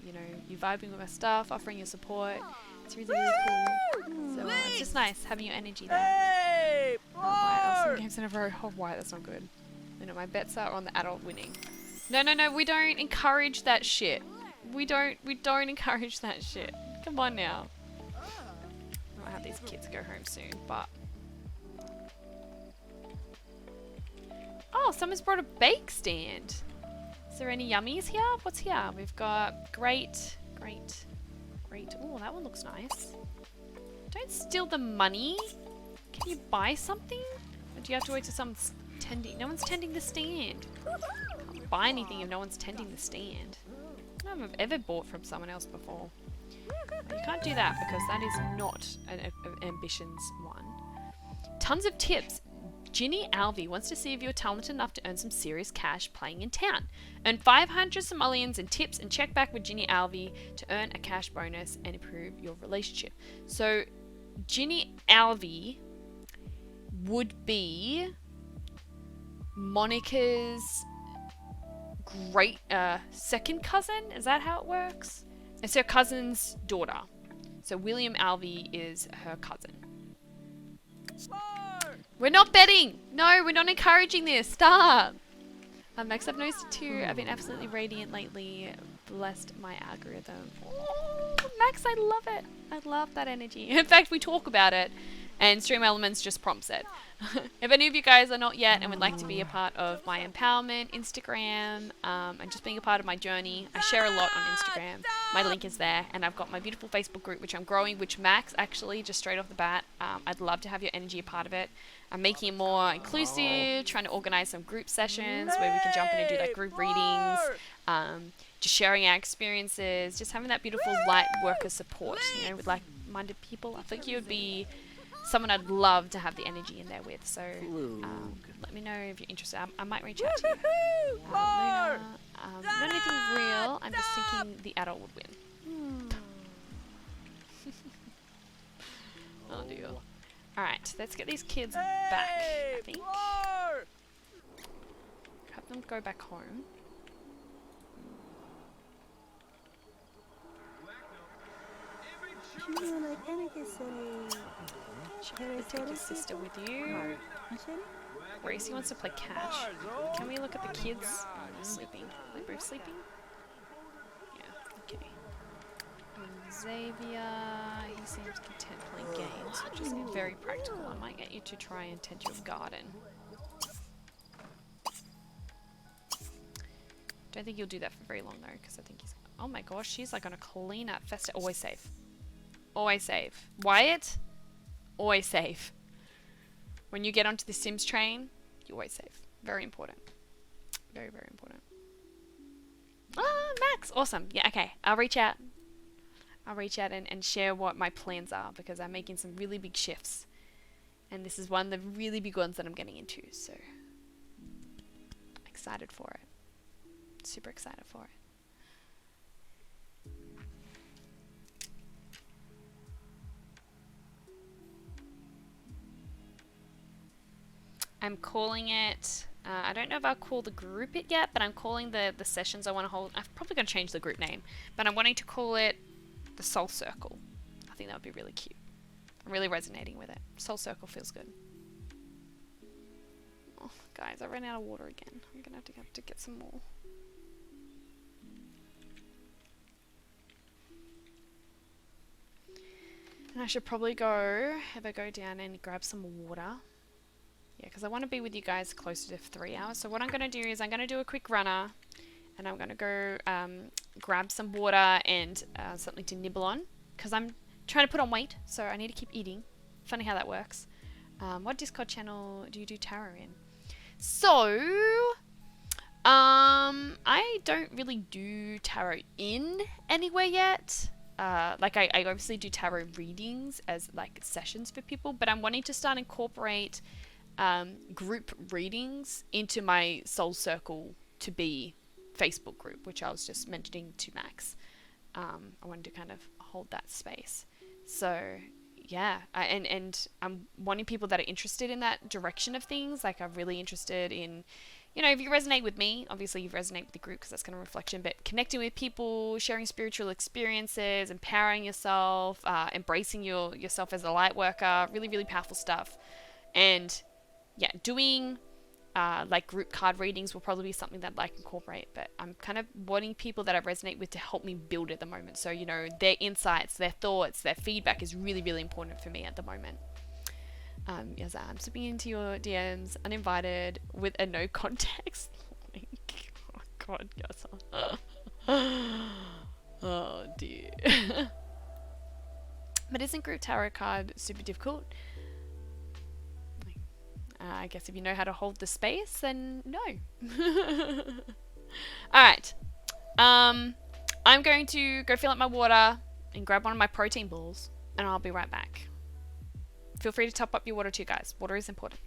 you know, you vibing with my stuff, offering your support. It's really, really cool. So it's just nice having your energy there. Hey, Oh, white. Some games in a row. Oh, white. That's not good. You know, my bets are on the adult winning. No, no, no. We don't encourage that shit. We don't encourage that shit. Come on now. I might have these kids go home soon, but. Oh, someone's brought a bake stand. Is there any yummies here? What's here? We've got great. Oh, that one looks nice. Don't steal the money. Can you buy something? Or do you have to wait till someone's tending? No one's tending the stand. Can't buy anything if no one's tending the stand. I don't know if I've ever bought from someone else before. You can't do that because that is not an ambitions one. Tons of tips. Ginny Alvey wants to see if you're talented enough to earn some serious cash playing in town. Earn 500 simoleons in tips and check back with Ginny Alvey to earn a cash bonus and improve your relationship. So, Ginny Alvey would be Monica's great second cousin. Is that how it works? It's her cousin's daughter. So William Alvey is her cousin. We're not betting! No, we're not encouraging this. Stop! Max, I've noticed it too. I've been absolutely radiant lately. Blessed my algorithm. Oh, Max, I love it. I love that energy. In fact, we talk about it and Stream Elements just prompts it. If any of you guys are not yet and would like to be a part of my empowerment Instagram and just being a part of my journey, I share a lot on Instagram. My link is there, and I've got my beautiful Facebook group which I'm growing, which Max actually just straight off the bat, I'd love to have your energy a part of it. I'm making it more inclusive, trying to organize some group sessions where we can jump in and do like group readings, just sharing our experiences, just having that beautiful light worker support, you know, with like-minded people. I think you would be someone I'd love to have the energy in there with. So let me know if you're interested. I might reach out to you. Luna, not anything real. I'm just thinking the adult would win. Oh dear. Alright, let's get these kids back, I think. Have them go back home. Take your sister with you. Gracey wants to play catch. Can we look at the kids? Oh, they're sleeping. Are they both sleeping? Yeah, okay. Xavier, he seems content playing games, which is very practical. I might get you to try and tend your garden. Don't think you'll do that for very long though, because I think he's... Oh my gosh, she's like on a clean up festa. Always save. Always save. Wyatt, always save. When you get onto the Sims train, you always save. Very important. Very, very important. Ah, Max! Awesome. Yeah, okay. I'll reach out. I'll reach out and share what my plans are, because I'm making some really big shifts. And this is one of the really big ones that I'm getting into, so excited for it. Super excited for it. I'm calling it, I don't know if I'll call the group it yet, but I'm calling the sessions I want to hold. I'm probably going to change the group name, but I'm wanting to call it the Soul Circle. I think that would be really cute. I'm really resonating with it. Soul Circle feels good. Oh, guys, I ran out of water again. I'm going to have to get some more. And I should probably go, if I go down and grab some water. Yeah, because I want to be with you guys closer to 3 hours. So what I'm going to do is I'm going to do a quick runner. And I'm going to go grab some water and something to nibble on. Because I'm trying to put on weight. So I need to keep eating. Funny how that works. What Discord channel do you do tarot in? So, I don't really do tarot in anywhere yet. like I obviously do tarot readings as like sessions for people, but I'm wanting to start incorporate group readings into my Soul Circle to be Facebook group, which I was just mentioning to Max. I wanted to kind of hold that space. So yeah, and I'm wanting people that are interested in that direction of things. Like I'm really interested in, you know, if you resonate with me, obviously you resonate with the group because that's kind of reflection, but connecting with people, sharing spiritual experiences, empowering yourself, embracing yourself as a light worker, really, really powerful stuff. And yeah, doing like group card readings will probably be something that I like incorporate, but I'm kind of wanting people that I resonate with to help me build at the moment. So, you know, their insights, their thoughts, their feedback is really, really important for me at the moment. Yes, I'm slipping into your DMs uninvited with a no context link. Oh god, yes. Oh dear. But isn't group tarot card super difficult? I guess if you know how to hold the space, then no. Alright. I'm going to go fill up my water and grab one of my protein balls, and I'll be right back. Feel free to top up your water too, guys. Water is important.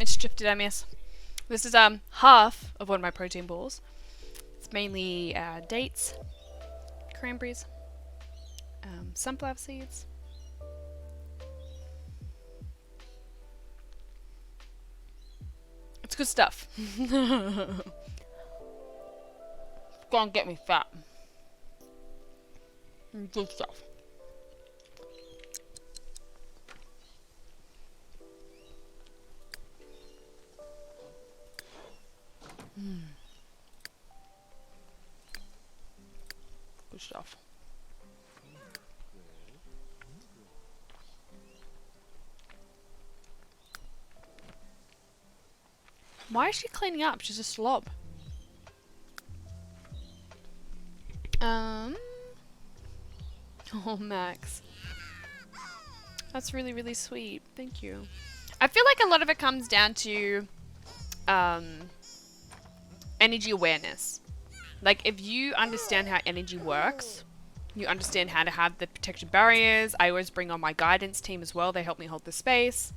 It's drifted, I miss. This is half of one of my protein balls. It's mainly dates, cranberries, sunflower seeds. It's good stuff. Gonna get me fat. Good stuff. Good stuff. Why is she cleaning up? She's a slob. Oh, Max. That's really, really sweet. Thank you. I feel like a lot of it comes down to energy awareness. Like, if you understand how energy works, you understand how to have the protection barriers. I always bring on my guidance team as well. They help me hold the space.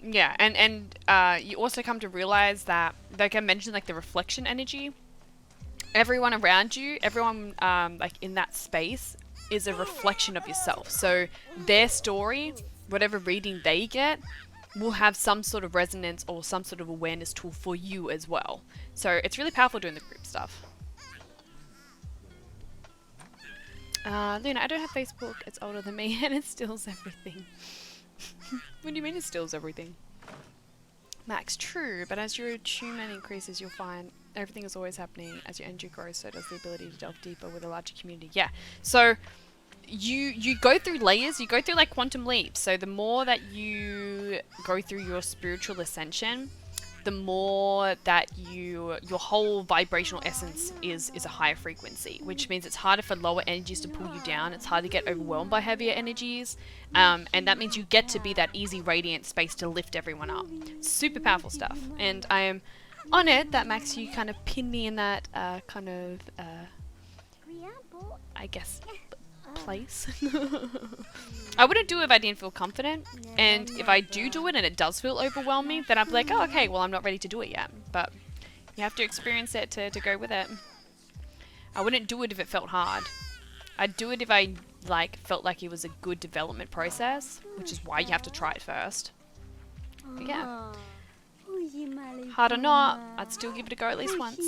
Yeah, and you also come to realize that, like I mentioned, like the reflection energy, everyone around you, everyone like in that space is a reflection of yourself. So their story, whatever reading they get, will have some sort of resonance or some sort of awareness tool for you as well. So it's really powerful doing the group stuff. Luna, I don't have Facebook. It's older than me and it steals everything. What do you mean it steals everything? Max, true, but as your attunement increases, you'll find everything is always happening. As your energy grows, so does the ability to delve deeper with a larger community. Yeah, so you go through layers, you go through like quantum leaps. So the more that you go through your spiritual ascension, the more that your whole vibrational essence is a higher frequency, which means it's harder for lower energies to pull you down. It's hard to get overwhelmed by heavier energies, and that means you get to be that easy radiant space to lift everyone up. Super powerful stuff, and I am honored that Max, you kind of pinned me in that I guess place. I wouldn't do it if I didn't feel confident, and if I do it and it does feel overwhelming, then I'd be like, oh, okay, well, I'm not ready to do it yet. But you have to experience it to go with it. I wouldn't do it if it felt hard. I'd do it if I felt like it was a good development process, which is why you have to try it first. But yeah, hard or not, I'd still give it a go at least once.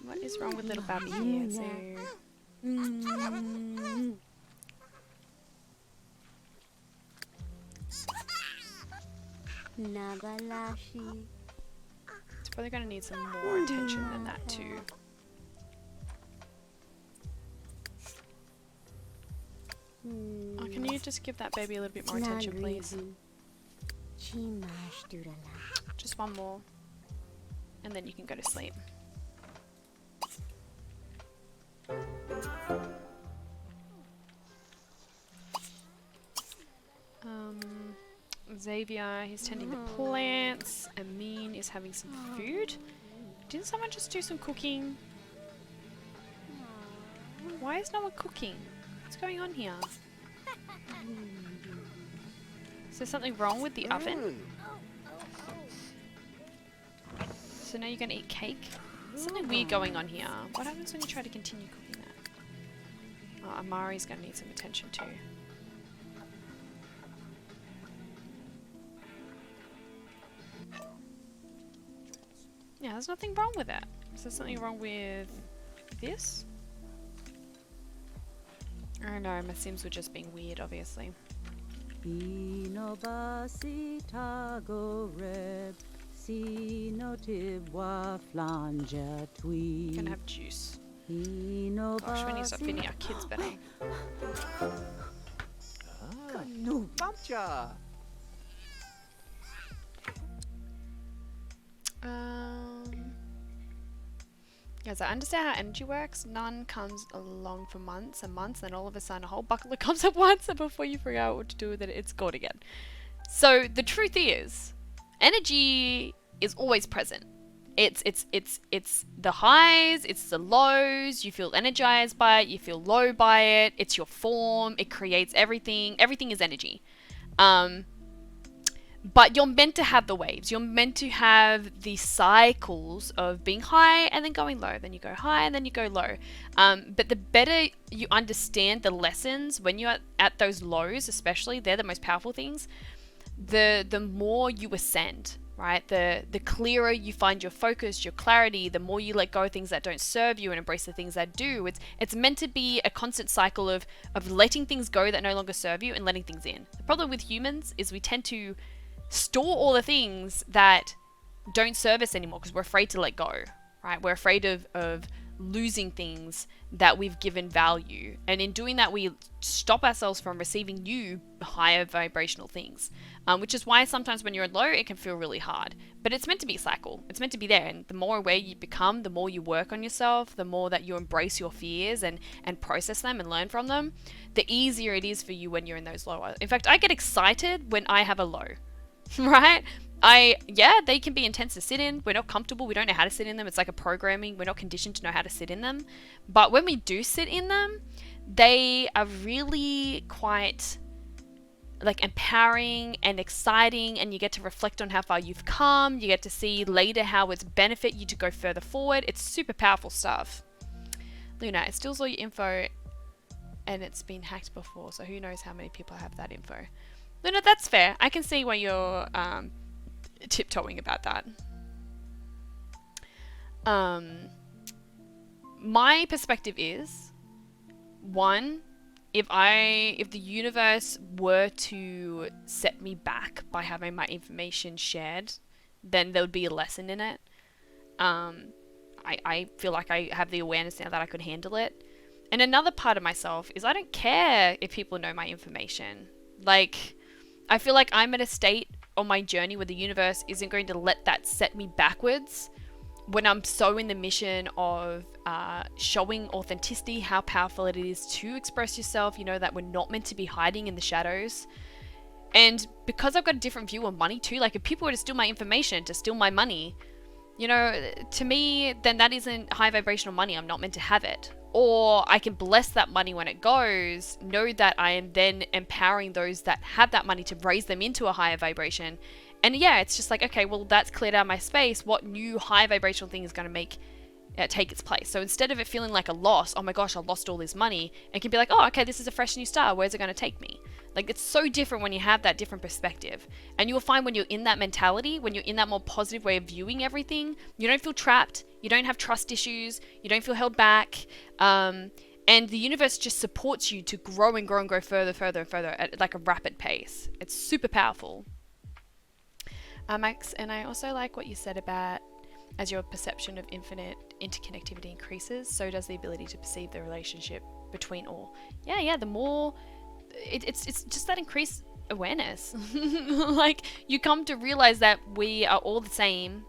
What is wrong with little Babby here? So Nagalashi. it's probably going to need some more attention than that too. Oh, can you just give that baby a little bit more attention, please? Just one more. And then you can go to sleep. Xavier, he's tending the plants. Amin is having some food. Didn't someone just do some cooking? Why is no one cooking? What's going on here? Is there something wrong with the oven? So now you're going to eat cake? There's something weird going on here. What happens when you try to continue cooking that? Oh, Amari's going to need some attention too. Yeah, there's nothing wrong with it. Is there something wrong with this? I don't know, my Sims were just being weird, obviously. Gonna have juice. Gosh, we need to stop feeding our kids better. Yes, I understand how energy works. None comes along for months and months, then all of a sudden a whole bucket comes at once, and before you figure out what to do with it, it's gone again. So the truth is, energy is always present. It's the highs, it's the lows. You feel energized by it, you feel low by it. It's your form. It creates everything. Everything is energy. But you're meant to have the waves. You're meant to have the cycles of being high and then going low. Then you go high and then you go low. But the better you understand the lessons when you're at those lows, especially, they're the most powerful things, the more you ascend, right? The clearer you find your focus, your clarity, the more you let go of things that don't serve you and embrace the things that do. It's meant to be a constant cycle of letting things go that no longer serve you and letting things in. The problem with humans is we tend to store all the things that don't serve us anymore because we're afraid to let go, right? We're afraid of losing things that we've given value. And in doing that, we stop ourselves from receiving new higher vibrational things, which is why sometimes when you're low, it can feel really hard. But it's meant to be a cycle. It's meant to be there. And the more aware you become, the more you work on yourself, the more that you embrace your fears and process them and learn from them, the easier it is for you when you're in those lower. In fact, I get excited when I have a low. Right? They can be intense to sit in. We're not comfortable. We don't know how to sit in them. It's like a programming. We're not conditioned to know how to sit in them. But when we do sit in them, they are really quite like empowering and exciting, and you get to reflect on how far you've come. You get to see later how it's benefit you to go further forward. It's super powerful stuff. Luna, it steals all your info and it's been hacked before, so who knows how many people have that info. Luna, that's fair. I can see why you're tiptoeing about that. My perspective is, one, if the universe were to set me back by having my information shared, then there would be a lesson in it. I feel like I have the awareness now that I could handle it. And another part of myself is I don't care if people know my information. Like, I feel like I'm at a state on my journey where the universe isn't going to let that set me backwards when I'm so in the mission of showing authenticity, how powerful it is to express yourself, you know, that we're not meant to be hiding in the shadows. And because I've got a different view on money too, like if people were to steal my information, to steal my money, you know, to me, then that isn't high vibrational money. I'm not meant to have it. Or I can bless that money when it goes, know that I am then empowering those that have that money to raise them into a higher vibration. And yeah, it's just like, okay, well, that's cleared out my space. What new high vibrational thing is going to make take its place? So instead of it feeling like a loss, oh my gosh, I lost all this money, it can be like, oh, okay, this is a fresh new start. Where's it going to take me? Like, it's so different when you have that different perspective. And you'll find when you're in that mentality, when you're in that more positive way of viewing everything, you don't feel trapped, you don't have trust issues, you don't feel held back. And the universe just supports you to grow and grow and grow further and further at like a rapid pace. It's super powerful. Max, and I also like what you said about as your perception of infinite interconnectivity increases, so does the ability to perceive the relationship between all. Yeah, the more... It's just that increased awareness. Like, you come to realize that we are all the same,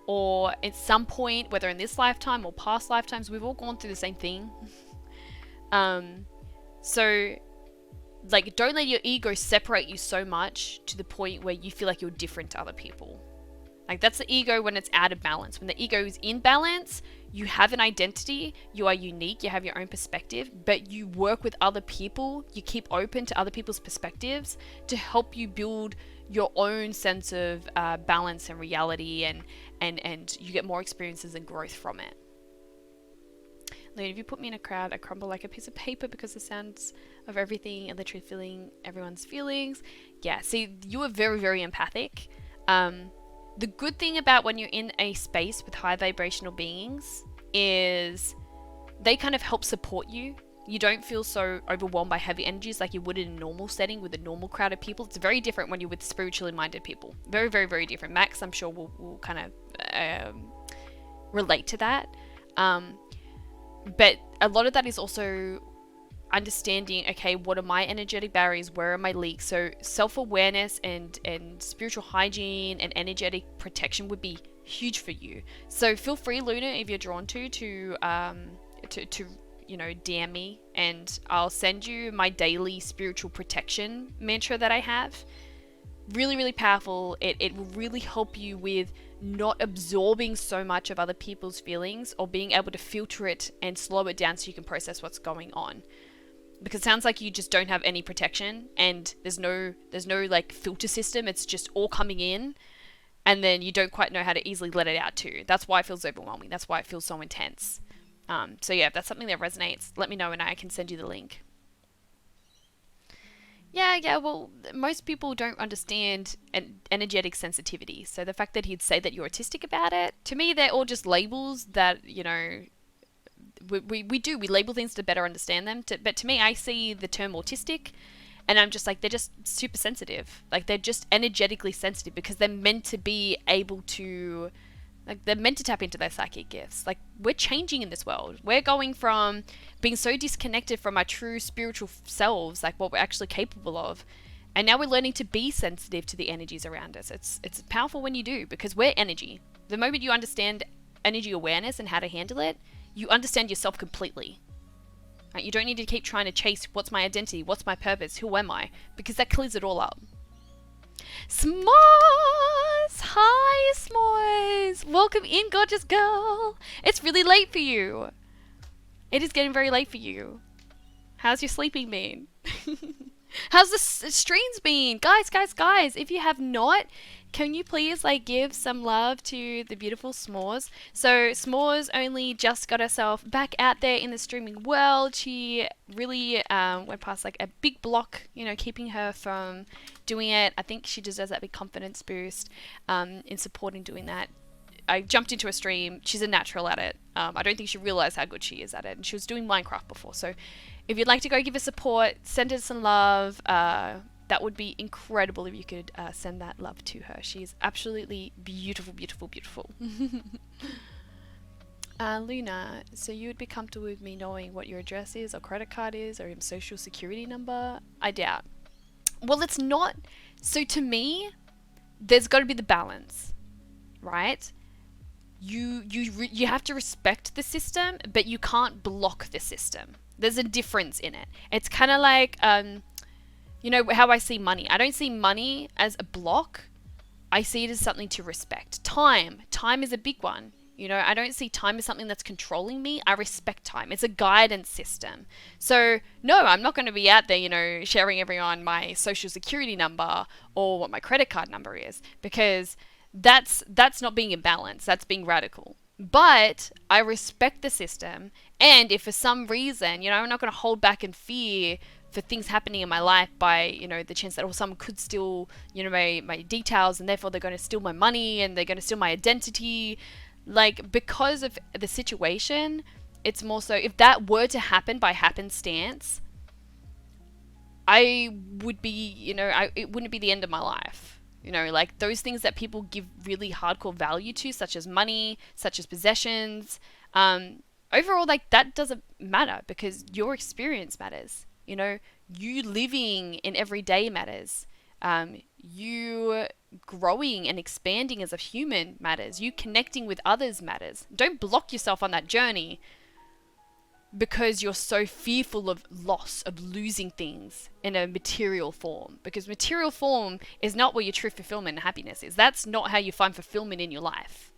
or at some point, whether in this lifetime or past lifetimes, we've all gone through the same thing. So, like, don't let your ego separate you so much to the point where you feel like you're different to other people. Like, that's the ego when it's out of balance. When the ego is in balance, you have an identity, you are unique, you have your own perspective, but you work with other people, you keep open to other people's perspectives to help you build your own sense of balance and reality, and you get more experiences and growth from it. Lady, if you put me in a crowd, I crumble like a piece of paper because the sounds of everything and literally feeling everyone's feelings. Yeah, see, you are very, very empathic. The good thing about when you're in a space with high vibrational beings is they kind of help support you. You don't feel so overwhelmed by heavy energies like you would in a normal setting with a normal crowd of people. It's very different when you're with spiritually minded people. Very, very, very different. Max, I'm sure, will kind of relate to that. But a lot of that is also understanding, okay, what are my energetic barriers, where are my leaks? So self-awareness and spiritual hygiene and energetic protection would be huge for you. So feel free, Luna, if you're drawn to you know, DM me, and I'll send you my daily spiritual protection mantra that I have. Really, really powerful. It will really help you with not absorbing so much of other people's feelings, or being able to filter it and slow it down so you can process what's going on. Because it sounds like you just don't have any protection, and there's no like filter system. It's just all coming in, and then you don't quite know how to easily let it out too. That's why it feels overwhelming. That's why it feels so intense. So yeah, if that's something that resonates, let me know and I can send you the link. Yeah, well, most people don't understand an energetic sensitivity. So the fact that he'd say that you're autistic about it, to me, they're all just labels that, you know, we label things to better understand them. But to me, I see the term autistic, and I'm just like, they're just super sensitive. Like, they're just energetically sensitive because they're meant to be able to, like, they're meant to tap into their psychic gifts. Like, we're changing in this world. We're going from being so disconnected from our true spiritual selves, like what we're actually capable of, and now we're learning to be sensitive to the energies around us. It's powerful when you do, because we're energy. The moment you understand energy awareness and how to handle it, you understand yourself completely. Right? You don't need to keep trying to chase what's my identity, what's my purpose, who am I, because that clears it all up. S'mores! Hi, S'mores! Welcome in, gorgeous girl! It's really late for you. It is getting very late for you. How's your sleeping been? How's the streams been? Guys, if you have not, can you please like give some love to the beautiful S'mores? So S'mores only just got herself back out there in the streaming world. She really went past like a big block, you know, keeping her from doing it. I think she deserves that big confidence boost in supporting doing that. I jumped into a stream. She's a natural at it. I don't think she realized how good she is at it. And she was doing Minecraft before. So if you'd like to go give her support, send her some love. That would be incredible if you could send that love to her. She's absolutely beautiful, beautiful, beautiful. Luna, so you would be comfortable with me knowing what your address is or credit card is or your social security number? I doubt. Well, it's not. So to me, there's got to be the balance, right? You have to respect the system, but you can't block the system. There's a difference in it. It's kind of like, you know, how I see money. I don't see money as a block. I see it as something to respect. Time is a big one. You know, I don't see time as something that's controlling me. I respect time. It's a guidance system. So, no, I'm not going to be out there, you know, sharing everyone my social security number or what my credit card number is, because that's not being in balance. That's being radical. But I respect the system. And if for some reason, you know, I'm not going to hold back in fear for things happening in my life by, you know, the chance that someone could steal, you know, my details, and therefore they're going to steal my money and they're going to steal my identity. Like, because of the situation, it's more so, if that were to happen by happenstance, I would be, you know, it wouldn't be the end of my life. You know, like those things that people give really hardcore value to, such as money, such as possessions, overall, like that doesn't matter because your experience matters. You know, you living in every day matters. You growing and expanding as a human matters. You connecting with others matters. Don't block yourself on that journey because you're so fearful of loss, of losing things in a material form. Because material form is not where your true fulfillment and happiness is. That's not how you find fulfillment in your life.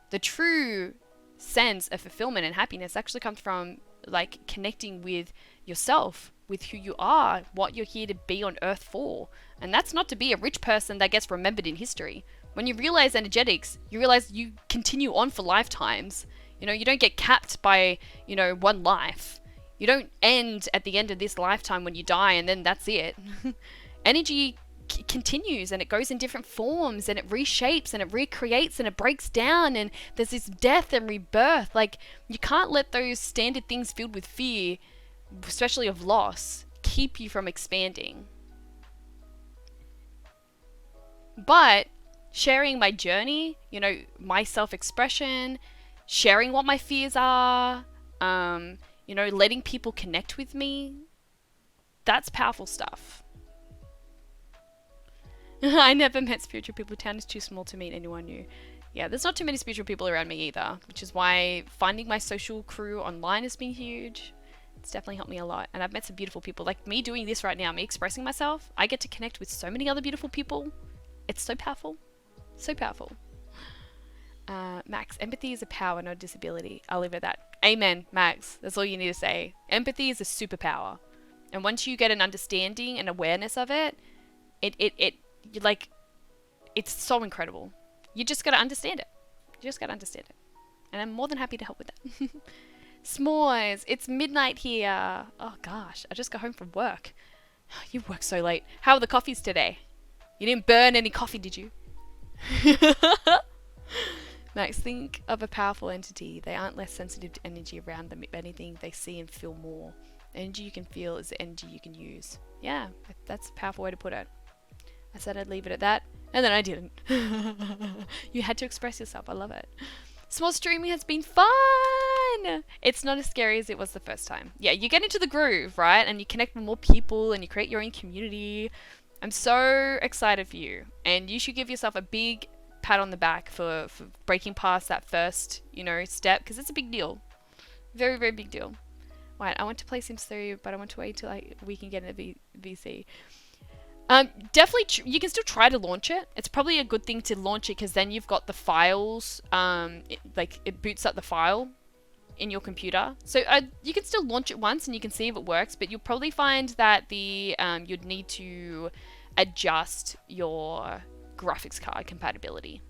The true sense of fulfillment and happiness actually comes from like connecting with yourself, with who you are, what you're here to be on earth for. And that's not to be a rich person that gets remembered in history. When you realize energetics, you realize you continue on for lifetimes. You know, you don't get capped by, you know, one life. You don't end at the end of this lifetime when you die and then that's it. Energy continues and it goes in different forms and it reshapes and it recreates and it breaks down and there's this death and rebirth. Like, you can't let those standard things filled with fear, especially of loss, keep you from expanding. But sharing my journey, you know, my self-expression, sharing what my fears are, you know, letting people connect with me, that's powerful stuff. I never met spiritual people. Town is too small to meet anyone new. Yeah, there's not too many spiritual people around me either, which is why finding my social crew online has been huge. It's definitely helped me a lot. And I've met some beautiful people. Like me doing this right now, me expressing myself, I get to connect with so many other beautiful people. It's so powerful. So powerful. Max, empathy is a power, not a disability. I'll leave it at that. Amen, Max. That's all you need to say. Empathy is a superpower. And once you get an understanding and awareness of it, like, it's so incredible. You just gotta understand it. You just gotta understand it. And I'm more than happy to help with that. S'mores, it's midnight here. Oh gosh, I just got home from work. You work so late. How are the coffees today? You didn't burn any coffee, did you? Max, think of a powerful entity. They aren't less sensitive to energy around them. If anything, they see and feel more. The energy you can feel is the energy you can use. Yeah, that's a powerful way to put it. I said I'd leave it at that, and then I didn't. You had to express yourself. I love it. Small streaming has been fun! It's not as scary as it was the first time. Yeah, you get into the groove, right? And you connect with more people, and you create your own community. I'm so excited for you. And you should give yourself a big pat on the back for breaking past that first, you know, step, because it's a big deal. Very, very big deal. Right, I want to play Sims 3, but I want to wait till we can get into VC. Definitely, you can still try to launch it. It's probably a good thing to launch it because then you've got the files, it boots up the file in your computer. So you can still launch it once and you can see if it works, but you'll probably find that you'd need to adjust your graphics card compatibility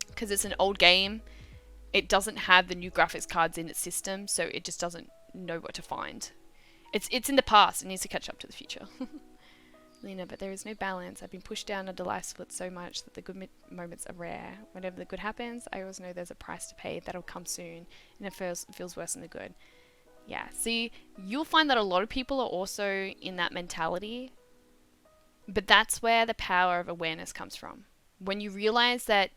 because it's an old game. It doesn't have the new graphics cards in its system, so it just doesn't know what to find. It's in the past. It needs to catch up to the future. Lena, but there is no balance. I've been pushed down a life split so much that the good moments are rare. Whenever the good happens, I always know there's a price to pay that'll come soon, and it feels worse than the good. Yeah, see, you'll find that a lot of people are also in that mentality, but that's where the power of awareness comes from. When you realize that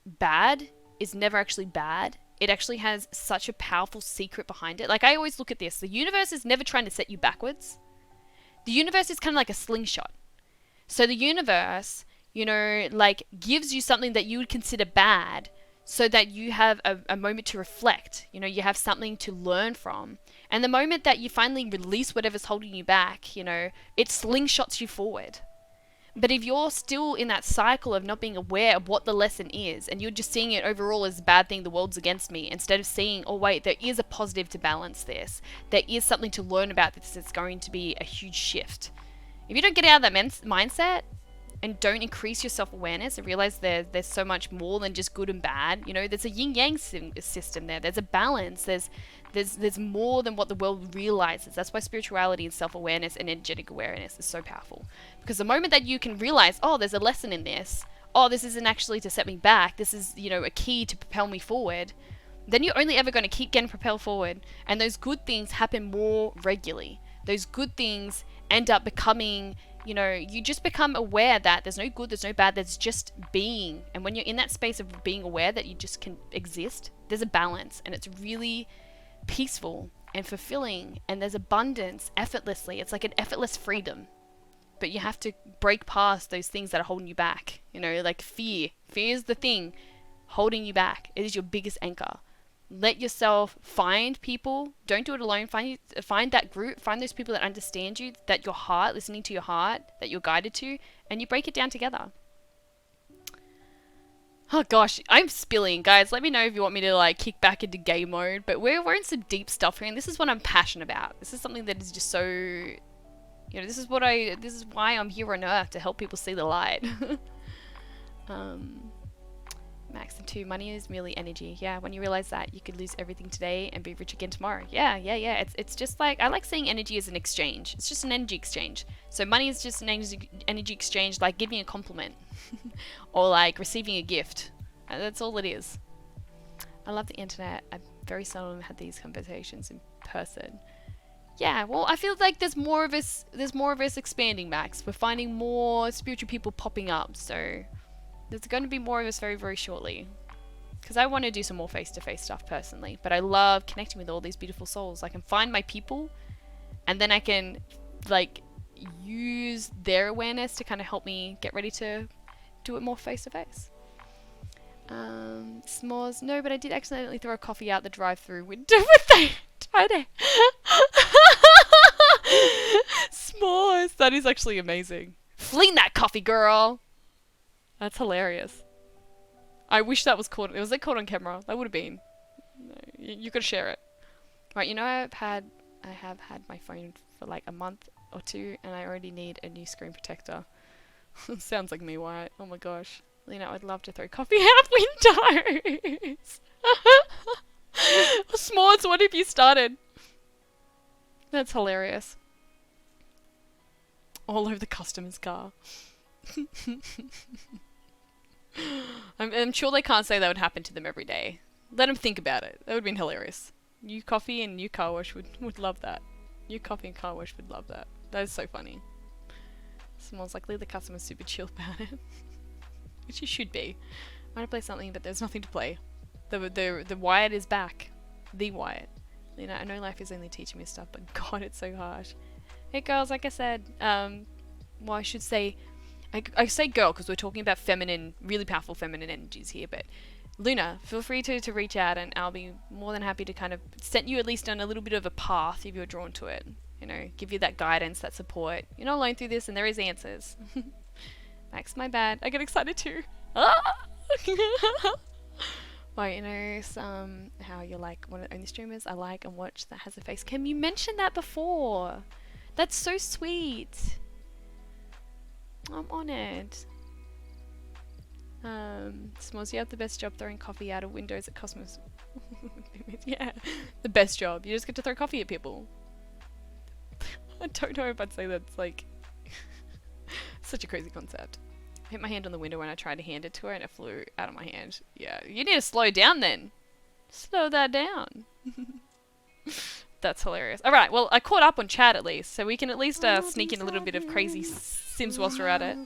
bad is never actually bad, it actually has such a powerful secret behind it. Like, I always look at this. The universe is never trying to set you backwards. The universe is kind of like a slingshot. So the universe, you know, like, gives you something that you would consider bad so that you have a moment to reflect. You know, you have something to learn from. And the moment that you finally release whatever's holding you back, you know, it slingshots you forward. But if you're still in that cycle of not being aware of what the lesson is, and you're just seeing it overall as a bad thing, the world's against me, instead of seeing, oh wait, there is a positive to balance this. There is something to learn about this. It's going to be a huge shift. If you don't get out of that mindset and don't increase your self-awareness and realize there's so much more than just good and bad, you know, there's a yin-yang system there. There's a balance. There's more than what the world realizes. That's why spirituality and self-awareness and energetic awareness is so powerful. Because the moment that you can realize, oh, there's a lesson in this, oh, this isn't actually to set me back, this is, you know, a key to propel me forward, then you're only ever going to keep getting propelled forward. And those good things happen more regularly. Those good things end up becoming, you know, you just become aware that there's no good, there's no bad, there's just being. And when you're in that space of being aware that you just can exist, there's a balance, and it's really peaceful and fulfilling, and there's abundance effortlessly. It's like an effortless freedom. But you have to break past those things that are holding you back. You know, like fear. Fear is the thing holding you back. It is your biggest anchor. Let yourself find people. Don't do it alone. Find that group. Find those people that understand you, that your heart, listening to your heart, that you're guided to, and you break it down together. Oh gosh, I'm spilling, guys. Let me know if you want me to like kick back into game mode. But we're in some deep stuff here, and this is what I'm passionate about. This is something that is just so, you know, this is why I'm here on Earth, to help people see the light. Max and 2, money is merely energy. Yeah, when you realize that, you could lose everything today and be rich again tomorrow. Yeah. It's just like, I like seeing energy as an exchange. It's just an energy exchange. So money is just an energy exchange, like giving a compliment or like receiving a gift. That's all it is. I love the internet. I very seldom had these conversations in person. Yeah, well, I feel like there's more of us expanding, Max. We're finding more spiritual people popping up, so there's going to be more of us very, very shortly. Because I want to do some more face-to-face stuff personally. But I love connecting with all these beautiful souls. I can find my people, and then I can, like, use their awareness to kind of help me get ready to do it more face-to-face. S'mores. No, but I did accidentally throw a coffee out the drive-through window with that tiny. S'mores. That is actually amazing. Fling that coffee, girl. That's hilarious. I wish that was caught. It was like caught on camera. That would have been. No, you could share it. Right, you know, I have had my phone for like a month or two, and I already need a new screen protector. Sounds like me, Wyatt. Oh my gosh. Lena, I'd love to throw coffee out windows. S'mores, what have you started? That's hilarious. All over the customer's car. I'm sure they can't say that would happen to them every day. Let them think about it. That would have been hilarious. New coffee and new car wash would love that. New coffee and car wash would love that. That is so funny. Someone's like, leave the customer super chill about it. Which you should be. I want to play something, but there's nothing to play. The Wyatt is back. The Wyatt. You know, I know life is only teaching me stuff, but God, it's so harsh. Hey girls, like I said, well, I should say, I say girl because we're talking about feminine, really powerful feminine energies here, but Luna, feel free to reach out, and I'll be more than happy to kind of set you at least on a little bit of a path if you're drawn to it. You know, give you that guidance, that support. You're not alone through this, and there is answers. Max, my bad. I get excited too. Well, you know, how you're like one of the only streamers I like and watch that has a face cam. You mentioned that before. That's so sweet. I'm honoured. S'mores, you have the best job throwing coffee out of windows at Cosmos. Yeah, the best job. You just get to throw coffee at people. I don't know if I'd say that's like such a crazy concept. I hit my hand on the window when I tried to hand it to her and it flew out of my hand. Yeah, you need to slow down then. Slow that down. That's hilarious. Alright, well, I caught up on chat at least, so we can at least sneak in a little bit of crazy Sims whilst we're at it.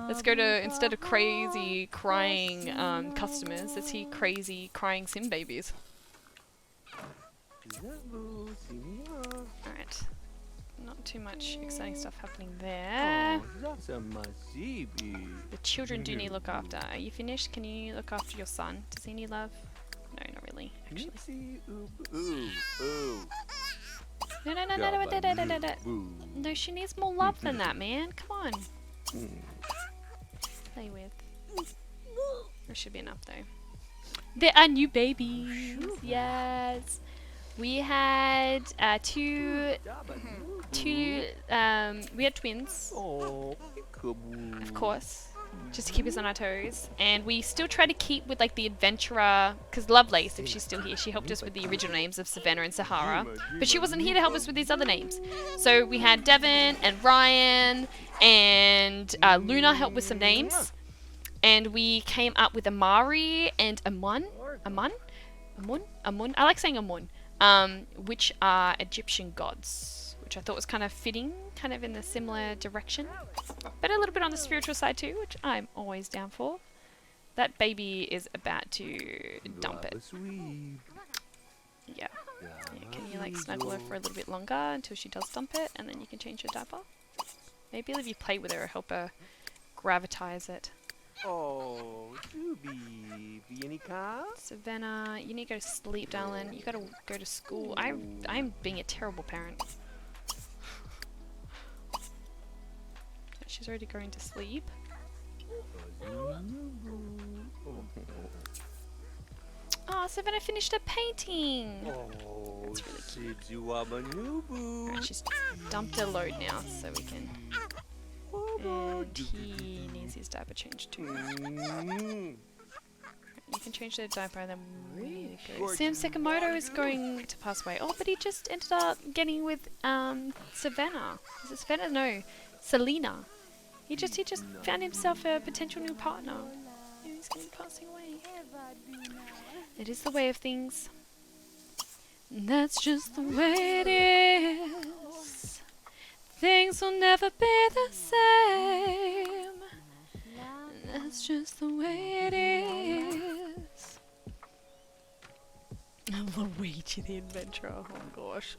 Let's go to, instead of crazy crying customers, let's see crazy crying sim babies. Alright. Not too much exciting stuff happening there. The children do need look after. Are you finished? Can you look after your son? Does he need love? No, not really, actually. No. No, she needs more love than that, man. Come on. Play with. There should be enough, though. There are new babies. Yes. We had we had twins, of course, just to keep us on our toes. And we still try to keep with like the adventurer, because Lovelace, if she's still here, she helped us with the original names of Savannah and Sahara, but she wasn't here to help us with these other names. So we had Devon and Ryan and Luna help with some names, and we came up with Amari and Amun. I like saying Amun. Which are Egyptian gods, which I thought was kind of fitting, kind of in the similar direction, but a little bit on the spiritual side too, which I'm always down for. That baby is about to dump it. Yeah. Can you like snuggle her for a little bit longer until she does dump it, and then you can change her diaper? Maybe if you play with her, help her gravitize it. Savannah, you need to go to sleep, darling. You gotta go to school. I'm being a terrible parent. She's already going to sleep. Oh, Savannah finished her painting. That's really cute. Alright, she's dumped her load now, so we can. And he needs his diaper changed too. You can change the diaper and then we go. Sam Sakamoto is going to pass away. Oh, but he just ended up getting with Savannah. Is it Savannah? No, Selena. He just found himself a potential new partner. And he's going to be passing away. It is the way of things. That's just the way it is. Things will never be the same. That's just the way it is. Luigi the Adventurer. Oh gosh.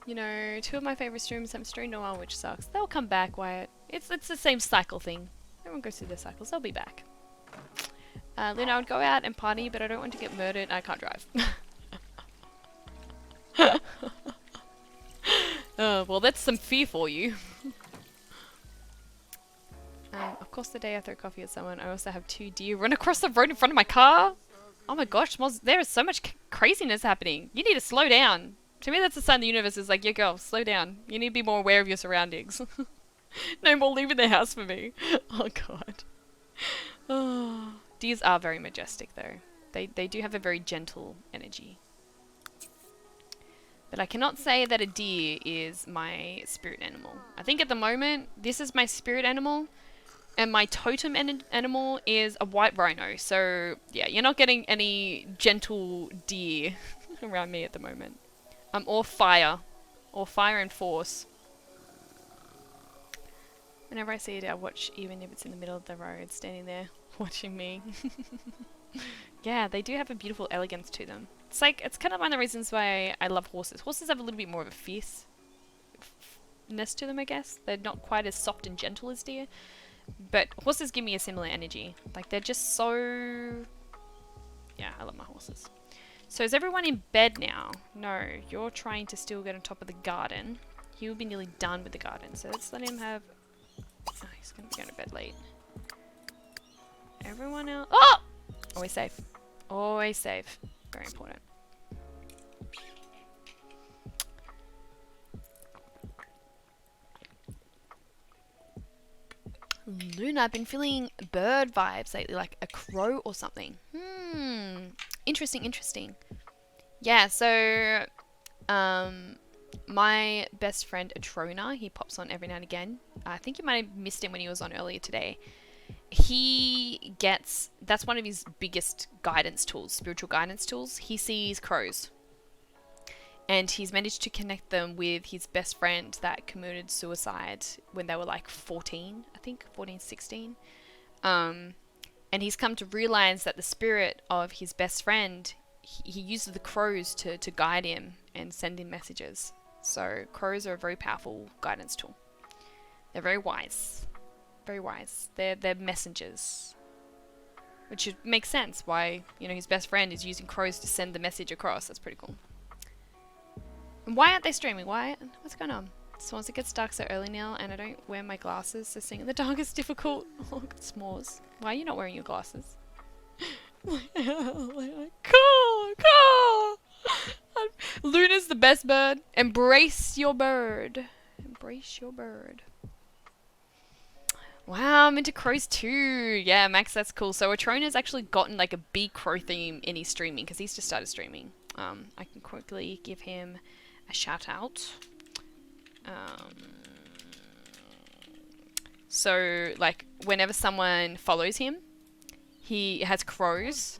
You know, two of my favourite streams have Stream Noir, which sucks. They'll come back, Wyatt. It's the same cycle thing. Everyone goes through their cycles. They'll be back. Luna, I would go out and party, but I don't want to get murdered. I can't drive. Well, that's some fear for you. Of course, the day I throw coffee at someone, I also have 2 deer run across the road in front of my car. Oh my gosh, Moz, there is so much craziness happening. You need to slow down. To me, that's the sign the universe is like, yo girl, slow down. You need to be more aware of your surroundings. No more leaving the house for me. Oh god. Oh, deers are very majestic though. They do have a very gentle energy. But I cannot say that a deer is my spirit animal. I think at the moment, this is my spirit animal, and my totem animal is a white rhino. So, yeah, you're not getting any gentle deer around me at the moment. Or fire and force. Whenever I see it, I watch, even if it's in the middle of the road, standing there watching me. Yeah, they do have a beautiful elegance to them. It's like, it's kind of one of the reasons why I love horses. Horses have a little bit more of a fierceness to them, I guess. They're not quite as soft and gentle as deer. But horses give me a similar energy. Like, they're just so... Yeah, I love my horses. So is everyone in bed now? No, you're trying to still get on top of the garden. He'll be nearly done with the garden. So let's let him have... Oh, he's going to be going to bed late. Everyone else... Oh! Always safe. Always safe. Very important. Luna, I've been feeling bird vibes lately, like a crow or something. Interesting, interesting. Yeah, so my best friend Atrona, he pops on every now and again. I think you might have missed him when he was on earlier today. He gets, that's one of his biggest guidance tools, spiritual guidance tools. He sees crows. and he's managed to connect them with his best friend that committed suicide when they were like 14, I think, 14, 16. And he's come to realize that the spirit of his best friend, he uses the crows to guide him and send him messages. So crows are a very powerful guidance tool. They're very wise. Very wise. They're messengers. Which makes sense why, you know, his best friend is using crows to send the message across. That's pretty cool. And why aren't they streaming? What's going on? So once it gets dark so early now and I don't wear my glasses, so seeing in the dark is difficult. Oh, look at s'mores. Why are you not wearing your glasses? Cool. Luna's the best bird. Embrace your bird. Embrace your bird. Wow, I'm into crows too. Yeah, Max, that's cool. So Atrona's actually gotten like a big crow theme in his streaming because he's just started streaming. I can quickly give him a shout out. So like whenever someone follows him, he has crows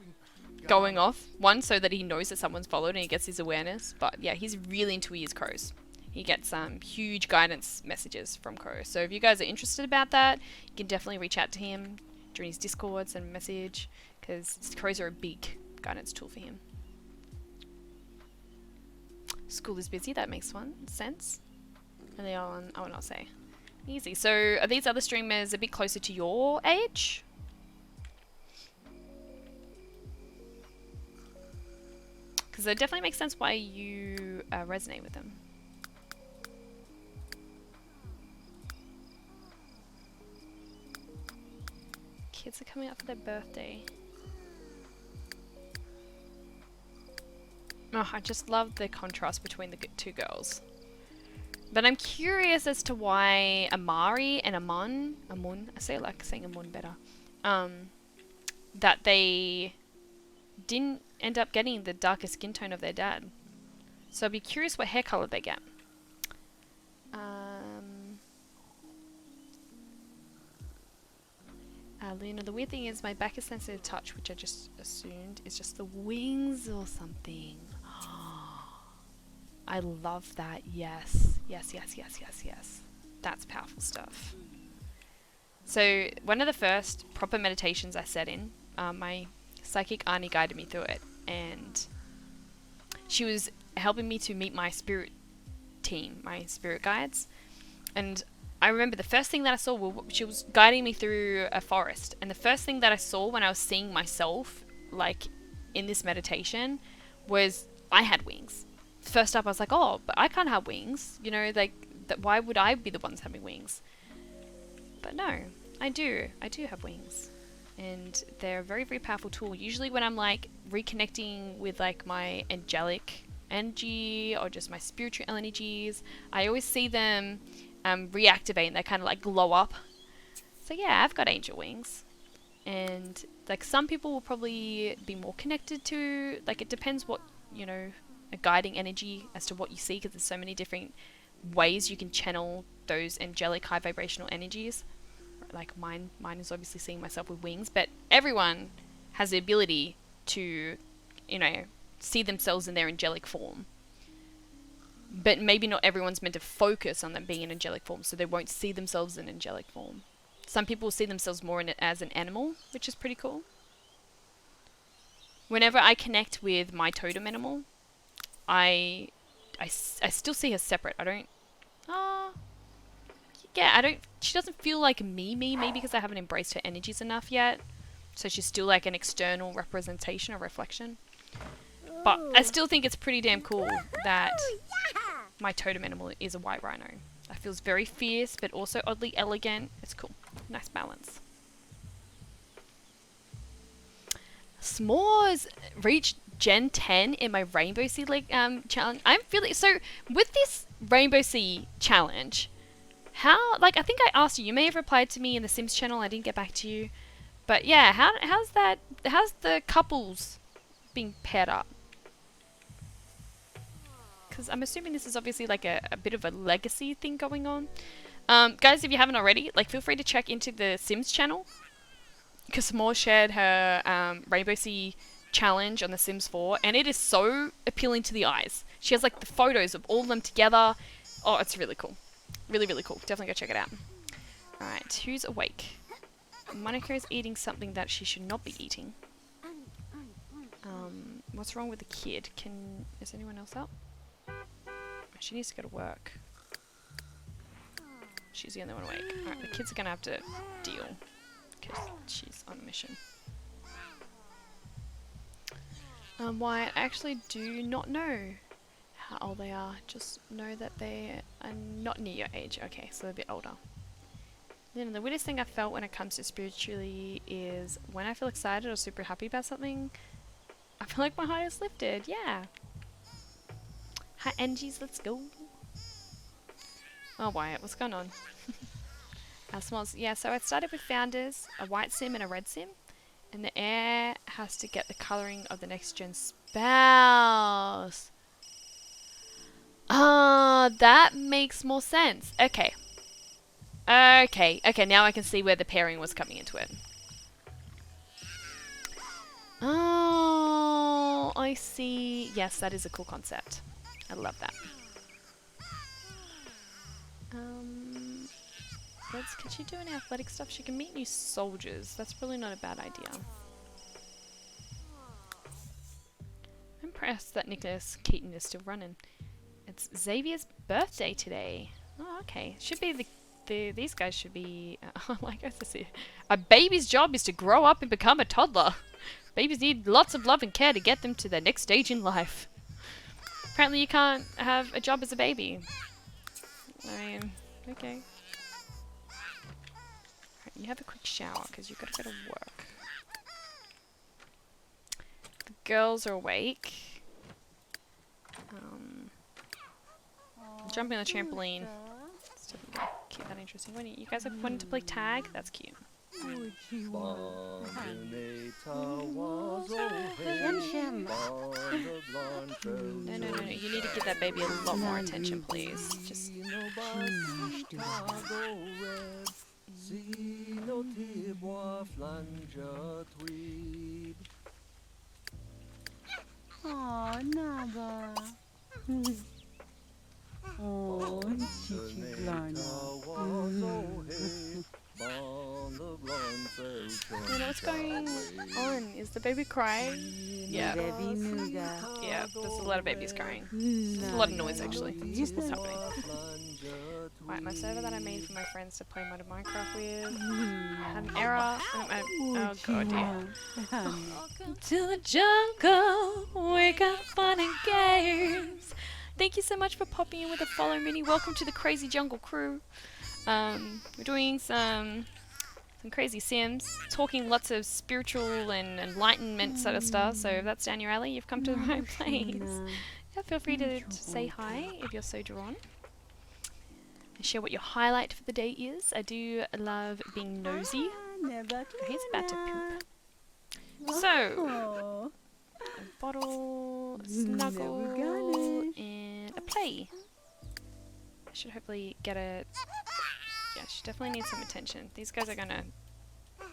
going off. One, so that he knows that someone's followed and he gets his awareness. But yeah, he's really into his crows. He gets huge guidance messages from crows. So if you guys are interested about that, you can definitely reach out to him during his Discord, send him a message, because crows are a big guidance tool for him. School is busy, that makes sense. And they are on, I will not say. Easy. So are these other streamers a bit closer to your age? Because it definitely makes sense why you resonate with them. Kids are coming up for their birthday. Oh, I just love the contrast between the two girls. But I'm curious as to why Amari and Amun, I say like saying Amun better, that they didn't end up getting the darker skin tone of their dad. So I'd be curious what hair color they get. Luna, the weird thing is my back is sensitive touch, which I just assumed is just the wings or something. I love that. Yes. That's powerful stuff. So one of the first proper meditations I sat in, my psychic auntie guided me through it, and she was helping me to meet my spirit team, my spirit guides. And I remember the first thing that I saw, she was guiding me through a forest, and the first thing that I saw when I was seeing myself, like, in this meditation, was I had wings. First up, I was like, oh, but I can't have wings. You know, like, why would I be the ones having wings? But no, I do. I do have wings. And they're a very, very powerful tool. Usually when I'm, like, reconnecting with, like, my angelic energy or just my spiritual energies, I always see them reactivate, and they kind of like glow up. So yeah, I've got angel wings, and like some people will probably be more connected to, like, it depends what, you know, a guiding energy as to what you see, because there's so many different ways you can channel those angelic high vibrational energies. Like mine is obviously seeing myself with wings, but everyone has the ability to, you know, see themselves in their angelic form. But maybe not everyone's meant to focus on them being in angelic form, so they won't see themselves in angelic form. Some people see themselves more in it as an animal, which is pretty cool. Whenever I connect with my totem animal, I still see her separate. I don't... she doesn't feel like me, maybe because I haven't embraced her energies enough yet. So she's still like an external representation or reflection. But I still think it's pretty damn cool that my totem animal is a white rhino. It feels very fierce, but also oddly elegant. It's cool. Nice balance. S'mores reached Gen 10 in my Rainbow Sea challenge. I'm feeling... So, with this Rainbow Sea challenge, how... Like, I think I asked you. You may have replied to me in the Sims channel. I didn't get back to you. But yeah, how's that... How's the couples being paired up? Because I'm assuming this is obviously like a bit of a legacy thing going on. Guys, if you haven't already, like, feel free to check into the Sims channel, because S'mores shared her Rainbow Sea challenge on The Sims 4, and it is so appealing to the eyes. She has like the photos of all of them together. Oh, it's really cool. Really, really cool. Definitely go check it out. Alright, who's awake? Monica is eating something that she should not be eating. What's wrong with the kid? Is anyone else up? She needs to go to work. She's the only one awake. Alright, the kids are gonna have to deal because she's on a mission. Why, I actually do not know how old they are. Just know that they are not near your age. Okay, so they're a bit older. Then the weirdest thing I felt when it comes to spiritually is when I feel excited or super happy about something, I feel like my heart is lifted. Yeah. Hi, Angies, let's go. Oh, Wyatt, what's going on? Smalls. Yeah, so I started with founders, a white sim and a red sim. And the heir has to get the colouring of the next gen spouse. Ah, that makes more sense. Okay. Okay, now I can see where the pairing was coming into it. Oh, I see. Yes, that is a cool concept. I love that. Can she do any athletic stuff? She can meet new soldiers. That's probably not a bad idea. I'm impressed that Nicholas Keaton is still running. It's Xavier's birthday today. Oh, okay. Should be these guys should be like I said, a baby's job is to grow up and become a toddler. Babies need lots of love and care to get them to their next stage in life. Apparently you can't have a job as a baby. I mean, okay. Right, you have a quick shower because you've got to go to work. The girls are awake. Jumping on the trampoline. Keep that interesting. You guys have wanted to play tag? That's cute. No. You need to give that baby a lot more attention, please. Just. Oh, Naba. Oh, Chichi Blonde. What's going on? Is the baby crying? Yeah. Yeah, there's a lot of babies crying. There's a lot of noise actually. What's happening? Right, my server that I made for my friends to play Modern Minecraft with had an error. Oh god, dear. Welcome to the jungle. We got fun and games. Thank you so much for popping in with a follow mini. Welcome to the Crazy Jungle crew. We're doing some crazy sims, talking lots of spiritual and enlightenment sort of stuff. So if that's down your alley, you've come to the right place. Yeah, feel free to say hi if you're so drawn. And share what your highlight for the day is. I do love being nosy. Oh, he's about to poop. So, a bottle, a snuggle, and a play. I should hopefully get a... Yeah, she definitely needs some attention. These guys are gonna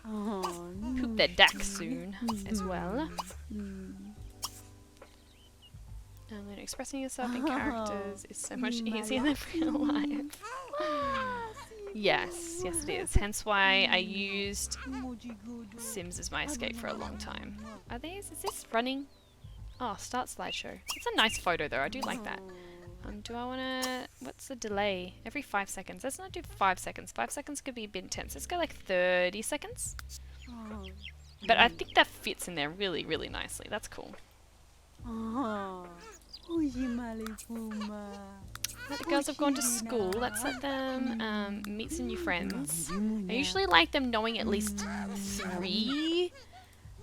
poop their dack soon as well. Expressing yourself in characters is so much easier than real life. Yes, it is. Hence why I used Sims as my escape for a long time. Is this running? Oh, start slideshow. It's a nice photo though, I do like that. Do I wanna... What's the delay? Every 5 seconds. Let's not do 5 seconds. 5 seconds could be a bit intense. Let's go like 30 seconds. But I think that fits in there really, really nicely. That's cool. The girls have gone to school. Let's let them meet some new friends. I usually like them knowing at least 3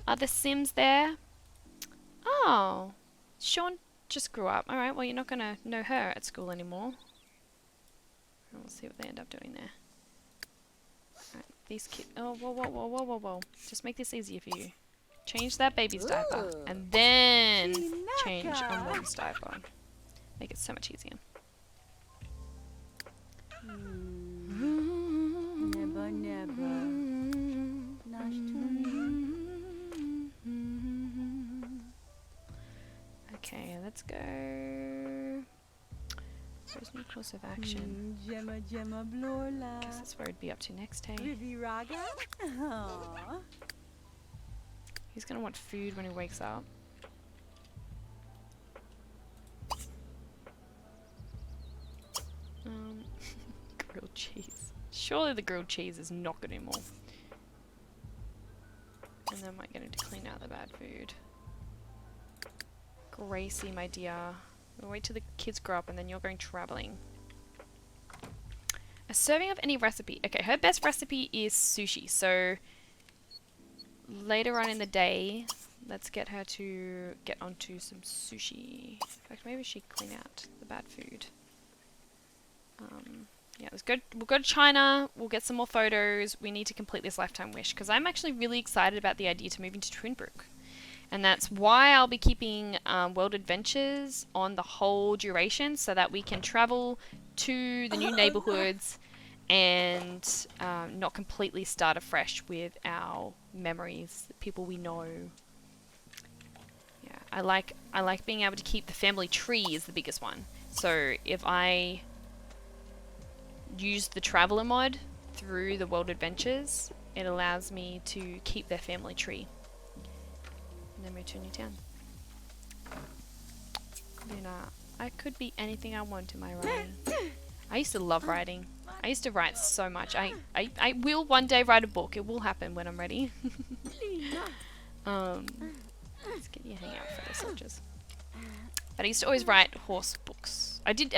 other Sims there. Oh, Sean just grew up. Alright, well you're not going to know her at school anymore. We'll see what they end up doing there. Alright, these kids... Oh, whoa. Just make this easier for you. Change that baby's diaper. And then change a mom's diaper. Make it so much easier. Never. Nice to meet. Okay, let's go. There's no course of action. Gemma Gemma Blorla. Guess that's where I'd be up to next, hey? Vivi Raga. Aw. He's gonna want food when he wakes up. Grilled cheese. Surely the grilled cheese is not good anymore. And then might get him to clean out the bad food. Gracey, my dear. We'll wait till the kids grow up and then you're going traveling. A serving of any recipe. Okay, her best recipe is sushi. So later on in the day, let's get her to get onto some sushi. In fact, maybe she'd clean out the bad food. Yeah, let's go. We'll go to China. We'll get some more photos. We need to complete this lifetime wish because I'm actually really excited about the idea to move into Twinbrook. And that's why I'll be keeping World Adventures on the whole duration so that we can travel to the new neighborhoods and not completely start afresh with our memories, the people we know. Yeah, I like being able to keep the family tree is the biggest one. So if I use the Traveler mod through the World Adventures, it allows me to keep their family tree. And then move to a new town. I could be anything I want in my writing. I used to love writing. I used to write so much. I will one day write a book. It will happen when I'm ready. Let's get you hang out photo searches. But I used to always write horse books. I think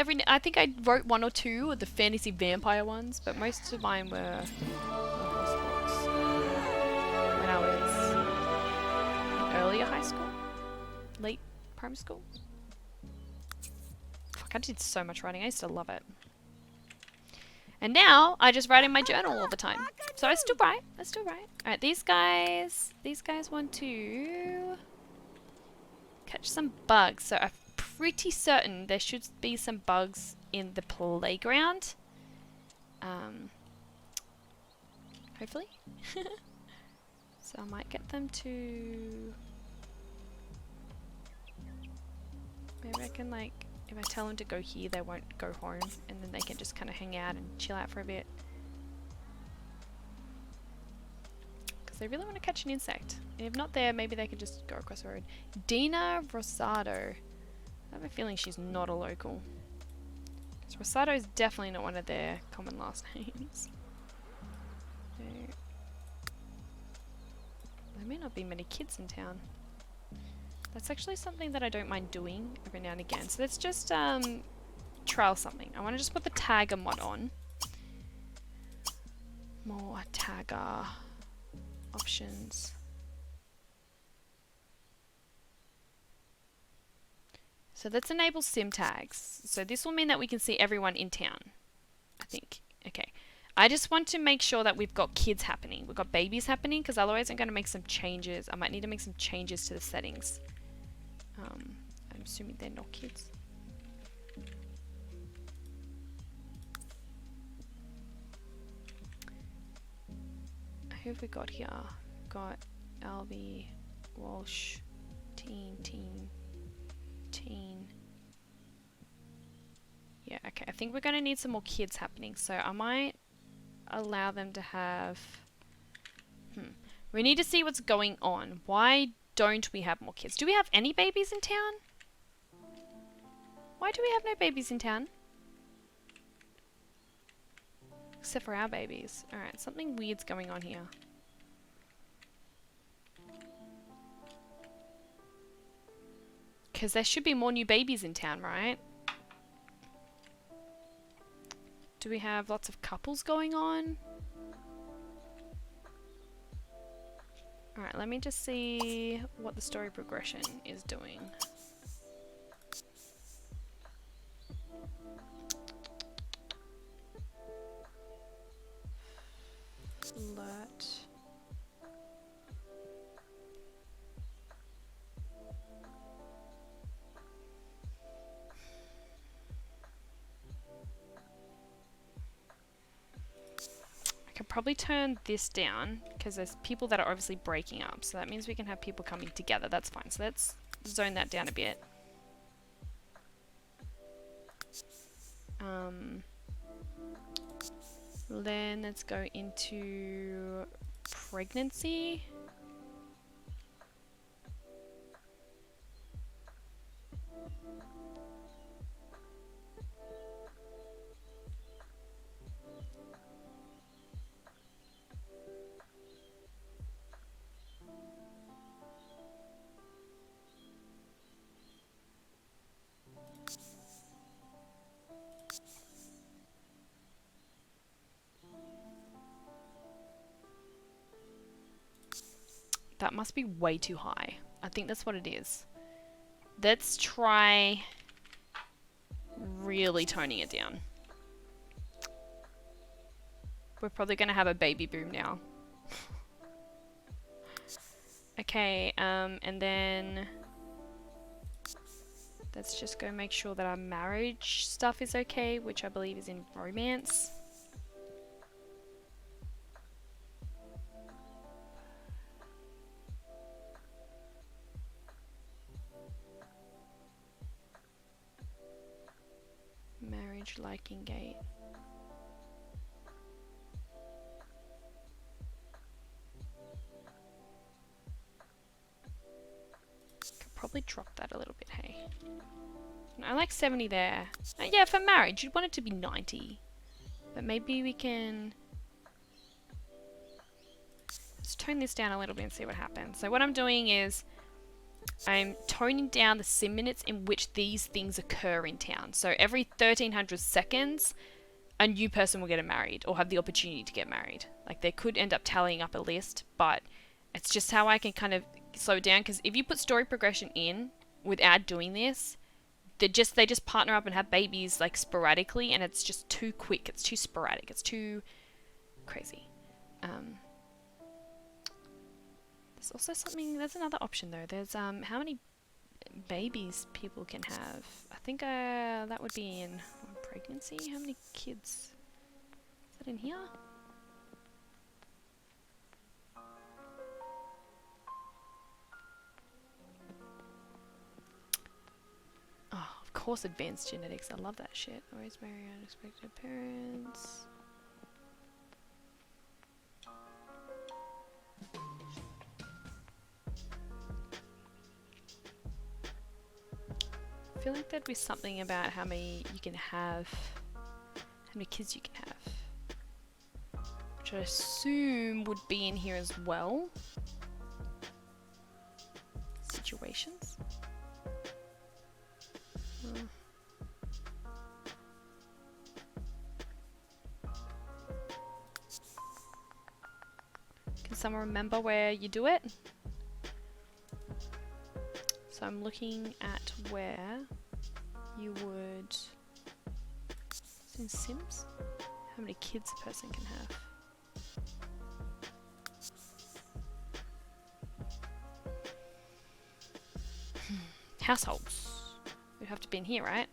I wrote one or two of the fantasy vampire ones, but most of mine were horse books. When I was earlier high school? Late primary school? Fuck, I did so much writing. I used to love it. And now, I just write in my journal all the time. So I still write. Alright, these guys want to catch some bugs. So I'm pretty certain there should be some bugs in the playground. Hopefully. So I might get them to... Maybe I can like... If I tell them to go here, they won't go home. And then they can just kind of hang out and chill out for a bit. Because they really want to catch an insect. And if not there, maybe they can just go across the road. Dina Rosado. I have a feeling she's not a local. Because Rosado is definitely not one of their common last names. So, there may not be many kids in town. That's actually something that I don't mind doing every now and again. So let's just trial something. I want to just put the tagger mod on. More tagger options. So let's enable sim tags. So this will mean that we can see everyone in town, I think. Okay. I just want to make sure that we've got kids happening. We've got babies happening because otherwise I'm going to make some changes. I might need to make some changes to the settings. I'm assuming they're not kids. Who have we got here? Got Albie, Walsh, Teen. Yeah, okay. I think we're going to need some more kids happening. So I might allow them to have... We need to see what's going on. Why don't we have more kids? Do we have any babies in town? Why do we have no babies in town? Except for our babies. Alright, something weird's going on here. Because there should be more new babies in town, right? Do we have lots of couples going on? Alright, let me just see what the story progression is doing. Alert. I could probably turn this down because there's people that are obviously breaking up, so that means we can have people coming together. That's fine. So let's zone that down a bit. Then let's go into pregnancy. That must be way too high. I think that's what it is. Let's try really toning it down. We're probably going to have a baby boom now. Okay, and then let's just go make sure that our marriage stuff is okay, which I believe is in romance. Marriage liking gate. Could probably drop that a little bit, hey. I like 70 there. Yeah, for marriage, you'd want it to be 90. But maybe we can... Let's tone this down a little bit and see what happens. So what I'm doing is I'm toning down the sim minutes in which these things occur in town. So every 1300 seconds, a new person will get married or have the opportunity to get married. Like they could end up tallying up a list, but it's just how I can kind of slow it down. Because if you put story progression in without doing this, they just partner up and have babies like sporadically, and it's just too quick. It's too sporadic. It's too crazy. There's also something, there's another option though. There's how many babies people can have. I think that would be in pregnancy. How many kids? Is that in here? Oh, of course advanced genetics. I love that shit. Always marry unexpected parents. I feel like there'd be something about how many you can have, how many kids you can have, which I assume would be in here as well. Situations. Can someone remember where you do it? So I'm looking at where you would... It's in Sims? How many kids a person can have. Households. We have to be in here, right?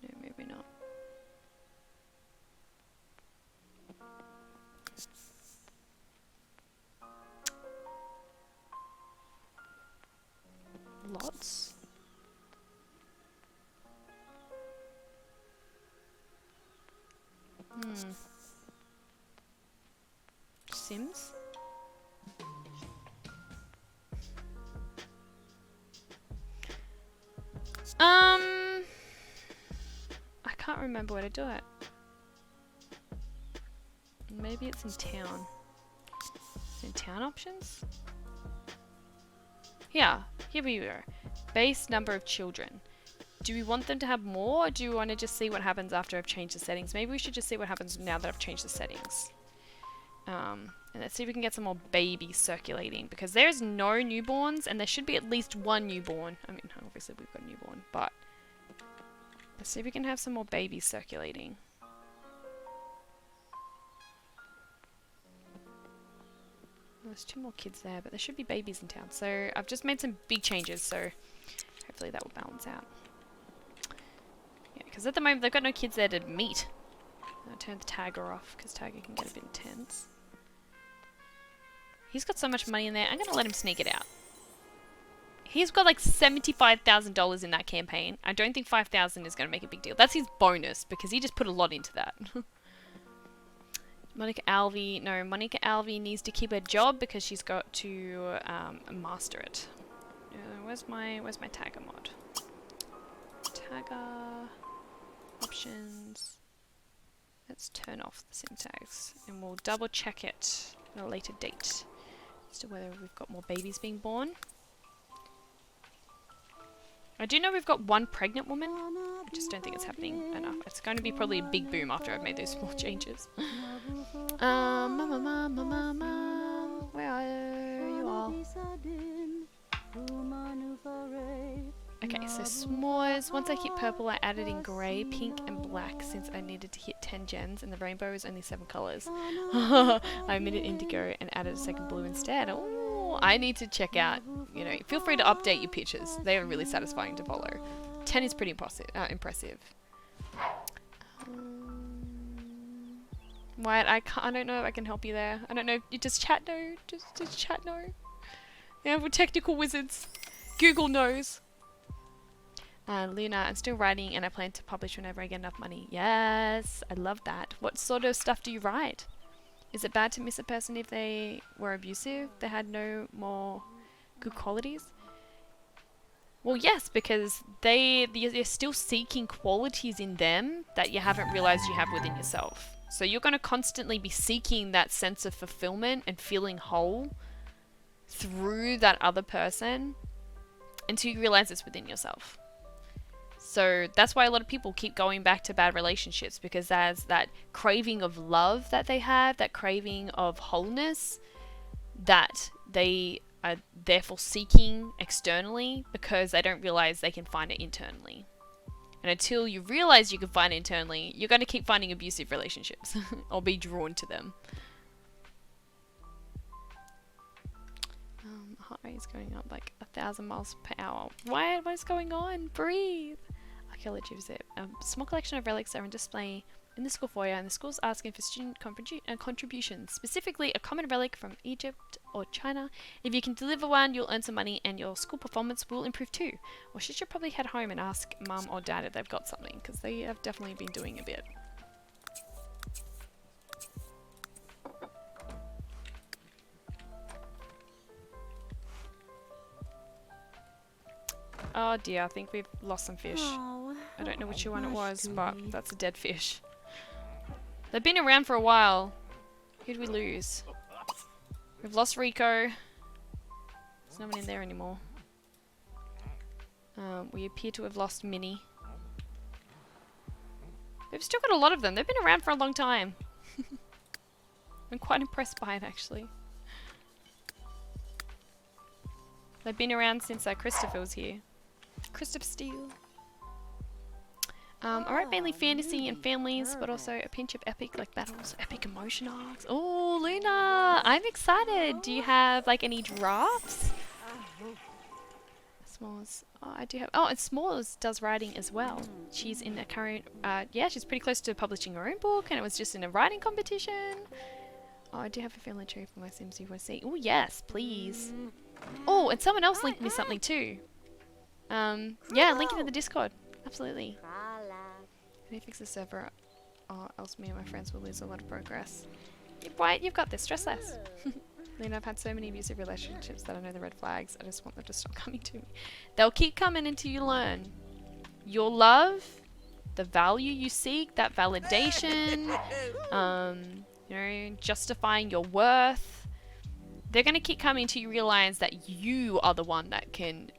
No, maybe not. Lots. Sims? I can't remember where to do it. Maybe it's in town. Is it in town options? Yeah, here we go. Base number of children. Do we want them to have more, or do we want to just see what happens after I've changed the settings? Maybe we should just see what happens now that I've changed the settings. And let's see if we can get some more babies circulating, because there's no newborns and there should be at least one newborn. I mean, obviously we've got a newborn, but let's see if we can have some more babies circulating. There's 2 more kids there, but there should be babies in town. So I've just made some big changes, so hopefully that will balance out. Yeah, because at the moment they've got no kids there to meet. I turned the tagger off because tagger can get a bit intense. He's got so much money in there. I'm gonna let him sneak it out. He's got like $75,000 in that campaign. I don't think 5,000 is gonna make a big deal. That's his bonus because he just put a lot into that. Monica Alvey, no, Monica Alvey needs to keep her job because she's got to master it. Where's my tagger mod? Tagger options. Let's turn off the syntax and we'll double check it at a later date as to whether we've got more babies being born. I do know we've got one pregnant woman. I just don't think it's happening enough. It's going to be probably a big boom after I've made those small changes. Where are you all? Okay, so s'mores. Once I hit purple, I added in grey, pink, and black since I needed to hit 10 gens, and the rainbow is only 7 colours. I omitted indigo and added a second blue instead. Ooh, I need to check out, you know, feel free to update your pictures. They are really satisfying to follow. 10 is pretty impressive. Wyatt, I don't know if I can help you there. I don't know. Does chat know? Does chat know? Yeah, we're technical wizards. Google knows. Luna, I'm still writing and I plan to publish whenever I get enough money. Yes, I love that. What sort of stuff do you write? Is it bad to miss a person if they were abusive? They had no more good qualities? Well, yes, because you're still seeking qualities in them that you haven't realized you have within yourself. So you're going to constantly be seeking that sense of fulfillment and feeling whole through that other person until you realize it's within yourself. So that's why a lot of people keep going back to bad relationships, because there's that craving of love that they have, that craving of wholeness that they are therefore seeking externally because they don't realize they can find it internally. And until you realize you can find it internally, you're going to keep finding abusive relationships or be drawn to them. Heart rate is going up like 1,000 miles per hour. What is going on? Breathe. Archaeology visit. A small collection of relics are on display in the school foyer, and the school's asking for student contributions, specifically a common relic from Egypt or China. If you can deliver one, you'll earn some money and your school performance will improve too. Or should you probably head home and ask mum or dad if they've got something, because they have definitely been doing a bit. Oh dear, I think we've lost some fish. Oh, I don't know which one it was, but that's a dead fish. They've been around for a while. Who did we lose? We've lost Rico. There's no one in there anymore. We appear to have lost Minnie. We've still got a lot of them. They've been around for a long time. I'm quite impressed by it, actually. They've been around since Christopher was here. Christopher Steele. I write mainly fantasy and families, but also a pinch of epic, like battles, epic emotion arcs. Oh, Luna! I'm excited! Do you have, like, any drafts? S'mores. Oh, I do have... Oh, and S'mores does writing as well. She's in a current... yeah, she's pretty close to publishing her own book, and it was just in a writing competition. Oh, I do have a family tree for my Sims UC. Oh, yes, please. Oh, and someone else linked me something too. Yeah, link it in the Discord. Absolutely. Can you fix the server? Or else me and my friends will lose a lot of progress. Wyatt, you've got this. Stress less. Lena, I've had so many abusive relationships that I know the red flags. I just want them to stop coming to me. They'll keep coming until you learn. Your love, the value you seek, that validation, you know, justifying your worth. They're going to keep coming until you realize that you are the one that can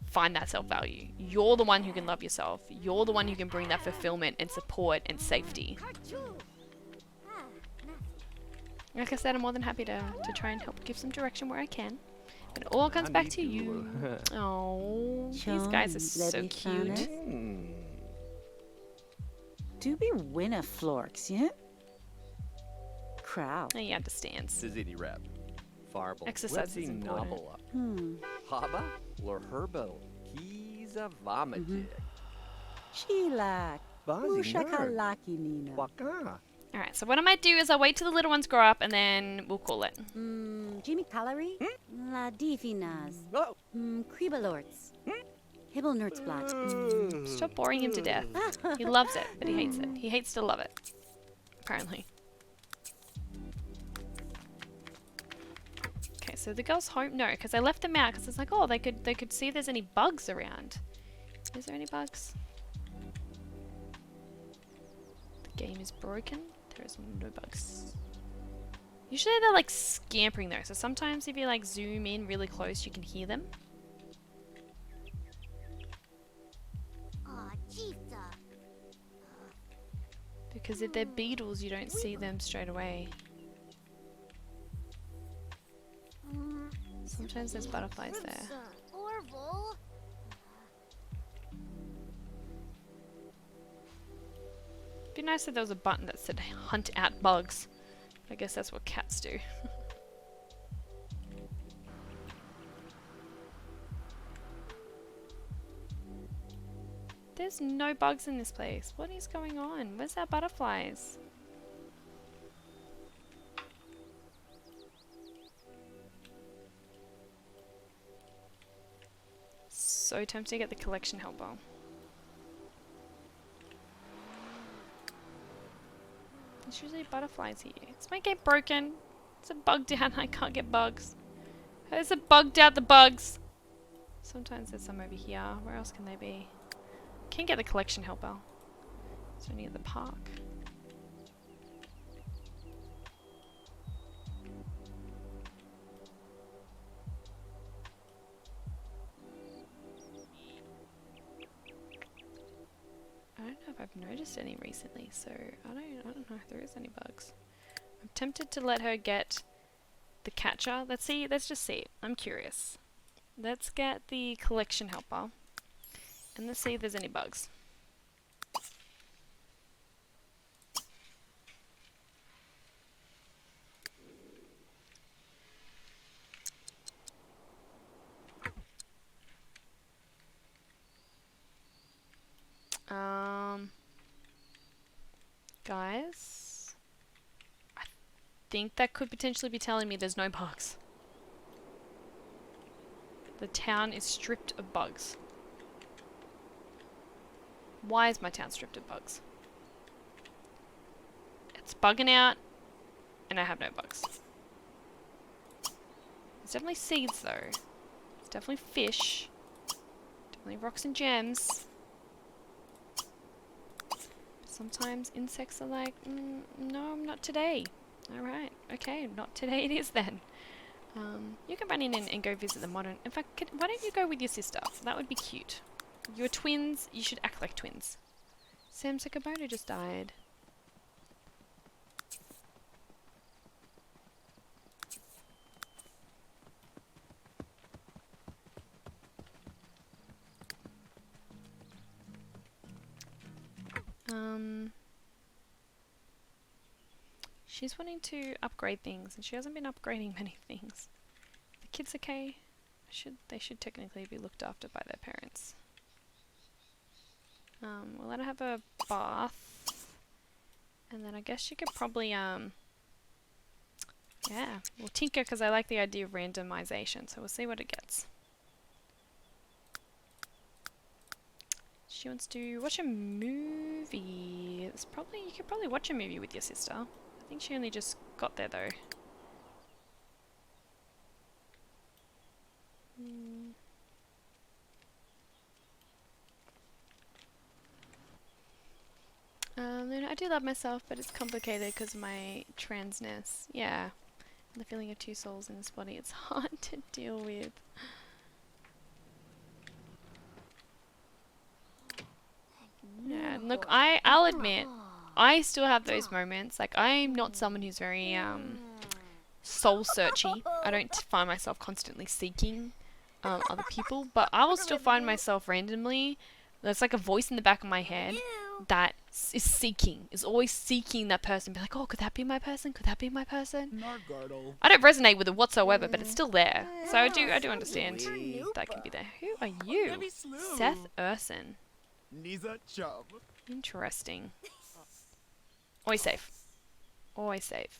find that self-value. You're the one who can love yourself. You're the one who can bring that fulfillment and support and safety. Like I said, I'm more than happy to try and help give some direction where I can. But it all comes back to you. Oh, these guys are so cute. Do be winner florks, yeah? Crowd. He understands. Sizzy rap. Farble. Exercise is important. Haba lor herbal. Kiza vomit. Chilak. Ushakalaki Nina. Waka. Alright, so what I might do is I'll wait till the little ones grow up and then we'll call it. Jimmy Calorie? La Divinas. Oh. Kribalorts. Hibbelnertsblatt. Stop boring him to death. He loves it, but he hates it. He hates to love it. Apparently. Okay, so the girls home? No, because I left them out because it's like, oh, they could see if there's any bugs around. Is there any bugs? The game is broken. There is no bugs. Usually they're like scampering though, so sometimes if you like zoom in really close, you can hear them. Because if they're beetles, you don't see them straight away. Sometimes there's butterflies there. It'd be nice if there was a button that said hunt out bugs. I guess that's what cats do. There's no bugs in this place. What is going on? Where's our butterflies? So tempted to get the collection helper. There's usually butterflies here. Is my game broken? Is it bugged out? I can't get bugs. Is it bugged out the bugs? Sometimes there's some over here. Where else can they be? Can't get the collection helper. It's only at the park. I don't know if I've noticed any recently, so I don't know if there is any bugs. I'm tempted to let her get the catcher. Let's just see. I'm curious. Let's get the collection helper. And let's see if there's any bugs. Guys, I think that could potentially be telling me there's no bugs. The town is stripped of bugs. Why is my town stripped of bugs? It's bugging out, and I have no bugs. There's definitely seeds though. There's definitely fish. Definitely rocks and gems. Sometimes insects are like, no, not today. Alright, okay, not today it is then. You can run in and go visit the modern. In fact, why don't you go with your sister? That would be cute. You're twins, you should act like twins. Sam Sakamoto just died. She's wanting to upgrade things, and she hasn't been upgrading many things. The kids okay? They should technically be looked after by their parents. We'll let her have a bath, and then I guess she could probably yeah, we'll tinker because I like the idea of randomization, so we'll see what it gets. She wants to watch a movie. You could probably watch a movie with your sister. I think she only just got there though. Then I do love myself, but it's complicated because of my transness. Yeah, the feeling of two souls in this body, it's hard to deal with. Yeah, and look, I'll admit, I still have those moments. Like, I'm not someone who's very soul-searchy. I don't find myself constantly seeking other people, but I will still find myself randomly. There's like a voice in the back of my head that is always seeking that person. Be like, oh, could that be my person? Could that be my person? I don't resonate with it whatsoever, but it's still there. So I do understand that can be there. Who are you? Seth Urson. Interesting. Always safe. Always save.